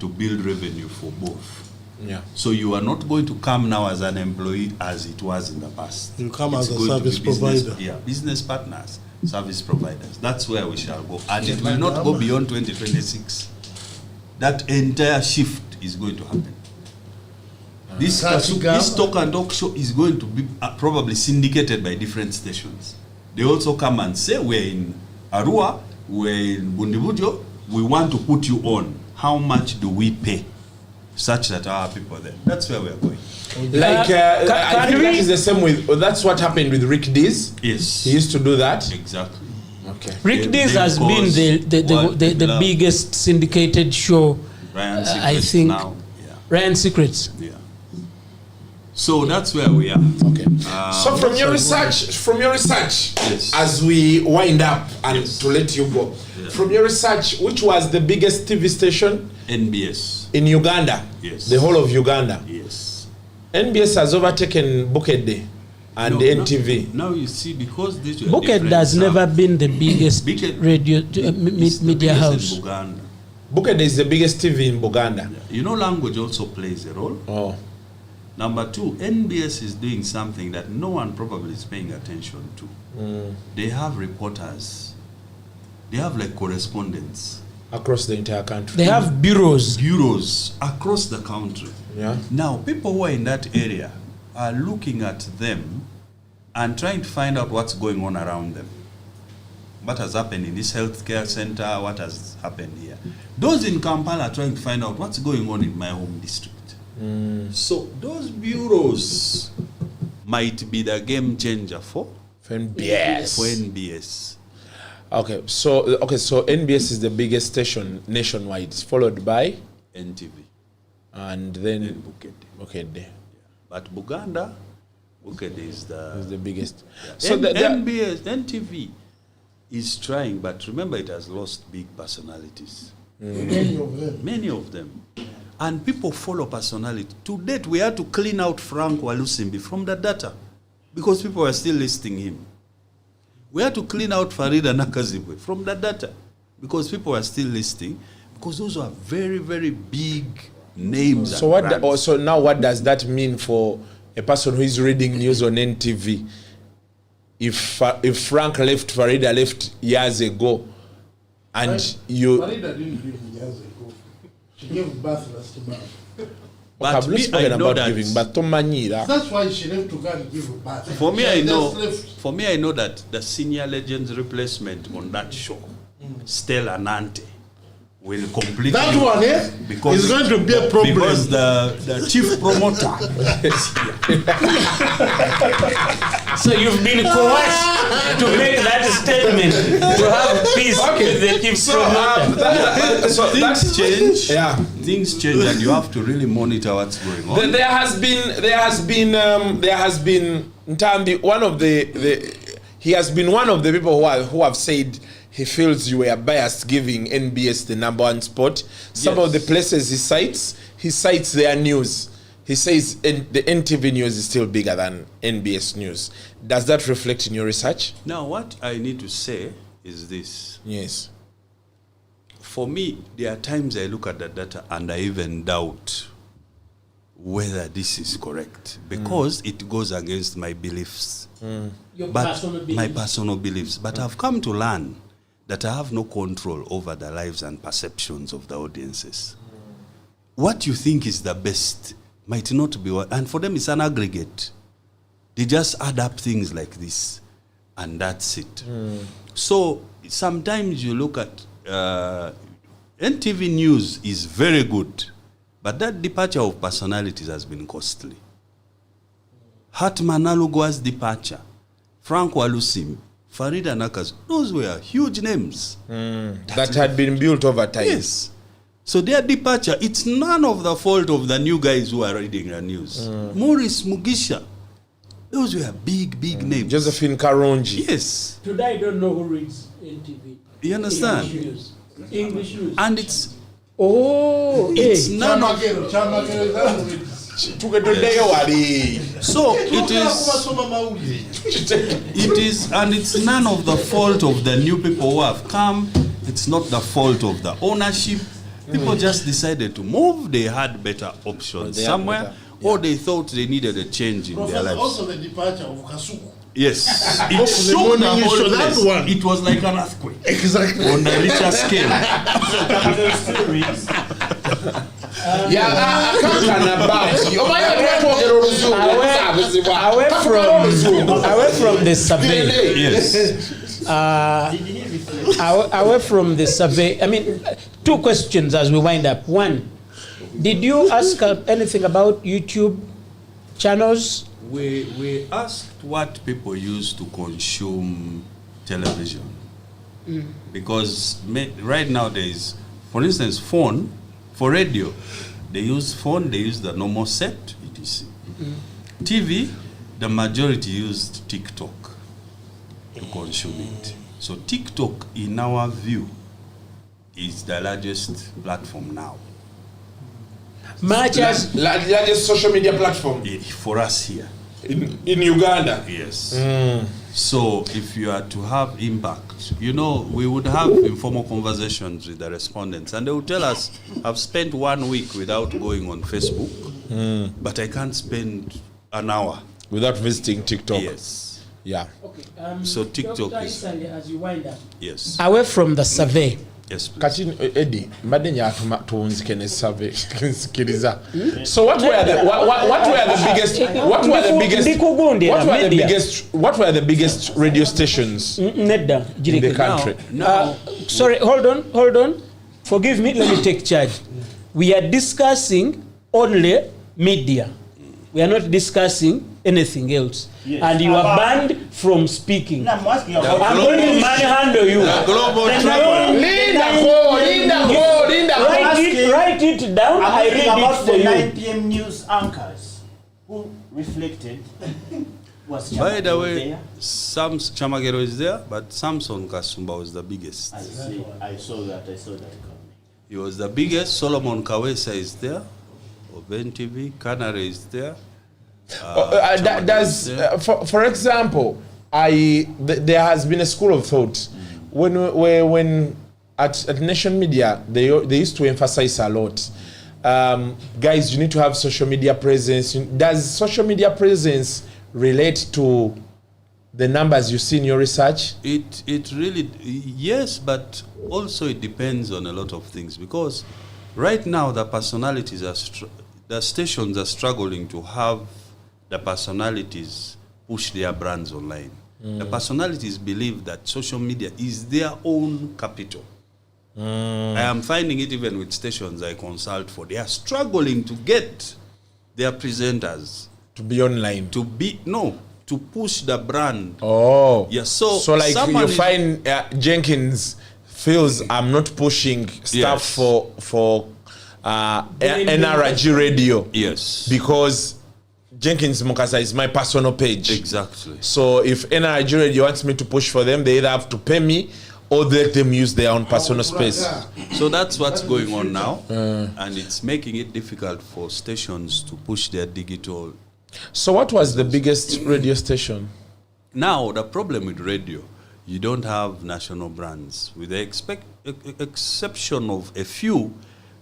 to build revenue for both. Yeah. So you are not going to come now as an employee as it was in the past. You come It's as a going to be service business- provider. Yeah, business partners, service providers. That's where we shall go. And it will not go beyond 2026. That entire shift is going to happen. This talk and talk show is going to be probably syndicated by different stations. They also come and say, we're in Arua, we're in Bundibujo, we want to put you on. How much do we pay? Such that our people there. That's where we're going. Like, I think that is the same with, that's what happened with Rick Dees. Yes. He used to do that. Exactly. Okay. Rick Dees has been the biggest syndicated show. Ryan I Secrets think. now. Ryan Secrets. Yeah. So that's where we are. Okay. So from your research, yes. as we wind up and to let you go, from your research, which was the biggest TV station? NBS. In Uganda? Yes. The whole of Uganda? Yes. NBS has overtaken Bukedde and NTV. Now you see, because these were Bukedde has never been the biggest radio media house. In Buganda. Bukedde is the biggest TV in Buganda. You know, language also plays a role. Oh. Number two, NBS is doing something that no one probably is paying attention to. They have reporters. They have like correspondents. Across the entire country. They have bureaus. Bureaus across the country. Yeah. Now, people who are in that area are looking at them and trying to find out what's going on around them. What has happened in this healthcare center? What has happened here? Those in Kampala are trying to find out what's going on in my home district. So those bureaus might be the game changer for NBS. For NBS. Okay, so NBS is the biggest station nationwide, followed by NTV, and then Bukedde. Yeah. But Buganda, Bukedde is the biggest. Yeah. So NBS, NTV is trying, but remember it has lost big personalities. Many of them. And people follow personality. To date, we had to clean out Frank Walusimbi from the data because people are still listing him. We had to clean out Farida Nakazibwe from the data because people are still listing, because those are very, very big names. So so now what does that mean for a person who is reading news on NTV? If Frank left, Farida left years ago, and Farida didn't leave years ago. She gave birth last month. But I've not spoken about giving, but that's why she left to go and give birth. For me, I know that the senior legends replacement on that show, Stella Nante, will completely. That one, because is going to be a problem. Because the chief promoter. So you've been coerced to make that statement to have peace with the chief promoter. So things change. Yeah, things change, and you have to really monitor what's going on. There has been Ntambi, one of he has been one of the people who have said he feels you were biased giving NBS the #1 spot. Some of the places he cites their news. he says the NTV News is still bigger than NBS News. Does that reflect in your research? Now, what I need to say is this. Yes. For me, there are times I look at the data and I even doubt whether this is correct because it goes against my beliefs. Your But personal beliefs. my personal beliefs. But I've come to learn that I have no control over the lives and perceptions of the audiences. What you think is the best might not be what, and for them it's an aggregate. They just add up things like this, and that's it. So sometimes you look at NTV News is very good, but that departure of personalities has been costly. Hatman Alugwa's departure, Frank Walusim, Farida Nakas, those were huge names. That had been built over time. Yes. So their departure, it's none of the fault of the new guys who are reading the news. Maurice Mugisha, those were big names. Josephine Karonji. Yes. Today I don't know who reads NTV. You understand? English news. And it's Chama none of... So it is, and it's none of the fault of the new people who have come. It's not the fault of the ownership. People just decided to move. They had better options somewhere, or they thought they needed a change in their lives. Also the departure of Kasuku. Yes, it shook the whole place. One. It was like an earthquake. Exactly. On a richer scale. Away from the survey. Yes. Away from the survey, I mean, two questions as we wind up. One, did you ask anything about YouTube channels? We asked what people use to consume television. Because right now there is, for instance, phone. For radio, they use phone, they use the normal set, etc. TV, the majority used TikTok to consume it. So TikTok, in our view, is the largest platform now. Largest social media platform? For us here. In Uganda? Yes. So if you are to have impact, you know, we would have informal conversations with the respondents and they would tell us, I've spent 1 week without going on Facebook, but I can't spend an hour without visiting TikTok. Yes. Yeah. Okay. So TikTok Dr. is... Isali, as you wind up. Yes. Away from the survey. Yes, please. Kati Eddie, mbadde nyatuma tuwunzike ne survey nsikiriza. So what were the biggest radio stations in the country? Sorry, hold on. Forgive me, let me take charge. We are discussing only media. We are not discussing anything else. Yes. And you are banned from speaking. I'm going to manhandle you. Write it down. I read about it for the you. 9 p.m. news anchors who reflected. By the way, Sam's Chamagero is there, but Samson Kasumba was the biggest. I saw that coming. He was the biggest. Solomon Kawesa is there. Of NTV. Canary is there. For example, there has been a school of thought when at Nation Media they used to emphasize a lot. Guys, you need to have social media presence. Does social media presence relate to the numbers you see in your research? It really, yes, but also it depends on a lot of things because right now the personalities the stations are struggling to have the personalities push their brands online. The personalities believe that social media is their own capital. I am finding it even with stations I consult for. They are struggling to get their presenters to be online. To push the brand. Oh. Yeah, so like you find Jenkins feels I'm not pushing stuff for NRG radio. Yes. Because Jenkins Mukasa is my personal page. Exactly. So if NRG radio wants me to push for them, they either have to pay me or let them use their own personal space? So that's what's going on now, and it's making it difficult for stations to push their digital. So what was the biggest radio station? Now, the problem with radio, you don't have national brands, with the exception of a few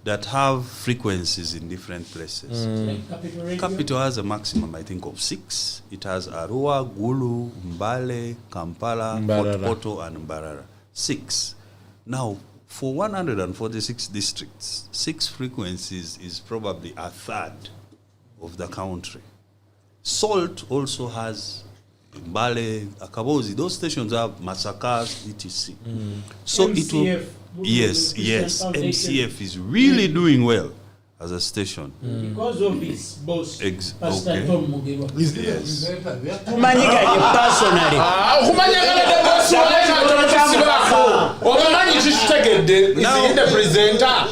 that have frequencies in different places. Like Capital Radio? Capital has a maximum, I think, of 6. It has Arua, Gulu, Mbale, Kampala, Fort Portal, and Mbarara. 6. Now, for 146 districts, 6 frequencies is probably a third of the country. Salt also has Mbale, Akabozi. Those stations have Massacres, etc. So MCF, it will. Yes. MCF is really doing well as a station. Because of his boss, Pastor okay. Tom Mugerwa. Yes. Kumanyika personally.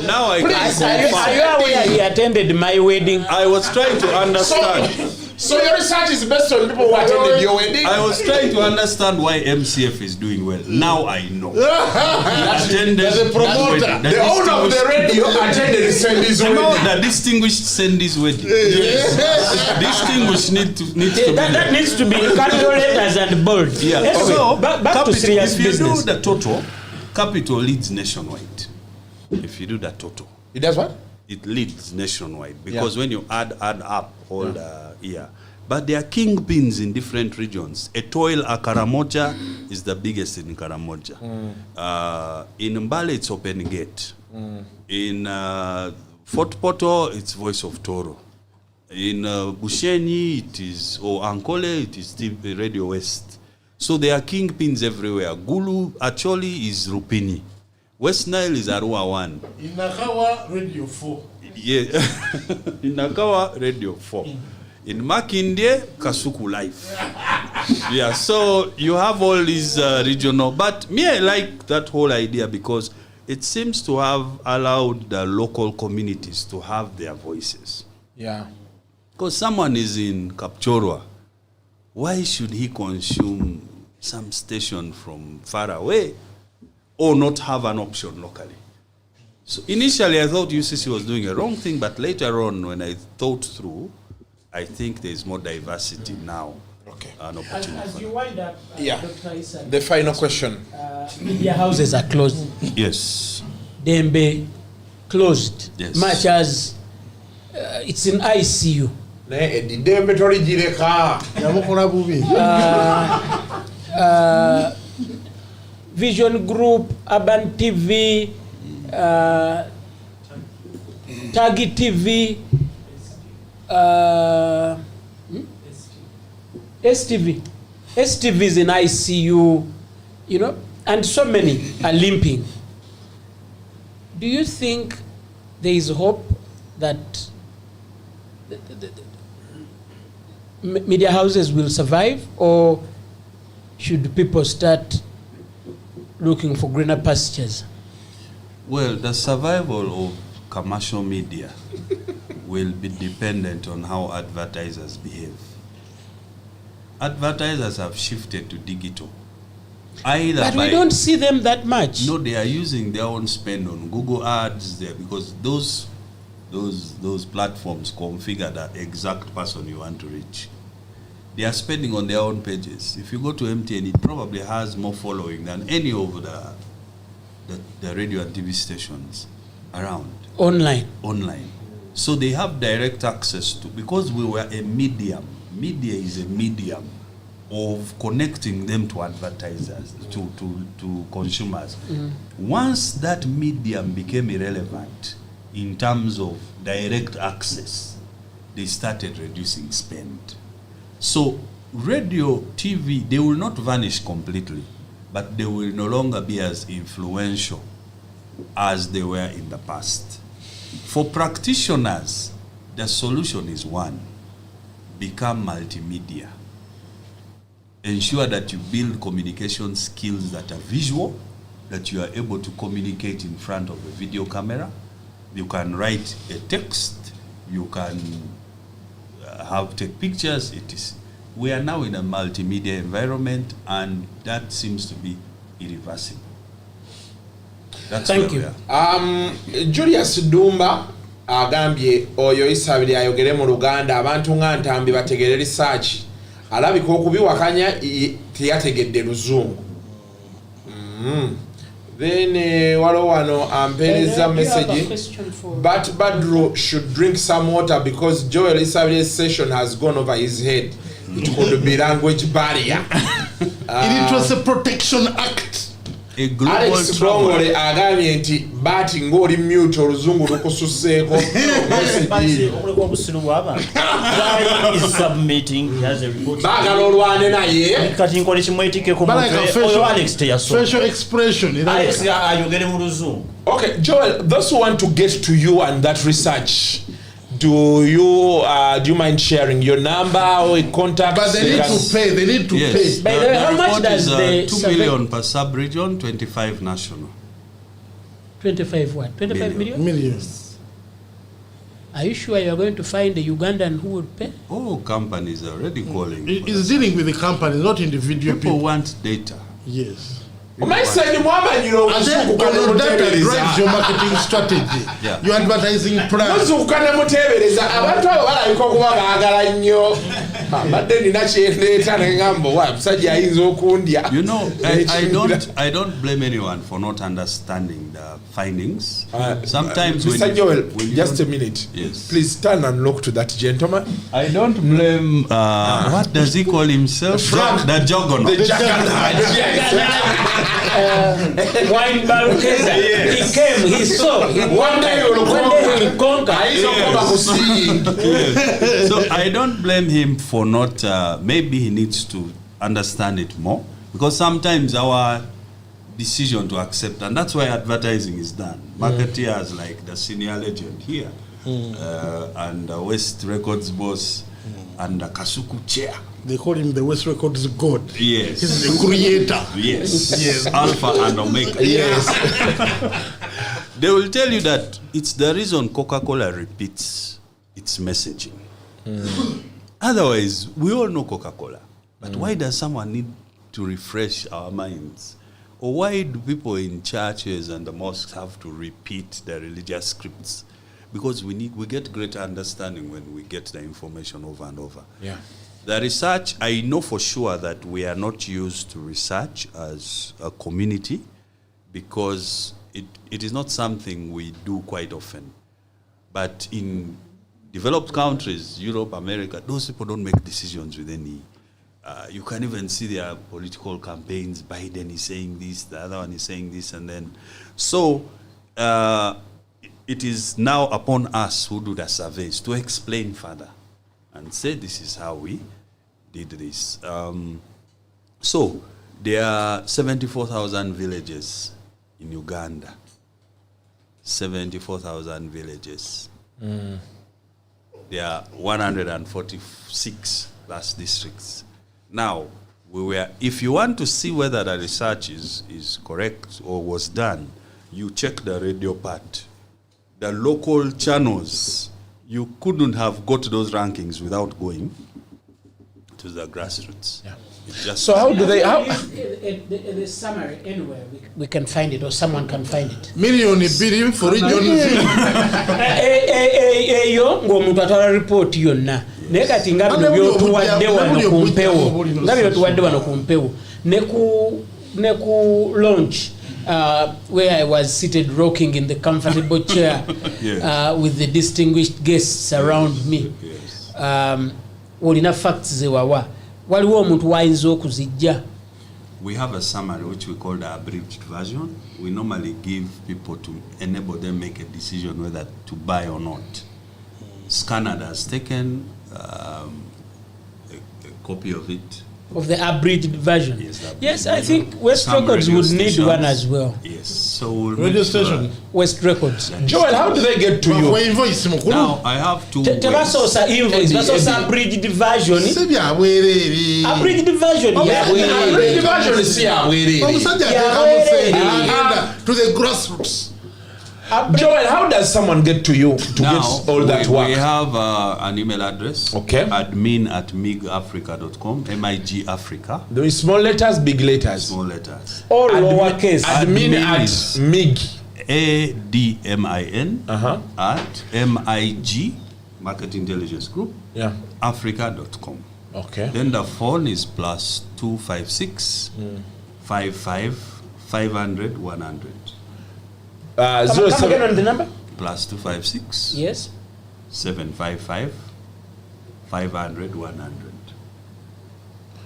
Now I Please, are you aware he attended my wedding? I was trying to understand. So your research is based on people who attended your wedding? I was trying to understand why MCF is doing well. Now I know. The promoter, the owner of the radio attended Sandy's wedding. The distinguished Sandy's wedding. Yes. Distinguished needs to that needs to be capital letters and bold. Yeah. Anyway, So back to serious if you business. do the total, Capital leads nationwide. If you do the total, it does what? It leads nationwide because when you add up all the year. But there are kingpins in different regions. Etoile Karamoja is the biggest in Karamoja. In Mbale, it's Open Gate. In Fort Portal, it's Voice of Toro. In Busheni, it is, or Ankole, it is Radio West. So there are kingpins everywhere. Gulu actually is Rupini. West Nile is Arua 1. In Nakawa, Radio 4. Yeah. In Nakawa, Radio 4. In Makindye, Kasuku Life. Yeah, so you have all these regional, but me, I like that whole idea because it seems to have allowed the local communities to have their voices. Yeah. Because someone is in Kapchorwa, why should he consume some station from far away or not have an option locally? So initially I thought UCC was doing a wrong thing, but later on when I thought through, I think there is more diversity now. Okay. An opportunity. As you wind up, Dr. Issa, the final question. Media houses are closed. Yes. Dembe closed. Yes. Much as it's in ICU. Vision Group, Urban TV, Tagi TV, STV is in ICU, you know, and so many are limping. Do you think there is hope that the media houses will survive, or should people start looking for greener pastures? Well, the survival of commercial media will be dependent on how advertisers behave. Advertisers have shifted to digital. But we don't see them that much. No, they are using their own spend on Google Ads there because those platforms configure the exact person you want to reach. They are spending on their own pages. If you go to MTN, it probably has more following than any of the radio and TV stations around. Online. So they have direct access to, because we were a medium. Media is a medium of connecting them to advertisers, to consumers. Once that medium became irrelevant in terms of direct access, they started reducing spend. So radio, TV, they will not vanish completely, but they will no longer be as influential as they were in the past. For practitioners, the solution is one: become multimedia. Ensure that you build communication skills that are visual, that you are able to communicate in front of a video camera. You can write a text, you can take pictures. We are now in a multimedia environment, and that seems to be irreversible. Thank you. Julius Dumba agambye oyo isabiri ayogere mu Luganda abantu nga Ntambi bategere research alabika okubiwakanya tiyategedde Luzungu. Then wano ampereza message but Badru should drink some water because Joel Isabiri's session has gone over his head. It could be language barrier. It was a protection act. A global Alex Bongole agambye nti bati ng'oli mute oluzungu lukususeeko baagala olwane naye kati nkole kimwetikeko facial expression Alex ayogere mu luzungu. Okay, Joel, those who want to get to you and that research, do you mind sharing your number or contact? But they need to pay. They need to pay. By the way, how much does the 2 million per sub-region, 25 national. 25 what? 25 million? Millions. Are you sure you are going to find a Ugandan who will pay? Oh, companies are already calling. It's dealing with the companies, not individual people. People want data. Yes. Drives your marketing strategy. Yeah. Your advertising plan. You know, I don't blame anyone for not understanding the findings. Sometimes Mr. Joel, just a minute. Yes. Please stand and look to that gentleman. I don't blame what does he call himself? The juggernaut. The juggernaut. Wine barrel Cheza. He came, he saw. One day he will conquer. So I don't blame him for not, maybe he needs to understand it more. Because sometimes our decision to accept, and that's why advertising is done. Marketeers like the senior legend here, and the West Records boss, and the Kasuku chair. They call him the West Records God. Yes. He's the creator. Yes. Yes. Alpha and Omega. Yes. They will tell you that it's the reason Coca-Cola repeats its messaging. Otherwise, we all know Coca-Cola. But why does someone need to refresh our minds? Or why do people in churches and the mosques have to repeat the religious scripts? Because we get greater understanding when we get the information over and over. Yeah. The research, I know for sure that we are not used to research as a community because it is not something we do quite often. But in developed countries, Europe, America, those people don't make decisions with any. You can even see their political campaigns. Biden is saying this, the other one is saying this, and then. So it is now upon us who do the surveys to explain further and say this is how we did this. So there are 74,000 villages in Uganda. 74,000 villages. There are 146 plus districts. Now, if you want to see whether the research is correct or was done, you check the radio part. The local channels, you couldn't have got those rankings without going to the grassroots. Yeah. So how do they? How? The summary anywhere we can find it, or someone can find it. Million billion for region. Eyo ng'omuntu atwala report yonna. Naye kati nga bino byotuwadde wano ku mpewo. Nga byotuwadde wano ku mpewo. Ne ku launch. Where I was seated rocking in the comfortable chair with the distinguished guests around me. Olina facts zewawa. Waliwo omuntu wayinza okuzijja. We have a summary which we call the abridged version. We normally give people to enable them make a decision whether to buy or not. Scanner has taken a copy of it. Of the abridged version. Yes, I think West Records would need one as well. Yes, so we'll radio station. West Records. Joel, how do they get to you? Now I have two. Tebasosa invoice, basosa abridged version. Abridged version. Abridged version is here. To the grassroots. Joel, how does someone get to you to Now, get all that work? We have an email address. Okay. admin@migafrica.com. MIG-Africa. There is small letters, big letters. Small letters. All lowercase. Admin at MIG. ADMIN at MIG Market Intelligence Group. Yeah. Africa.com. Okay. Then the phone is +256 55 500 100. Come again on the number. +256. Yes. 755 500 100.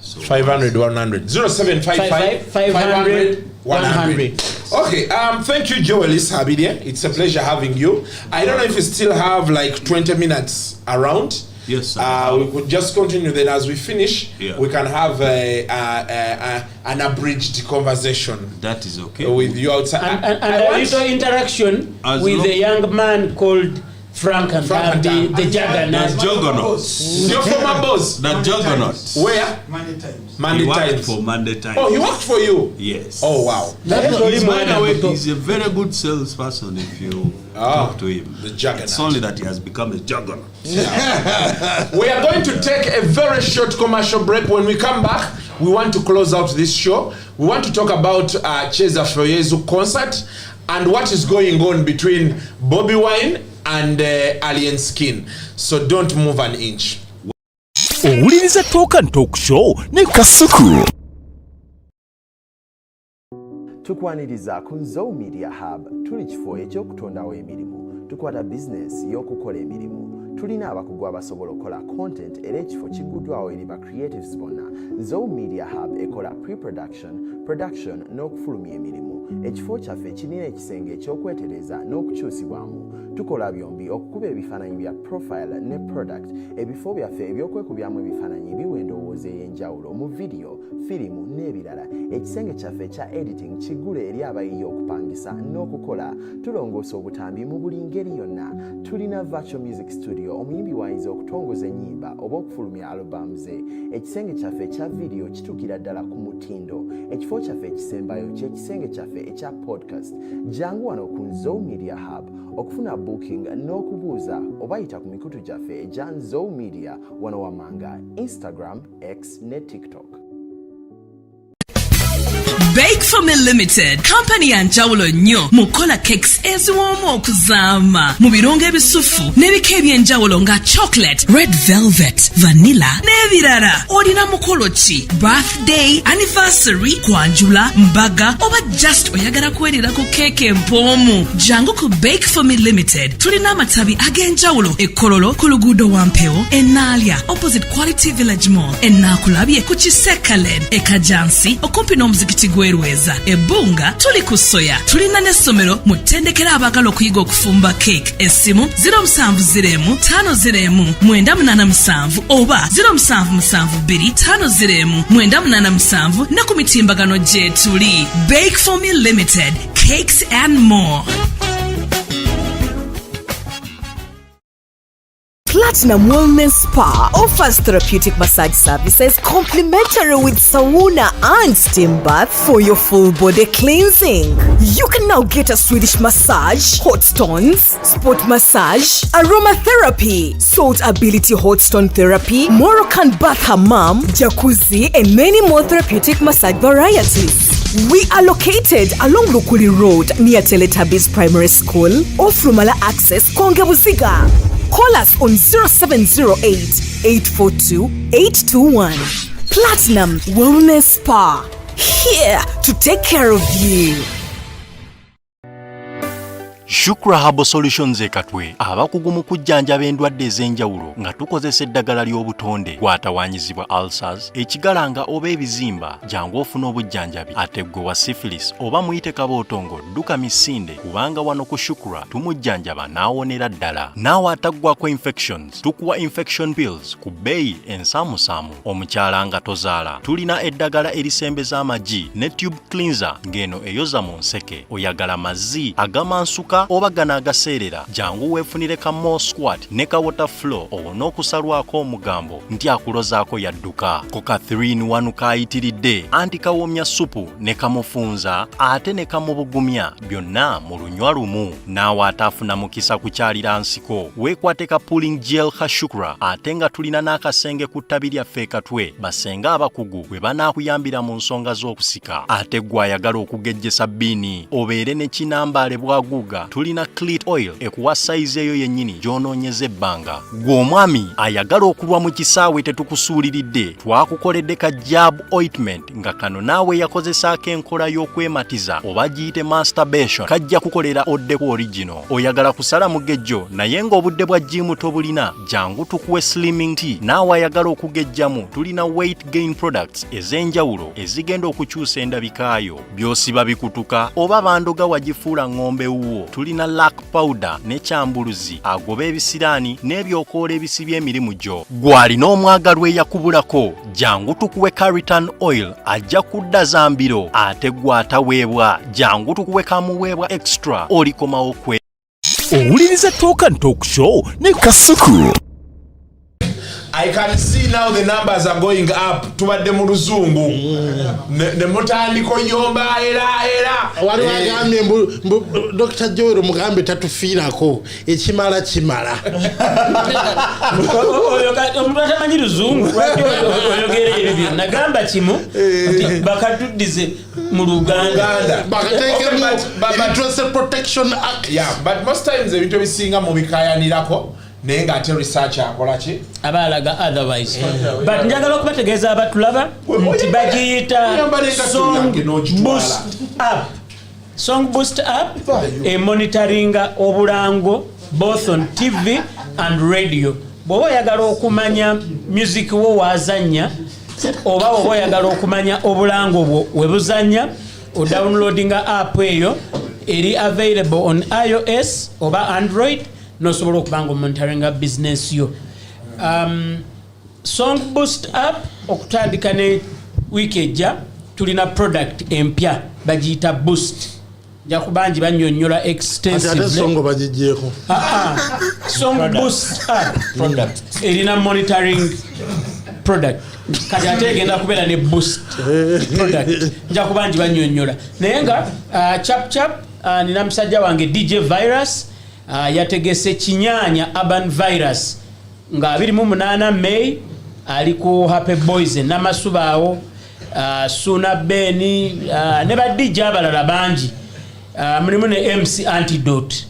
So 500 100 0755 500 100. Okay, thank you, Joel Ishabide. It's a pleasure having you. I don't know if you still have like 20 minutes around. Yes, sir. We could just continue. Then, as we finish, Yeah. we can have an abridged conversation. That is okay. With you outside. And a little interaction As with long- a young man called Frank and the Juggernaut. The Juggernaut. Your former boss. The Juggernaut. Where? Monday Times. Monday He worked Times. for Monday Times. Oh, he worked for you? Yes. Oh, wow. That's He's, only by the way, one. he's a very good salesperson if you talk to him. The Juggernaut. It's only that he has become a juggernaut. We are going to take a very short commercial break. When we come back, we want to close out this show. We want to talk about Cheza for Yesu concert and what is going on between Bobby Wine and Alien Skin. So don't move an inch. owuliriza Talk and Talk Show ne Kasuku. Tukwaniriza ku Nzo Media Hub tuli kifo ekyokutondawo emirimu tukwata bizinesi y'okukola emirimu tulina abakugu abasobola okukola content era ekifo kiguddwawo eri ba creatives bonna. Nzo Media Hub ekola pre-production, production n'okufulumya emirimu. Ekifo kyaffe kirina ekisenge eky'okwetereza n'okukyusibwamu. Tukola byombi okukuba ebifaananyi bya profile ne product. Ebifo byaffe ebyokwekubyamu ebifaananyi biwa endowooza ey'enjawulo mu video, firimu n'ebirala. Ekisenge kyaffe ekya editing kigule eri abayiiya okupangisa n'okukola. Tulongoosa obutambi mu buli ngeri yonna. Tulina virtual music studio omuyimbi wayinza okutongoza ennyimba oba okufulumya album ze. Ekisenge kyaffe ekya video kituukira ddala ku mutindo. Ekifo kyaffe ekisembayo ky'ekisenge kyaffe ekya podcast. Jangu wano ku Nzo Media Hub okufuna booking n'okubuuza oba yita ku mikutu gyaffe egya Nzo Media wano Wammanga, Instagram, X ne TikTok. Bake for Me Limited, company yanjawulo nnyo mukola cakes eziwoomu okuzaama mu birungo ebisufu n'ebika ebyenjawulo nga chocolate, red velvet, vanilla n'ebirala. Olina mukolo ki? Birthday, anniversary, kwanjula, mbaga oba just oyagala kuwerera ku keeke empoomu? Jangu ku Bake for Me Limited. Tulina amatabi ag'enjawulo e Kololo ku luguudo Wampewo, e Naalya opposite Quality Village Mall, e Naakulabye ku Kisekalen, e Kajansi okumpi n'omuzikiti gwerweza, e Bunga tuli ku Soya. Tulina n'essomero mu ttendekero abaagala okuyiga okufumba cake. Essimu 0705019887 oba 0772509887 ne ku mitimbagano gye tuli. Bake for Me Limited, cakes and more. Platinum Wellness Spa offers therapeutic massage services complimentary with sauna and steam bath for your full body cleansing. You can now get a Swedish massage, hot stones, sport massage, aromatherapy, salt ability hot stone therapy, Moroccan bath hammam, jacuzzi, and many more therapeutic massage varieties. We are located along Lukuli Road near Teletubbies Primary School, off Rumala Access, Kongebuziga. Call us on 0708-842-821. Platinum Wellness Spa, here to take care of you. Shukra Herbal Solutions ekatwe abakugu mu kujjanjaba endwadde ez'enjawulo nga tukozesa eddagala ly'obutonde kwatawanyizibwa ulcers, ekigalanga oba ebizimba. Jangu ofuna obujjanjabi ate ggwe wa syphilis oba muyite kabootongo dduka misinde, kubanga wano ku Shukra tumujjanjaba n'awonera ddala. Naawe ataggwako infections tukuwa infection pills ku bbeeyi ensaamusaamu. Omukyala nga tozaala tulina eddagala erisembeza amagi ne tube cleanser ng'eno eyoza mu nseke. Oyagala mazzi agamansuka gasukka oba gano agaseerera jangu weefunire ka more squat ne ka water flow owona okusalwako omugambo nti akulozaako yadduka ko ka 3-in-1 kayitiridde anti kawomya supu ne kamufunza ate ne kamubugumya byonna mu lunywa lumu naawe ataafuna mukisa kukyalira nsiko weekwate ka pulling gel ka shukra ate nga tulina n'akasenge ku ttabi lyaffe katwe basenga abakugu bwe banaakuyambira mu nsonga z'okusika ate gwe ayagala okugejjesa bbiini obeere ne kinambaale bwaguuga tulina clit oil ekuwa sayizi eyo yennyini gy'onoonyeza ebbanga gwe omwami ayagala okulwa mu kisaawe tetukusuuliridde twakukoledde ka jab ointment nga kano naawe yakozesaako enkola y'okwematiza oba giyite masturbation kajja kukolera oddeku original oyagala kusala mugejjo naye ng'obudde bwa jimu tobulina jangu tukuwe slimming tea naawe ayagala okugejjamu tulina weight gain products ez'enjawulo ezigenda okukyusa endabikaayo by'osiba bikutuka oba bandoga wagifuula ng'ombe wuwo tulina lack powder ne kyambuluzi agoba ebisiraani n'ebyokoola ebisibya emirimu gyo gw'alina omwagalwa eyakubulako jangu tukuwe caritan oil ajja kudda zambiro ate gw'ataweebwa jangu tukuwe kamuweebwa extra olikomawo kwe owuliriza Talk and Talk Show ne Kasuku. I can see now the numbers are going up. Tubadde mu luzungu. Ne mutandiko yomba era. Wali wagambye Dr. Joel mugambe tatufiirako ekimala kimala. Omuntu atamanyi luzungu oyogera ebyo nagamba kimu bakatuddize mu Luganda. Bakateekemu Literacy Protection Act. Yeah, but most times ebintu ebisinga mu bikayanirako naye ng'ate research akola ki abalaga otherwise but njagala okubategeeza abatulaba nti bagiyita song boost app monitoringa obulango both on TV and radio bw'oba oyagala okumanya music wo wazanya oba oba oyagala okumanya obulango bwo webuzanya odownloadinga app eyo eri available on iOS oba Android nosobola okubanga monitoringa business yo. Song boost app okutandika ne week ejja tulina product empya bagiyita boost jakubanji banyonyola extensively ate songo bagijeeko song boost app product erina monitoring product kati ate egenda kubeera ne boost product jakubanji banyonyola naye nga chap nina musajja wange DJ Virus yategese kinyanya urban virus nga 28 May ali ku Happy Boys namasubaawo Suna Beni ne ba DJ abalala bangi mulimu ne MC Antidote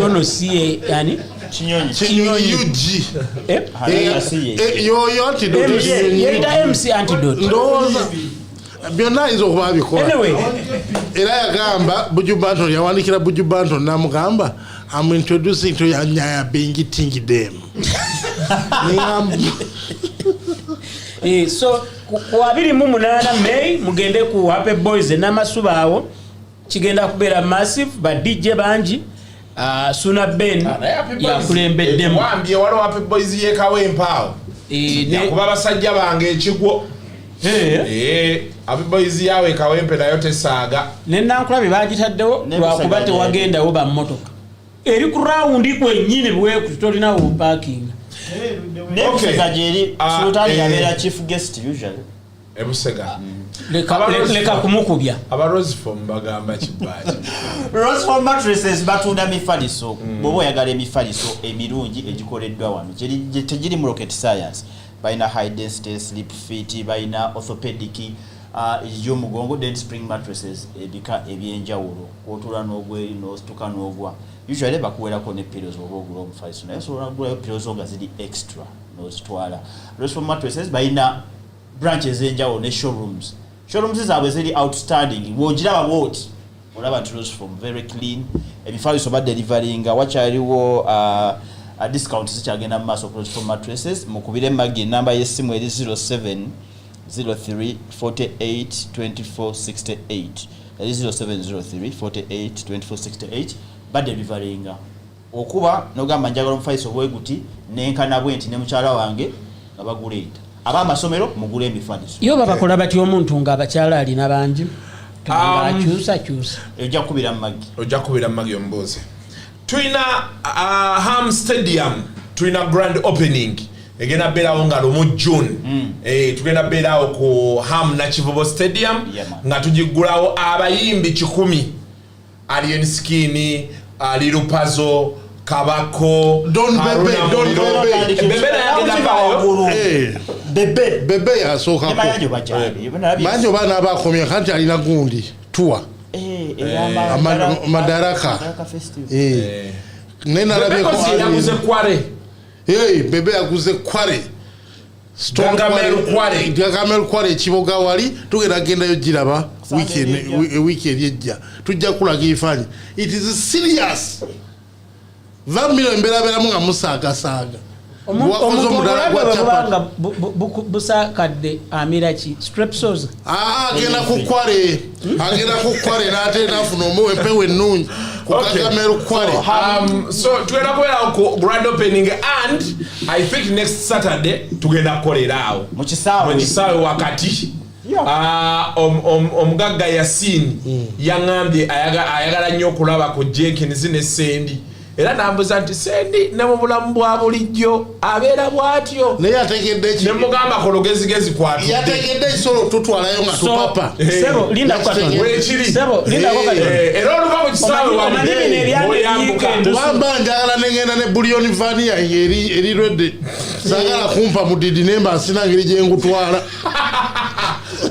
ono siye yani kinyonyi UG yo Antidote yenda MC Antidote ndoza byonna izo kuba bikola era yagamba Bujubanto yawandikira Bujubanto namugamba I'm introducing to Nyaya Bingi Tingi Dem. So ku 28 May mugende ku Happy Boys namasubaawo kigenda kubeera massive ba DJ banji Suna Ben yakulembeddemu wambye waliwo Happy Boys yekawo empaawo yakuba basajja bange ekigwo Happy Boys yawe kawempe nayo tesaaga nennankulabe bagitaddewo lwakuba tewagendawo bammotoka eri ku rawundi kwennyini bwekutolinawo parking nebusega gyeri sultani yabeera chief guest usually ebusega leka kumukubya aba Roseform bagamba kibaji Roseform mattresses batunda mifaliso bw'oba oyagala emifaliso emirungi egikoleddwa wano tegiri mu rocket science baina high density sleep fit baina orthopedic y'omugongo dent spring mattresses ebika ebyenjawulo kwotula n'ogweri n'osituka n'ogwa usually bakuwerako ne pillows oba ogula omufaliso naye osobola kugulayo pillows nga ziri extra n'ozitwala Roseform mattresses baina branches ez'enjawulo ne showrooms zaabwe ziri outstanding wogiraba bwoti olaba nti Roseform very clean ebifaliso badeliveringa wakyaliwo a discount zikyagenda mu maaso Roseform mattresses mukubire magi namba y'essimu eri 0703 48 2468 eri 0703 48 2468 badeliveringa okuba nogamba njagala omufaliso bweguti nenkana bwenti ne mukyala wange nga baguleeta ab'amasomero mugule emifaliso yo babakola batya omuntu ng'abakyala alina bangi Chusa. Ojja kubira magi ombuuze. Tuina Ham Stadium, tuina grand opening. Egenda beerawo nga lumu June. Tugenda beerawo ku Ham Nakivubo Stadium nga tugiggulawo abayimbi 100. Alien Skinny, Ali Lupazo, Kabako, Don Bebe yasooka manjo baana abakomye kanti alina gundi tuwa Madaraka yaguze Kware. Bebe yaguze Kware Gagamel Kware ekiboga wali tugenda gendayo giraba weekend ejja tujja kulaga ifanyi. It is serious. Vamilo emberaberamu nga musaagasaaga wakoze omudala gwa chapati busakadde amiraki strepsos agenda ku Kware n'ate nafuna empewo ennungi ku Kagameru Kware. So tugenda kubeerawo ku grand opening and I think next Saturday tugenda kukolera awo mu kisaawe wakati. Omugagga Yasin yaŋŋambye ayagala nnyo okulaba ku Jenkins ne Sendi. Era nambuza nti Sendi ne mu bulamu bwa bulijjo abeera bw'atyo. Naye ategedde ki? Ne mugamba kologezigezi kwatudde. Yategedde ekisolo tutwalayo nga tupapa. Sebo linda kwa tonde. Weekiri. Sebo linda kwa tonde. Era oluva mu kisaawe wamba njagala nengenda ne bullion vani yange eri redde. Sagala kumpa mudidi nemba sina ngeri gye ngutwala.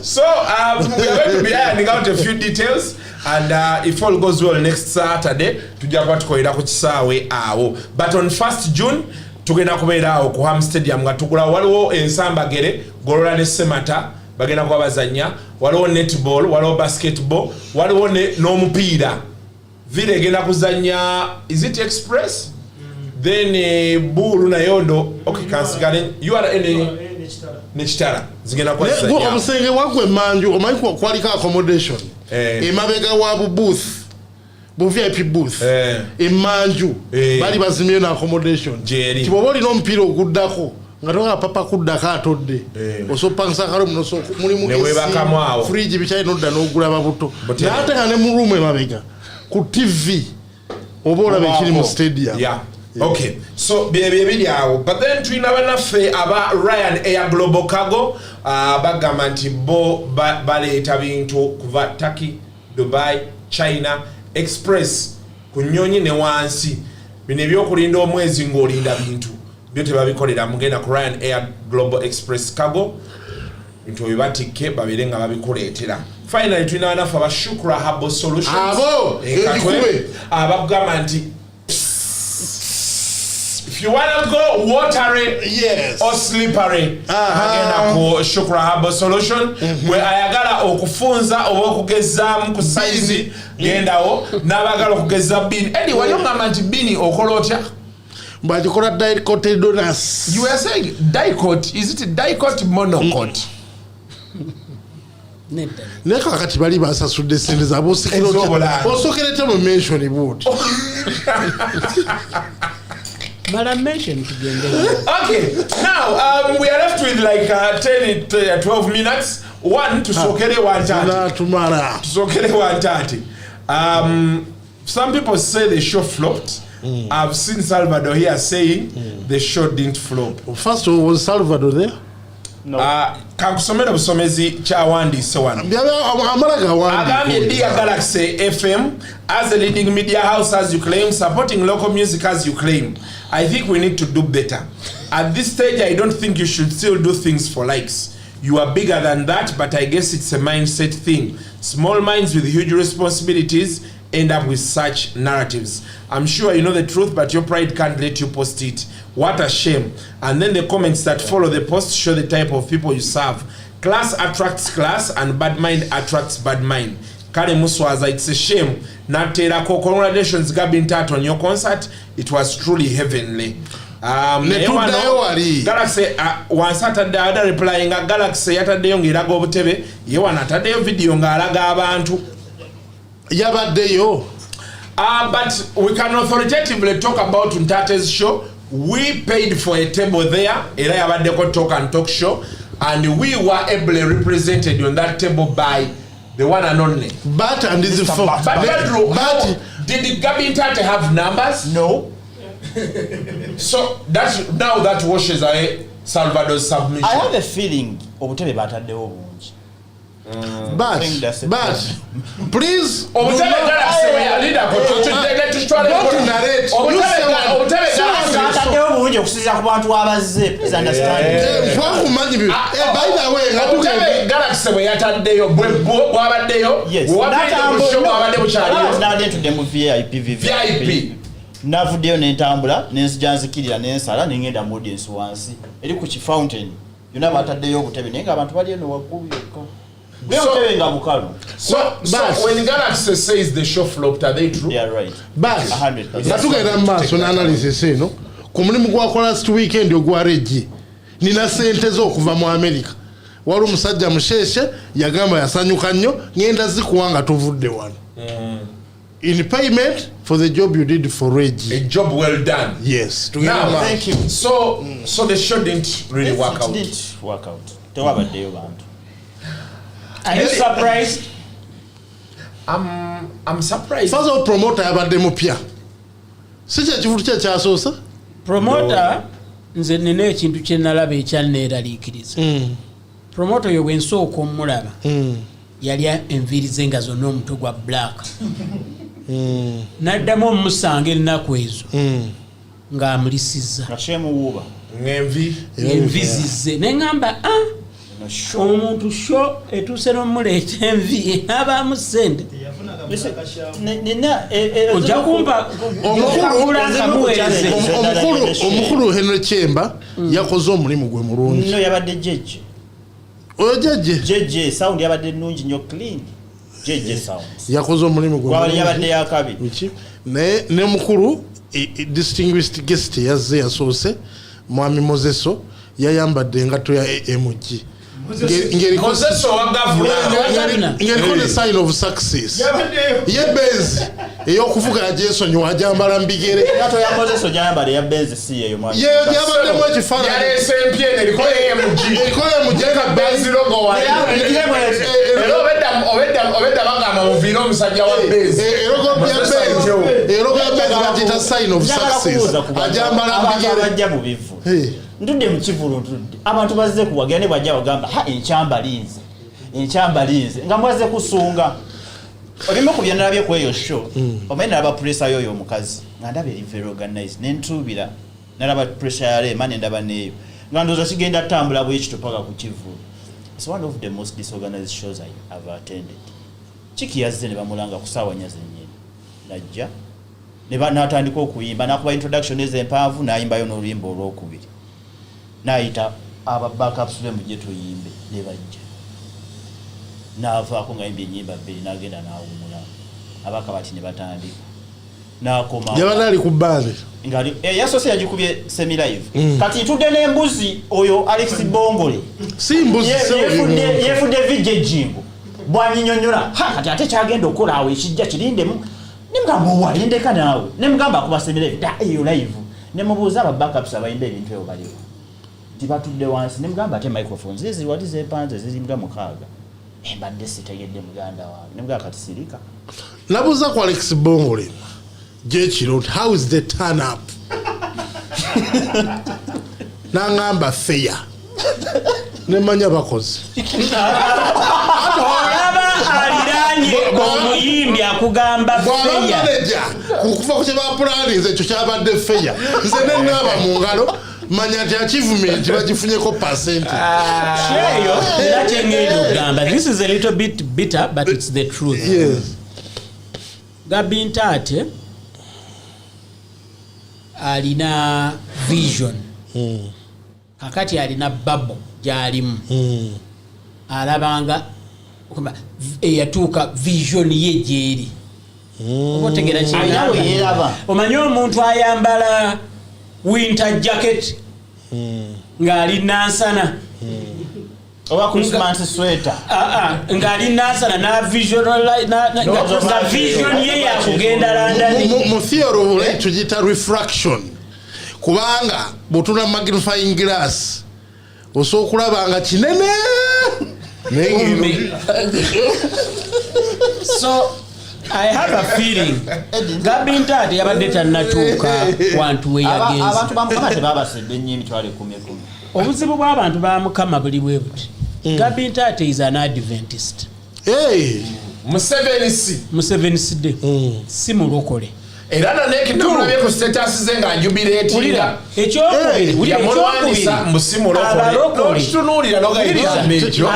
So we are going to be ironing out a few details. And if all goes well next Saturday, tujja kuba tukolera ku kisaawe awo. But on 1st June, tugenda kubeera awo ku Ham Stadium nga tugula waliwo ensambagere Golola ne Semata bagenda kuba bazannya, waliwo netball, waliwo basketball, waliwo n'omupiira. Vile egenda kuzannya is it Express? Then Buru na Yondo, okay, kansigale. You are any Nechitara. Zigenda kwa zanya. Omusenge wakwe manju omanyi kwaliko accommodation. Emabega wa booth. Bu VIP booth. Emanju bali bazimye na accommodation. Kiboboli no mpira okuddako. Ngatoka papa kuddaka atodde. Osopangisa kalo muno mulimu fridge bichayi nodda n'ogula babuto. Nate kane mu room emabega. Ku TV. Obola bekiri mu stadium. Yeah. Okay, so bili awo. But then tuina banaffe aba Ryan Air Global Cargo bagamba nti bo baleeta bintu kuva Turkey, Dubai, China Express kunyonyi ne wansi. Bino ebyokulinda omwezi ng'olinda bintu byo tebabikolera mugenda ku Ryan Air Global Express Cargo bintu bibatikke babire nga babikuleetera. Finally tuina banaffe aba Shukra Herbal Solutions abagamba nti if you want to go watery or slippery, agenda ku Shukra Herbal Solution where ayagala okufunza oba okugezzaamu ku size gendawo n'abagala okugezza bini. Anyway, yongamba nti bini okola otya? Bagikola dicote donuts. You were saying dicote, is it dicote monocote? Neka wakati bali basasudde sente zaabo osokerete mu mention board. Okay, now we are left with like 10 to 12 minutes. One to sokere 130. Some people say the show flopped. I've seen Salvador here saying the show didn't flop. First of all, was Salvador there? No. Kankusomera busomezi kyawandise wano. Agambye Dear Galaxy FM, as a leading media house as you claim, supporting local music as you claim, I think we need to do better. At this stage, I don't think you should still do things for likes. You are bigger than that, but I guess it's a mindset thing. Small minds with huge responsibilities end up with such narratives. I'm sure you know the truth, but your pride can't let you post it. What a shame. And then the comments that follow the post show the type of people you serve. Class attracts class and bad mind attracts bad mind. Kale Muswaza, it's a shame. Naterako, congratulations Gabin Tat on your concert. It was truly heavenly. Galaxy one Saturday other replying a Galaxy yatadde yongera go obutebe yewana ataddeyo video ng'alaga abantu yabaddeyo. But we can authoritatively talk about Ntate's show. We paid for a table there, era yabaddeko talk and talk show, and we were ably represented on that table by The one and only. But and this is for But did Gabin Tate have numbers? No. So now that washes away Salvador's submission. I have a feeling obutebe bataddewo bungi. But please don't narrate. bungi okusinziira ku bantu abazze. Please understand. By the way, Galaxy bwe yataddeyo bwabaddeyo natudde mu VIP navuddeyo nentambula nenzija nzikirira nensala nengenda mu audience wansi eri ku kifountain yonna bataddeyo obutebe naye nga abantu bali eno waggulu yokka obutebe nga bukalu. So when Galaxy says the show flopped, are they true? They are right. But natugenda mu maaso n'analysis eno ku mulimu gwa last weekend ogwa Reggie nina sente z'okuva mu America. Wali omusajja musheshe yagamba yasanyuka nnyo ngenda zikuwanga tuvudde wano. In payment for the job you did for Reggie. A job well done. Yes. Now, thank you. So the show didn't really work out. It didn't work out. Tewabaddeyo bantu. Are you surprised? I'm surprised. First of all, promoter yabadde mupya. Si kye kivutu kye kyasoosa? Promoter nze nina ekintu kye nalaba ekyanneeraliikiriza. Promoter oyo bwe nsooka omulaba yali enviiri ze nga zonna omutwe gwa black. N'addamu omusanga ennaku ezo ng'amulisizza envi zizze neŋŋamba omuntu sho etuuse n'omuleeta envi abaamu ssente ojja kumpa omukulu Henry Chemba yakoze omulimu gwe mulungi. No yabadde jeje. Oyo jeje sound yabadde nnungi nnyo clean. Jeje sound yakoze omulimu gwe mulungi. Yabadde yakabi. Ne mukulu distinguished guest yazze yasoose Mwami Mozeso yayambadde engato ya AMG. Ngeriko ne sign of success. Ye Benz eyokuvuga ya Jason wajambala mbigere. Ngato ya Mozeso jambala ya Benz si yeyo mwami. Ye yabadde mu ekifaananyi. Yale SMP eriko AMG. Eriko AMG ka Benz logo wa. Obedda bagamba muvira omusajja wa Benz. Erogo ya Benz bagita sign of success. Ajambala mbigere. Bajja mu bivu. Ndudde mu kivulu ndudde abantu bazze kuwagira ne bajja bagamba enkyambalinze nga mwaze kusunga obimu ku byanalabye ku eyo show omanyi nalaba pressure yoyo omukazi nga ndaba eri very organized nentuubira nalaba pressure ya Lema nendaba neeyo nga ndowooza kigenda tambula bwekito paka ku kivulu. It's one of the most disorganized shows I've attended. Chiki yazze ne bamulanga ku ssaawa nnya zennyini najja n'atandika okuyimba nakuba introduction ez'empanvu n'ayimbayo n'oluyimba olwokubiri n'ayita aba backups be mujje tuyimbe ne bajja n'avaako ng'ayimbye ennyimba bbiri n'agenda n'awumula abaka bati ne batandika n'akoma yabadde ali ku bbaale yasoose yagikubye semi live kati ntudde n'embuzi oyo Alex Bongole si mbuzi yefudde vijje jingo bwanyinyonnyola kati ate kyagenda okukola awo ekijja kirindemu nemugamba owalindeka naawe nemugamba akuba semi live eyo live nemubuuza aba backups abayimba ebintu ebyo baliwo tibatudde wansi nemugamba ate microphones ziri wali zepanze ziringa mukaaga embadde sitegedde muganda wange nemugamba kati sirika nabuuza ku Alex Bongole jekiro how is the turn up nangamba fair nemanya bakozi olaba aliranye omuyimbi akugamba fair kukufa ku kyebapulaninze ekyo kyabadde fair nze neŋŋaba mu ngalo manya nti achievement bagifunyeko percent sheyo era kyengenda okugamba this is a little bit bitter but it's the truth. Yes. Gabin Tate alina vision kakati alina bubble gyalimu alabanga eyatuuka vision ye gyeri otegera kyeyamba omanyi omuntu ayambala winter jacket ng'ali nansana oba Christmas sweater ng'ali nansana na vision ye yakugenda London mu theory tugita refraction kubanga bwotuna magnifying glass osobola okulaba nga kinene So I have a feeling Gabinta ati yabadde tannatuuka wantu we yagenze. Abantu bamukama tebabasedde nnyo emitwalo 10. Obuzibu bw'abantu ba Mukama buli bwe buti. Gabinta ati is an Adventist. Museveni de. Si mulokole. Era n'ekitulu bye ku status ze nga jubileetinga. Ekyokubiri yamulwanisa musimulokole. N'okitunuulira n'ogayiriza ekyo.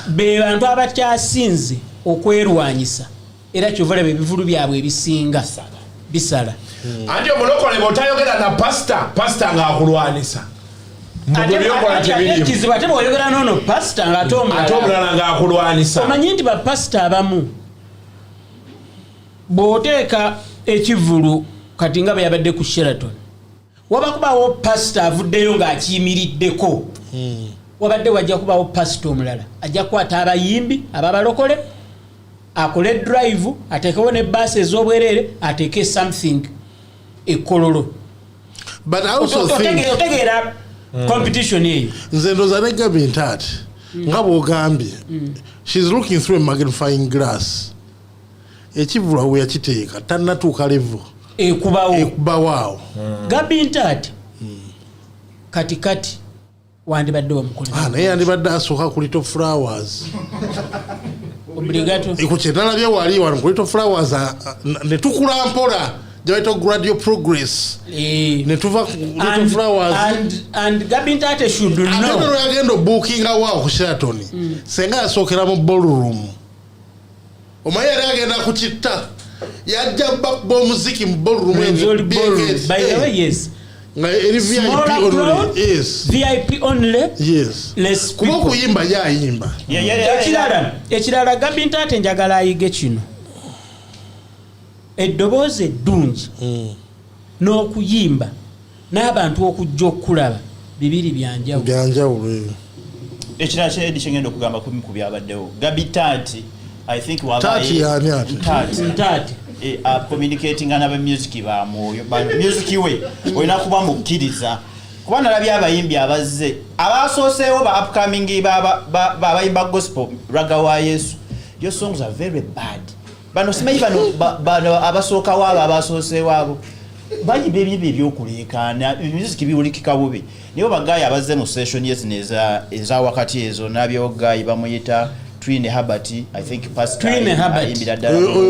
Be bantu abakyasinze okwerwanyisa era kyovula bebivulu byabwe ebisinga bisala. Anti omulokole bw'otayogera na pasita ng'akulwanisa. Ekizibu ate bw'oyogera n'ono pasita ng'ate omulala ng'akulwanisa. Omanyi nti bapasita abamu bw'oteeka ekivulu kati nga bwe yabadde ku Sheraton waba kubaawo pasita avuddeyo ng'akiyimiriddeko wabadde wajja kubaawo pasita omulala ajja kukwata abayimbi ababalokole akole drive ateekewo ne baasi ez'obwereere ateeke something ekololo. But I also think otegeera competition eyo nze ndoza ne Gabinta ati nga bw'ogambye she's looking through a magnifying glass. Ekivula we yakiteeka tannatuuka level ekubawo awo. Gabinta ati katikati wandibadde wamukolera naye yandibadde asooka ku Little Flowers. Obligato ku kyenalabye wali wano ku Little Flowers ne tukula mpola gyabaita gradual progress ne tuva ku Little Flowers and Gabinta ate should know ate yagenda obookinga waawo ku Sheraton senga yasookera mu ballroom omanyi yali agenda ku kitta yajja bakba omuziki mu ballroom by the way yes VIP only yes less kuba okuyimba yayimba ekirala Gabinta ate njagala ayige kino eddoboozi eddungi n'okuyimba n'abantu okujja okulaba bibiri byanjawulo. Ekirala kyedi kyengenda okugamba ku byabaddewo Gabinta ati I think Ntati communicating n'aba music ba mwoyo ba music we olina kuba mukkiriza kuba nalabye abayimbi abazze abasooseewo ba upcoming bayimba gospel raga wa Yesu. Your songs are very bad. Bano simanyi bano abasooka waabo abasooseewo abo bayimba ebyo ebyokuleekaana music biwulikika bubi nibo bagayi abazze mu session eza wakati ezo nabyogayi bamuyita Twin Herbert, I think Pastor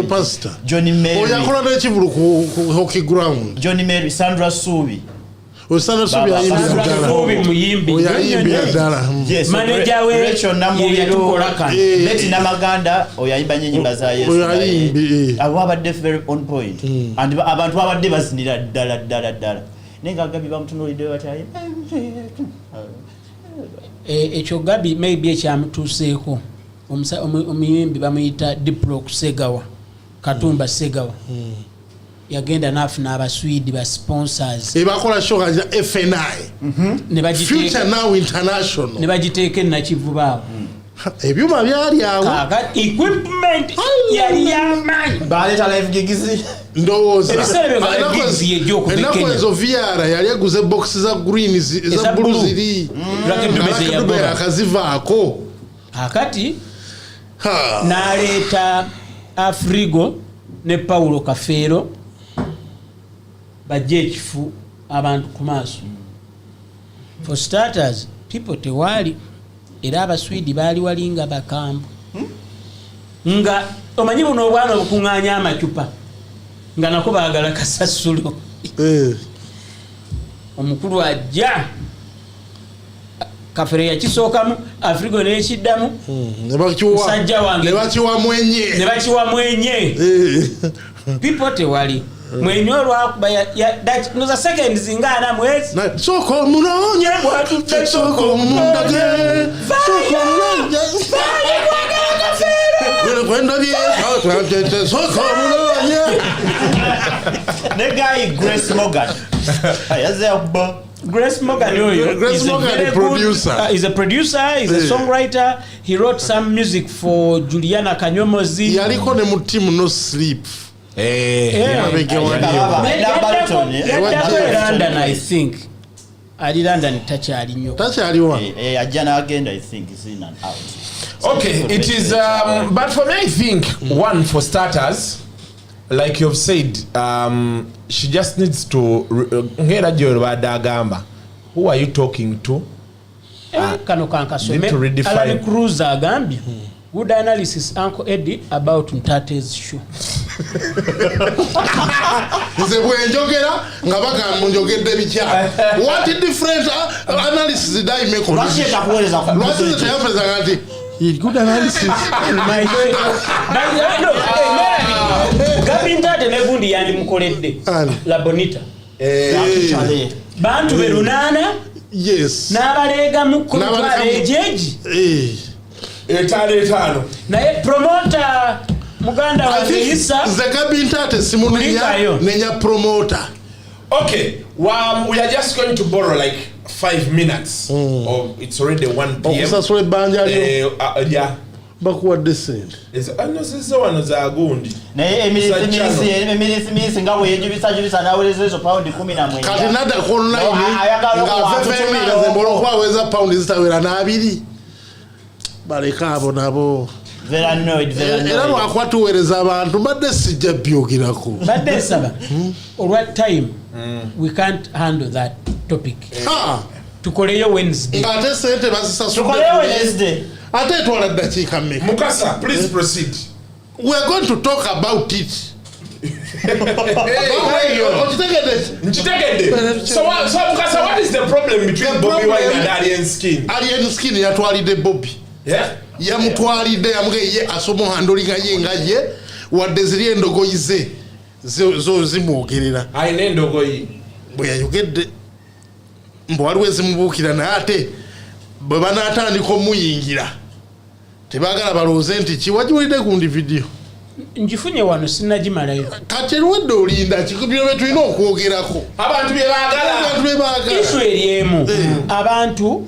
Pastor Johnny Mary oyakola n'ekivulu ku hockey ground. Johnny Mary Sandra Subi oyayimbira ddala manager we Betty Namaganda oyayimba nyimba za Yesu abo abadde very on point and abantu abadde bazinira ddala nenga Gabi bamutunuulidde batayi ekyo Gabi maybe ekyamutuuseeko omuyimbi bamuyita Diplo Kusegawa Katumba Segawa yagenda nafuna abaswidi ba sponsors bakola show ya FNI Future Now International ne bagiteeke nakivuba ebyuma byali awo equipment yali yamanyi baleta live gigs ndowooza ennaku ezo VR yali eguze box za green za blue ziri akazivaako akati naleeta Afrigo ne Paulo Kafeero bajje ekifu abantu ku maaso. For starters people tewali era abaswidi baali walinga bakambwe nga omanyi buno obwana obukuŋŋaanya amacupa nga nako baagala kasasulo omukulu ajja Kafere yakisookamu Afrigo n'ekiddamu musajja wange ne bakiwa mwenye people tewali mwenye olwakuba noza seconds ngana mwezi soko omunonye bwatudde soko omundage soko omunonye kwenda bye soko omunonye the guy Grace Morgan ayazeobo Grace Morgan is a producer, he's a songwriter. He wrote some music for Juliana Kanyomozi. Yaliko ne mu team No Sleep. London, I think. ali London takyali nnyo. Takyaliwa. Ajja n'agenda I think is in and out. Okay, it is but for me I think one for starters, like you've said, she just needs to ngera jyo badagamba. Who are you talking to? Kano kankasome Alan Cruz agambye good analysis Uncle Eddie about Mtate's show. Nze bwenjogera nga bagamba njogedde bikya. What different analysis did I make on this? Lwaki teyapeza ngati good analysis. Gabi Mtate ne gundi yandi mukoledde La Bonita. Bantu berunana. Yes. N'abalega mu kutwala ejeji. Etano. Naye promoter muganda wa Isa Gabi Mtate simunia nenya promoter. Okay, we are just going to borrow like 5 minutes. Or it's already 1 p.m. Okusasula ebbanja lyo. Yeah. Bakuwa descent. Anosiza wano za gundi. Naye emirisi nga wejibisa naweleza ezo pound 11. Kati nada online nga fefemira zembolo kwaweza pound zitawera n'abiri. Baleka abo nabo. Very annoyed. Era lwakwatuweereza abantu badde sijja byogirako. Badde saba. Alright time. We can't handle that topic. Tukoleyo Wednesday. Ate sente basisasudde. Tukoleyo Wednesday. Ate twala dakiika mmeka. Mukasa, please proceed. We are going to talk about it. So Mukasa, what is the problem between Bobby Wine and Alien Skin? Alien Skin yatwalidde Bobby. Yeah. Yamutwalidde yamuge asomo handolinga yenga ye wadde ziri endogoyi ze zo zimwogerera. Ayina endogoyi. Bwe yayogedde mbu waliwo ezimubuukira naye ate bwe banaatandika omuyingira tebagala balowooze nti kiwagiwulidde gundi video. Njifunye wano sinnagimalayo. Kati eruwedde olinda kikubiro bye tulina okwogerako. Abantu bye baagala. Isu eriemu. Abantu,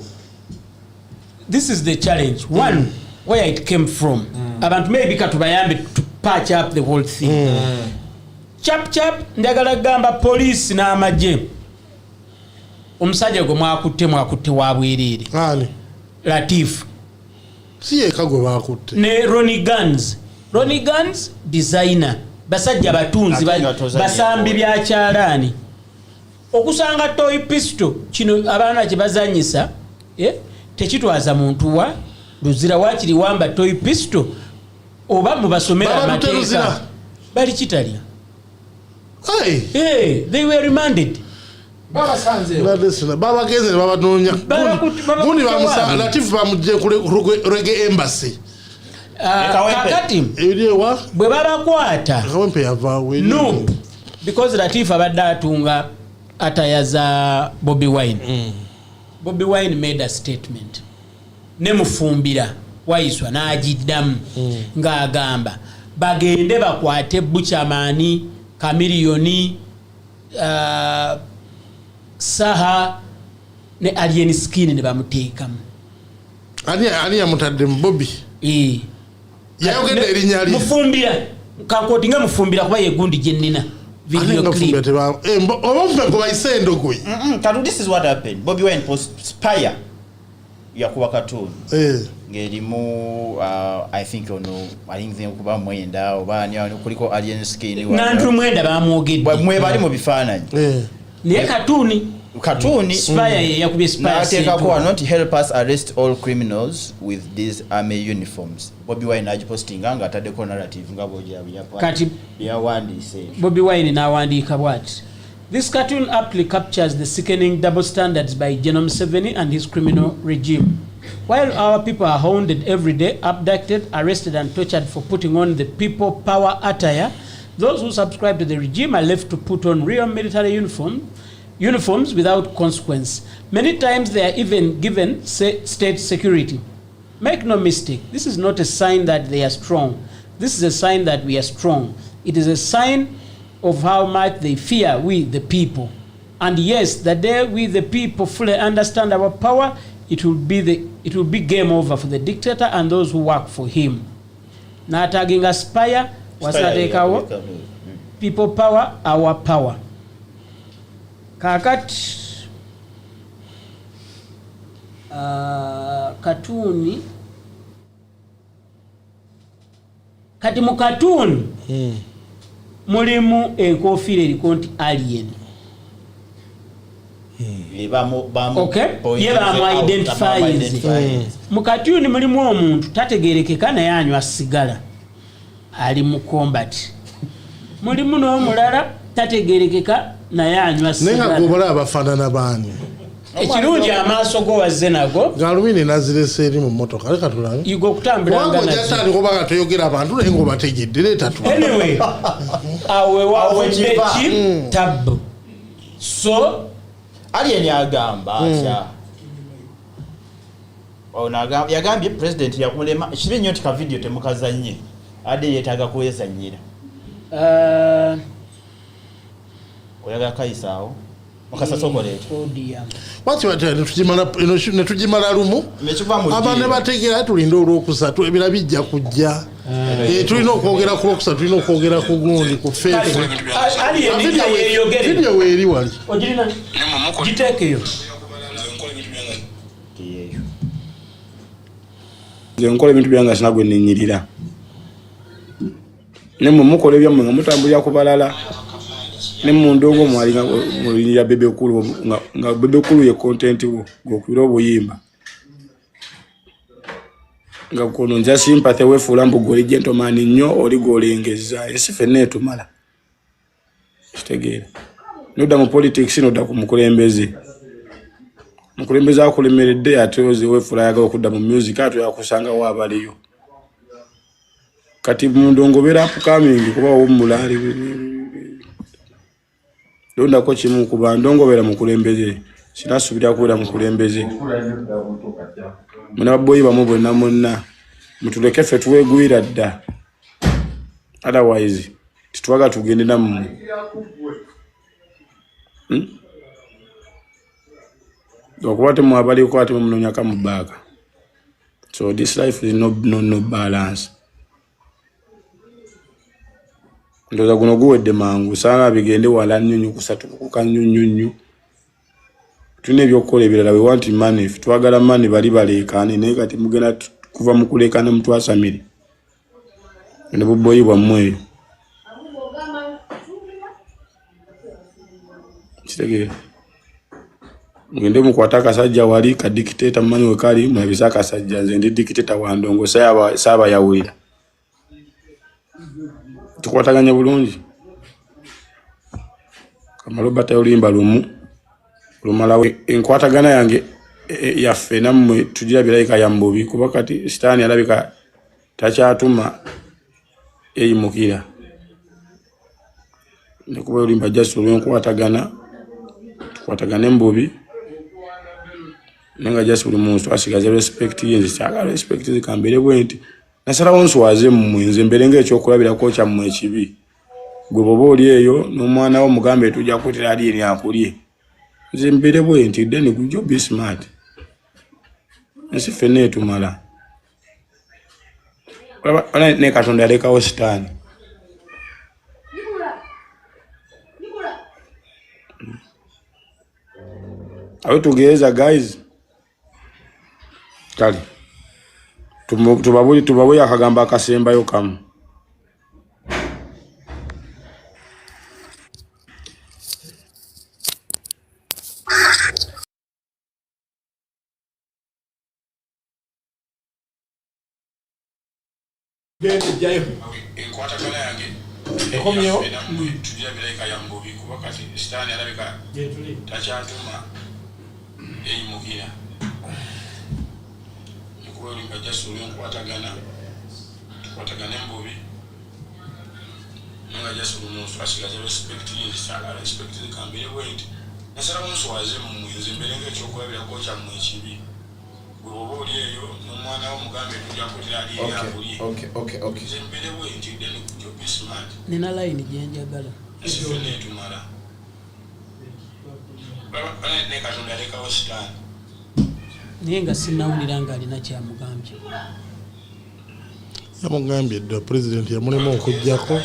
this is the challenge. One, where it came from. Abantu maybe katubayambe to patch up the whole thing. Chap ndagala gamba police n'amagye. Omusajja gwe mwakutte wabwerere. Ani? Latif. Si yeka gwe bakutte. Ne Ronnie Guns designer. Basajja batunzi basambi bya kyalaani. Okusanga toy pistol kino abaana kye bazanyisa tekitwaza muntu wa luzira wakiri wamba toy pistol oba mubasomera amateeka bali kitalya. They were remanded. Baba sanze. Baba geze baba nonya. Gundi bamusa Latif bamuje kule Reggae Embassy. Kakati bwe babakwata kawempe yava we. No, because Latif abadde atunga atayaza Bobby Wine. Bobby Wine made a statement. Nemufumbira wayiswa n'agiddamu ng'agamba bagende bakwate Buchamani Kamiliyoni Saha ne Alien Skin ne bamuteekamu. Ani yamutadde Bobby? Yayogedde erinnya lye. Mufumbira kankoti nga mufumbira kuba yegundi gye nnina. Video clip. This is what happened. Bobby Wine spire yakuba cartoon. Ngerimu I think I think kuba mwenda oba nyano kuliko Alien Skin wa. Nantu mwenda bamwogedde. Mwe bali mu bifaananyi. Niye cartoon spire yakubye spire. Take a not help us arrest all criminals with these army uniforms. Bobby Wine ajipostinga nga atadeko narrative nga boja yapa. Kati yawandise. Bobby Wine nawandika what? This cartoon aptly captures the sickening double standards by General Museveni and his criminal regime. While our people are hounded every day, abducted, arrested and tortured for putting on the people power attire, those who subscribe to the regime are left to put on real military uniforms without consequence. Many times they are even given state security. Make no mistake, this is not a sign that they are strong. This is a sign that we are strong. It is a sign of how much they fear we, the people. And yes, the day we, the people, fully understand our power, it will be game over for the dictator and those who work for him. Na tagging aspire was our people power, our power. Kakat Katuuni kati mu katuuni mulimu enkofiira eriko nti alien ye bamu identifies mu katuuni mulimu omuntu tategerekeka naye anywa sigala ali mu combat mulimu n'omulala tategerekeka naye anywa sigala naye nga abafaanana baani ekirungi amaaso go wazze nago ngaalumini nazirese eri mu mmotoka leka tulabe yiga okutambulanga nazokubaga toyogera abantu naye ngaobategedde leeta anyway awe wawedeki tabu so alien agamba atya yagambye president yakumulema ekibi nnyo nti ka video temukazanye ade yeetaaga kwezanyira oyagala kayisaawo netugimala lumu abantu ne bategeera tulinda olwokusatu ebira bijja kujja tulina okwogera ku lwokusatu tulina okwogera ku gundi ku video weeri wali nze nkola ebintu byange sina gwe nenyirira ne mukola ebyammwe nga mutambulira ku balala ne mundongo mwali nga mulinya bebe kulu nga bebe kulu ye content wo gokubira obuyimba nga kono nja sympathy we fulambo goli gentleman nnyo oli golengeza esife netumala kitegeera noda mu politics noda ku mukulembeze akulemeredde ate we fulayaga okudda mu music ato yakusanga wabaliyo kati mundongo bera upcoming kuba omulali donda ko kimu ku bandongo bera mukulembeze sinasubira kuwera mukulembeze muna boyi bamu bonna monna mutuleke ffe tuwegwira dda otherwise titwaga tugende namu okuba temwabaliko ate mumunonyaka mu baaga so this life is no balance ndoza guno guwedde mangu sana bigende wala nnyonyo kusatu kukanyonyonyo tune ebyokukola ebirala we want money twagala money bali balekane naye kati mugenda kuva mu kulekana mtu asamiri ne buboyi bwammwe kitegere ngende mukwata akasajja wali ka dictator mmanyi we kali mwabisa akasajja nze ndi dictator wa ndongo saaba yawulira tukwataganya bulungi kamaloba tayolimba lumu lumala enkwatagana yange yaffe nammwe tugira birayika yambubi kuba kati sitaani alabika takyatuma eyimukira nekuba yolimba just olwenkwatagana tukwatagane embubi nenga just buli muntu asigaze respect yenze kyagala respect zikambere bwenti nasalawo nswaze mmwe nze mbere ng'ekyokulabirako kyammwe ekibi gwe boba oli eyo n'omwana wo mugambe tujja kutera ali eri akulye nze mbere bwenti then gujjo be smart nsi ffenna etumala ne katonda yalekawo sitaani awe tugeeza guys kale tubabuye akagamba akasembayo kamu enkwatagana yange ekomyewo tugira birayika yambubi kuba kati sitaani alabika takyatuma eyimukira nikuwelinga jasulu enkwatagana tukwatagana embubi nenga jasulu muntu asigaze respect yenzikyagala respect zikambire bwenti nasalawo nswaze mumwenzi mbere ng'ekyokulabirako kyammwe ekibi gwe oba oli eyo n'omwana wo mugambe tujja kutera ali eri akulye nze mbere bwenti then kujja be smart nina line gyenjagala esife neetumala ne katonda yalekawo sitaani naye nga sinawulira ng'alina kyamugambye yamugambye dda pulezidenti yamulema okujjako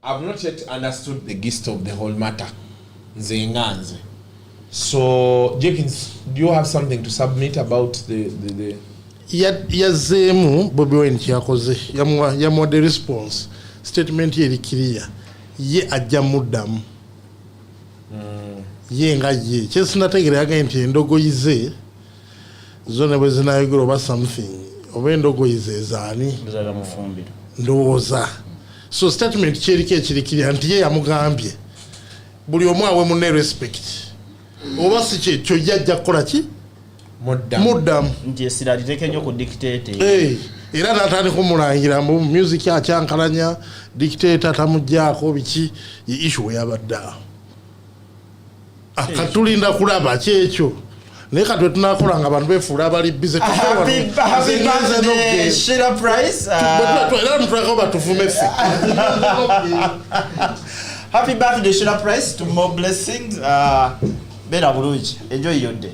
I've not yet understood the gist of the whole matter. Nze. So, Jenkins, do you have something to submit about the yazemu Bobi Wine kyakoze yamwa the response statement yeri clear ye ajja muddamu ye nga ye kyesinategereraga nti endogoyize zone bwe zinayogera oba something oba endogoyize ezaani ndowooza so statement kyeriko ekirikirira nti ye yamugambye buli omu awe munne respect oba si kyekyo yajja kukola ki muddamu nti esira liteke nnyo ku dictate era n'atandika omulangira mu music akyankalanya dictate tamuggyako biki ye issue yabadde awo katulinda kulaba kyekyo naye katwe tunakola nga abantu befuula abali bize batuvume ffe Happy birthday, Sheila Price. To more blessings. Bera bulungi. Enjoy your day.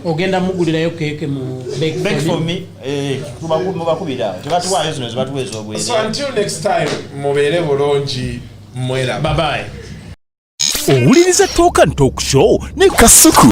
Ogenda mugulirayo keke mu beg for me. Mubakubira. Tebatuwayo zino zibatuweeza obwere. So until next time, mubeere bulungi mwera. Bye bye. Owuliriza Talk and Talk Show ne Kasuku.